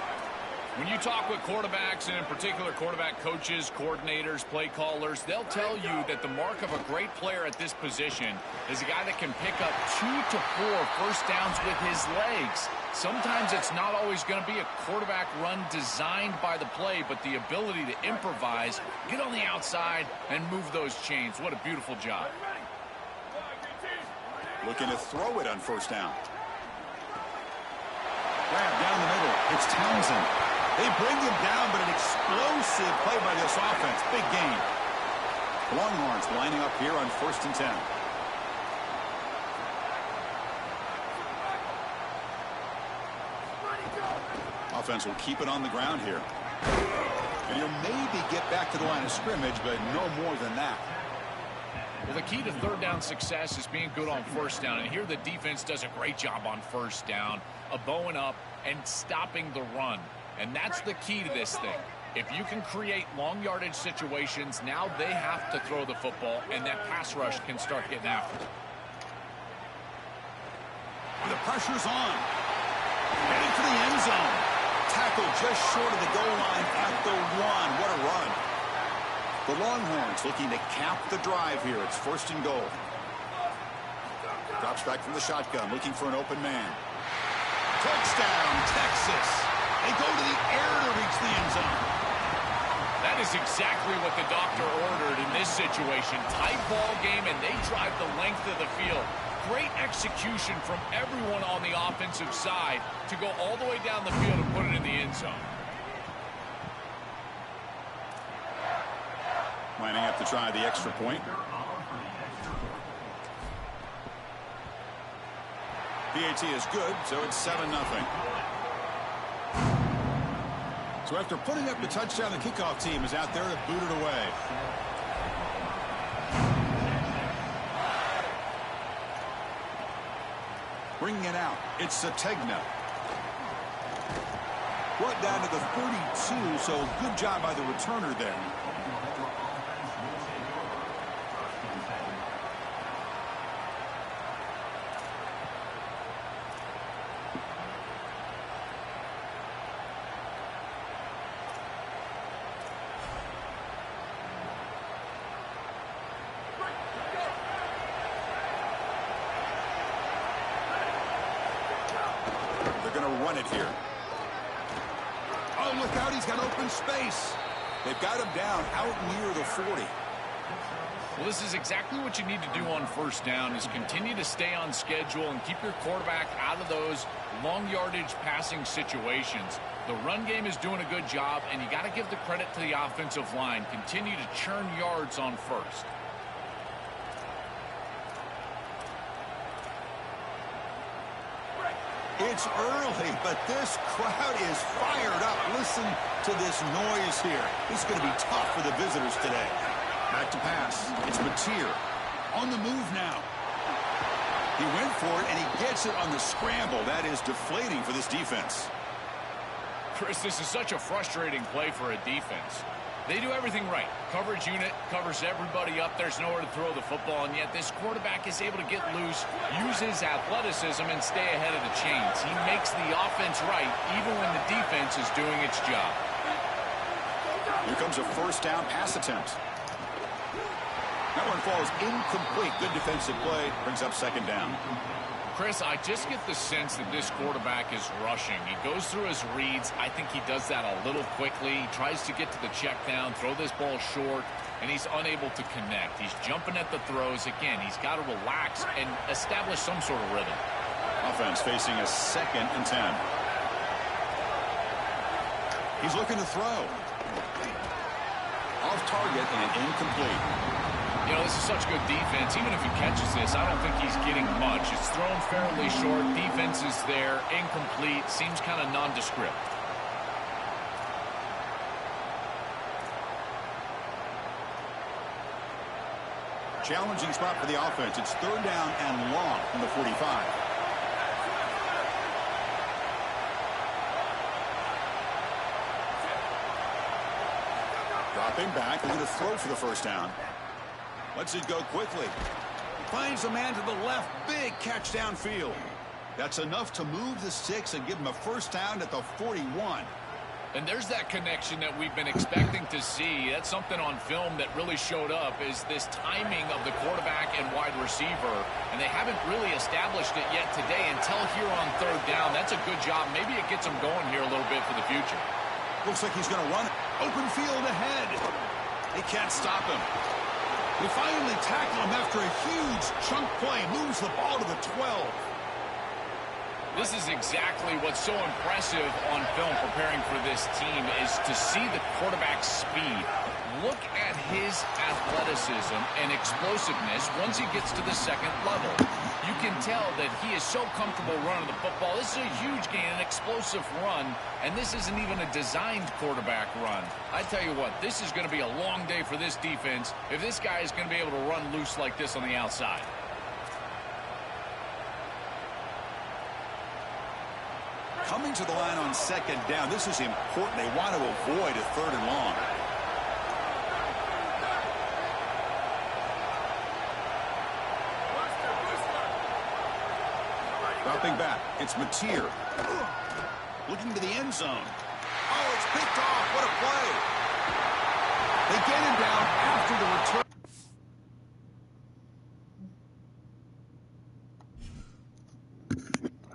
When you talk with quarterbacks, and in particular quarterback coaches, coordinators, play callers, they'll tell you that the mark of a great player at this position is a guy that can pick up 2 to 4 first downs with his legs. Sometimes it's not always going to be a quarterback run designed by the play, but the ability to improvise, get on the outside, and move those chains. What a beautiful job. Looking to throw it on first down. Grab down the middle. It's Townsend. They bring him down, but an explosive play by this offense. Big gain. Longhorns lining up here on 1st and 10. Offense will keep it on the ground here. And he'll maybe get back to the line of scrimmage, but no more than that. Well, the key to third down success is being good on first down. And here the defense does a great job on first down, bowing up and stopping the run. And that's the key to this thing. If you can create long yardage situations, now they have to throw the football, and that pass rush can start getting after it. The pressure's on. Heading for the end zone. Tackle just short of the goal line at the 1. What a run. The Longhorns looking to cap the drive here. It's 1st and goal. Drops back from the shotgun, looking for an open man. Touchdown, Texas. They go to the air to reach the end zone. That is exactly what the doctor ordered in this situation. Tight ball game, and they drive the length of the field. Great execution from everyone on the offensive side to go all the way down the field and put it in the end zone. Lining up to try the extra point. PAT is good, so it's 7-0. So after putting up the touchdown, the kickoff team is out there to boot it away. Bringing it out, it's Sategna. Brought down to the 32, so good job by the returner there. Run it here. Oh, look out, he's got open space. They've got him down out near the 40. Well, this is exactly what you need to do on first down, is continue to stay on schedule and keep your quarterback out of those long yardage passing situations. The run game is doing a good job, and you got to give the credit to the offensive line. Continue to churn yards on first. It's early, but this crowd is fired up. Listen to this noise here. This is going to be tough for the visitors today. Back to pass. It's Mateer. On the move now. He went for it, and he gets it on the scramble. That is deflating for this defense. Chris, this is such a frustrating play for a defense. They do everything right. Coverage unit covers everybody up. There's nowhere to throw the football, and yet this quarterback is able to get loose, use his athleticism, and stay ahead of the chains. He makes the offense right, even when the defense is doing its job. Here comes a first down pass attempt. That one falls incomplete. Good defensive play. Brings up second down. Chris, I just get the sense that this quarterback is rushing. He goes through his reads. I think he does that a little quickly. He tries to get to the check down, throw this ball short, and he's unable to connect. He's jumping at the throws. Again, he's got to relax and establish some sort of rhythm. Offense facing a 2nd and 10. He's looking to throw. Off target and incomplete. You know, this is such good defense. Even if he catches this, I don't think he's getting much. It's thrown fairly short. Defense is there. Incomplete. Seems kind of nondescript. Challenging spot for the offense. It's 3rd down and long from the 45. Dropping back. They're going to throw for the first down. Lets it go quickly. Finds a man to the left. Big catch downfield. That's enough to move the sticks and give him a first down at the 41. And there's that connection that we've been expecting to see. That's something on film that really showed up, is this timing of the quarterback and wide receiver. And they haven't really established it yet today until here on 3rd down. That's a good job. Maybe it gets them going here a little bit for the future. Looks like he's going to run it. Open field ahead. They can't stop him. They finally tackle him after a huge chunk play. Moves the ball to the 12. This is exactly what's so impressive on film preparing for this team, is to see the quarterback's speed. Look at his athleticism and explosiveness once he gets to the 2nd level. You can tell that he is so comfortable running the football. This is a huge gain, an explosive run, and this isn't even a designed quarterback run. I tell you what, this is going to be a long day for this defense if this guy is going to be able to run loose like this on the outside. Coming to the line on 2nd down. This is important. They want to avoid a 3rd and long. Dropping back. It's Mateer. Looking to the end zone. Oh, it's picked off. What a play. They get him down after the return.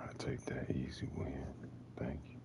I take that easy win. Thank you.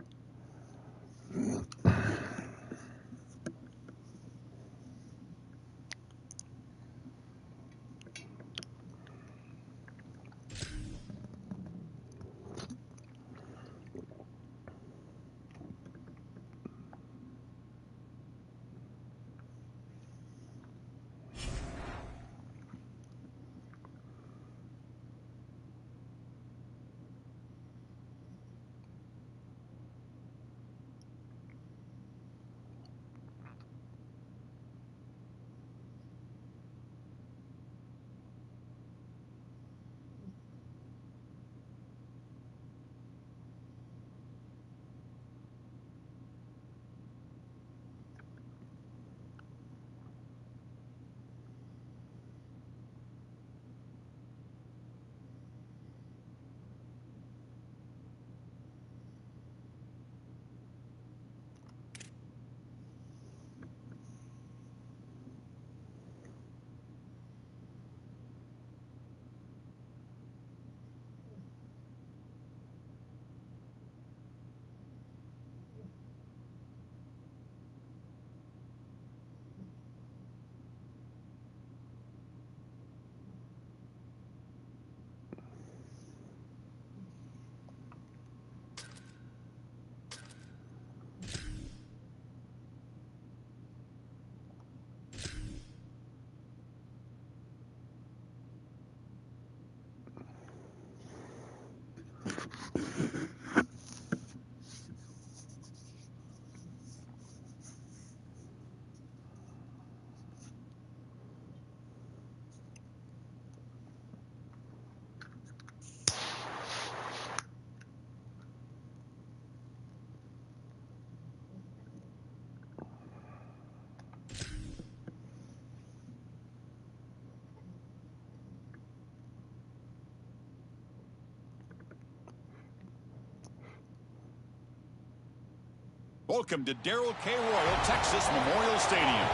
Welcome to Darrell K. Royal Texas Memorial Stadium.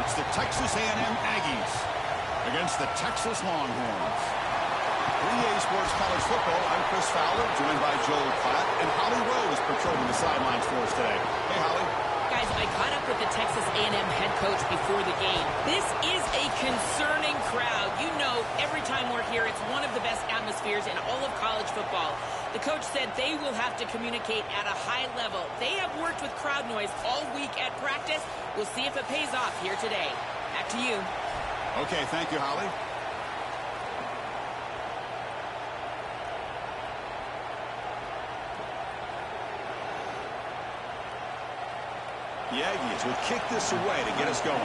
It's the Texas A&M Aggies against the Texas Longhorns. For EA Sports College Football, I'm Chris Fowler, joined by Joel Klatt, and Holly Rose patrolling the sidelines for us today. Hey, Holly. Guys, I caught up with the Texas A&M head coach before the game. This is a concerning crowd. You know, every time we're here, it's one of the best atmospheres in all of college football. The coach said they will have to communicate at a high level. They have worked with crowd noise all week at practice. We'll see if it pays off here today. Back to you. Okay, thank you, Holly. The Aggies will kick this away to get us going.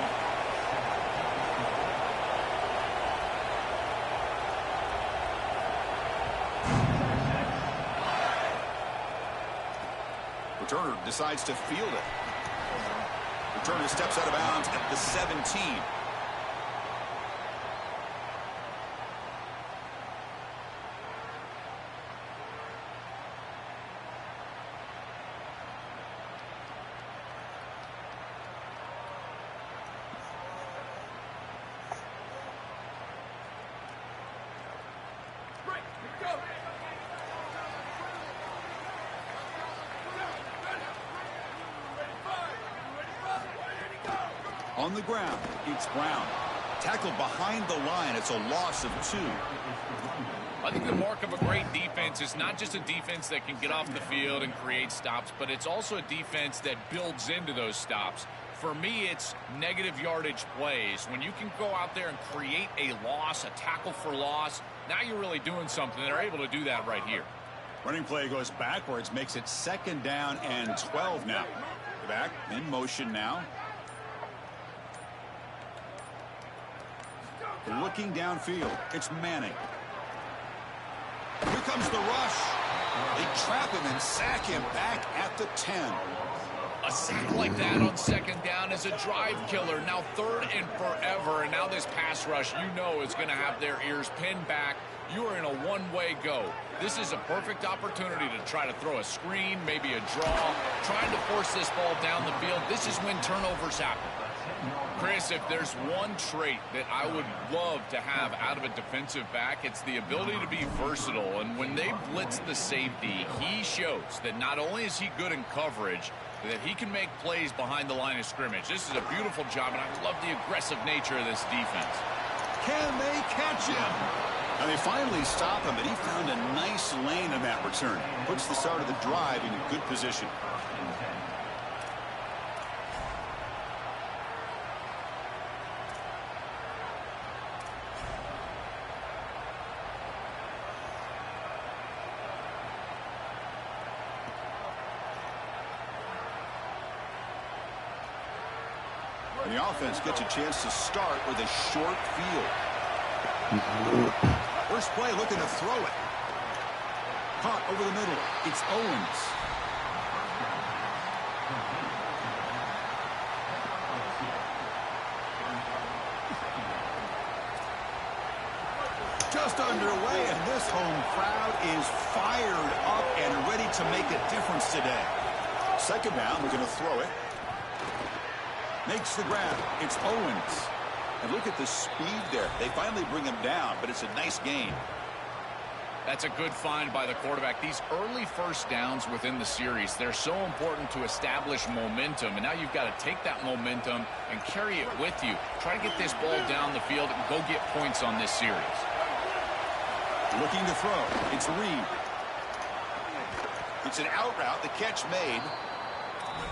Returner decides to field it. Returner steps out of bounds at the 17. On the ground, it's Brown. Tackled behind the line. It's a loss of 2. I think the mark of a great defense is not just a defense that can get off the field and create stops, but it's also a defense that builds into those stops. For me, it's negative yardage plays. When you can go out there and create a loss, a tackle for loss, now you're really doing something. They're able to do that right here. Running play goes backwards, makes it 2nd down and 12 now. Back in motion now. Looking downfield, it's Manning. Here comes the rush. They trap him and sack him back at the 10. A sack like that on 2nd down is a drive killer. Now 3rd and forever, and now this pass rush, you know, is going to have their ears pinned back. You are in a one-way go. This is a perfect opportunity to try to throw a screen, maybe a draw, trying to force this ball down the field. This is when turnovers happen. Chris, if there's one trait that I would love to have out of a defensive back, it's the ability to be versatile. And when they blitz the safety, he shows that not only is he good in coverage, that he can make plays behind the line of scrimmage. This is a beautiful job, and I love the aggressive nature of this defense. Can they catch him? And they finally stop him, but he found a nice lane in that return. Puts the start of the drive in a good position. And the offense gets a chance to start with a short field. First play looking to throw it. Caught over the middle. It's Owens. Just underway, and this home crowd is fired up and ready to make a difference today. 2nd down, looking to throw it. Makes the grab. It's Owens. And look at the speed there. They finally bring him down, but it's a nice gain. That's a good find by the quarterback. These early first downs within the series, they're so important to establish momentum. And now you've got to take that momentum and carry it with you. Try to get this ball down the field and go get points on this series. Looking to throw. It's Reed. It's an out route. The catch made.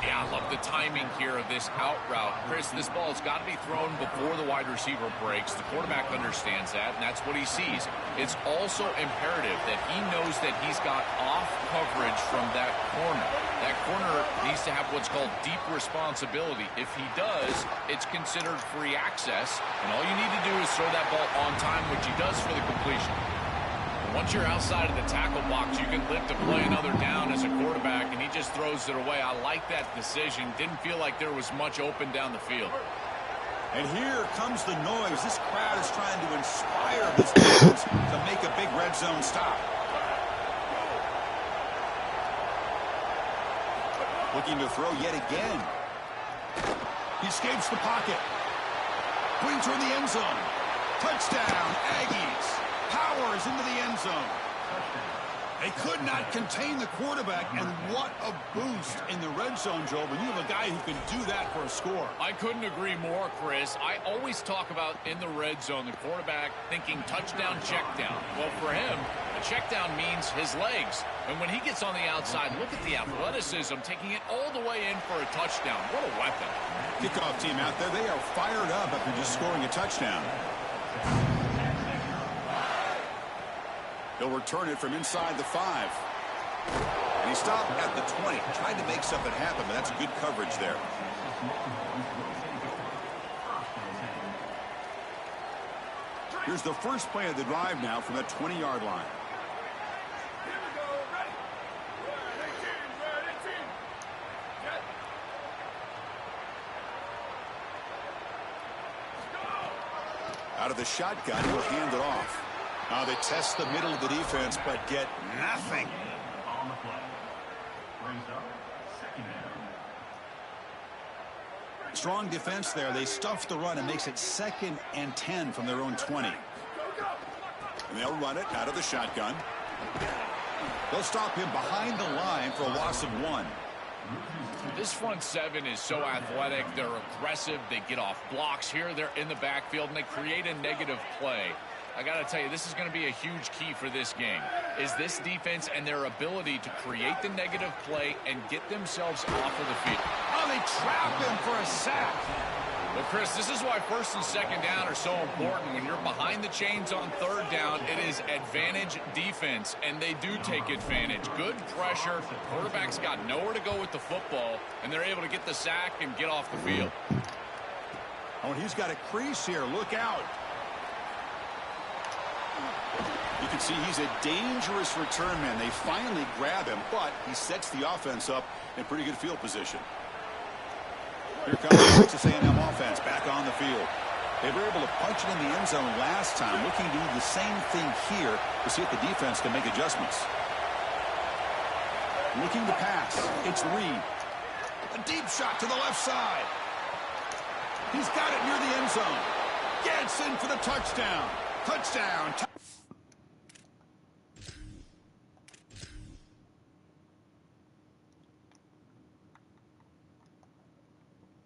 Yeah, I love the timing here of this out route. Chris, this ball has got to be thrown before the wide receiver breaks. The quarterback understands that, and that's what he sees. It's also imperative that he knows that he's got off coverage from that corner. That corner needs to have what's called deep responsibility. If he does, it's considered free access, and all you need to do is throw that ball on time, which he does for the completion. Once you're outside of the tackle box, you can live to play another down as a quarterback, and he just throws it away. I like that decision. Didn't feel like there was much open down the field. And here comes the noise. This crowd is trying to inspire this defense to make a big red zone stop. Looking to throw yet again. He escapes the pocket. Brings her in the end zone. Touchdown, Aggies. Powers into the end zone. They could not contain the quarterback, and what a boost in the red zone, Joe, when you have a guy who can do that for a score. I couldn't agree more, Chris. I always talk about in the red zone, the quarterback thinking touchdown, check down. Well, for him, a check down means his legs. And when he gets on the outside, look at the athleticism, taking it all the way in for a touchdown. What a weapon. Kickoff team out there, they are fired up after just scoring a touchdown. He'll return it from inside the 5. And he stopped at the 20. Tried to make something happen, but that's good coverage there. Here's the first play of the drive now from the 20-yard line. Out of the shotgun, he'll hand it off. Now they test the middle of the defense, but get nothing. On the play. Brings up second down. Strong defense there. They stuff the run and makes it 2nd and 10 from their own 20. And they'll run it out of the shotgun. They'll stop him behind the line for a loss of 1. This front 7 is so athletic. They're aggressive. They get off blocks here. They're in the backfield, and they create a negative play. I got to tell you, this is going to be a huge key for this game, is this defense and their ability to create the negative play and get themselves off of the field. Oh, they trap him for a sack. Well, Chris, this is why 1st and 2nd down are so important. When you're behind the chains on 3rd down, it is advantage defense, and they do take advantage. Good pressure. Quarterback's got nowhere to go with the football, and they're able to get the sack and get off the field. Oh, and he's got a crease here. Look out. You can see he's a dangerous return man. They finally grab him, but he sets the offense up in pretty good field position. Here comes the Texas A&M offense back on the field. They were able to punch it in the end zone last time, looking to do the same thing here to see if the defense can make adjustments. Looking to pass. It's Reed. A deep shot to the left side. He's got it near the end zone. Gets in for the touchdown. Touchdown,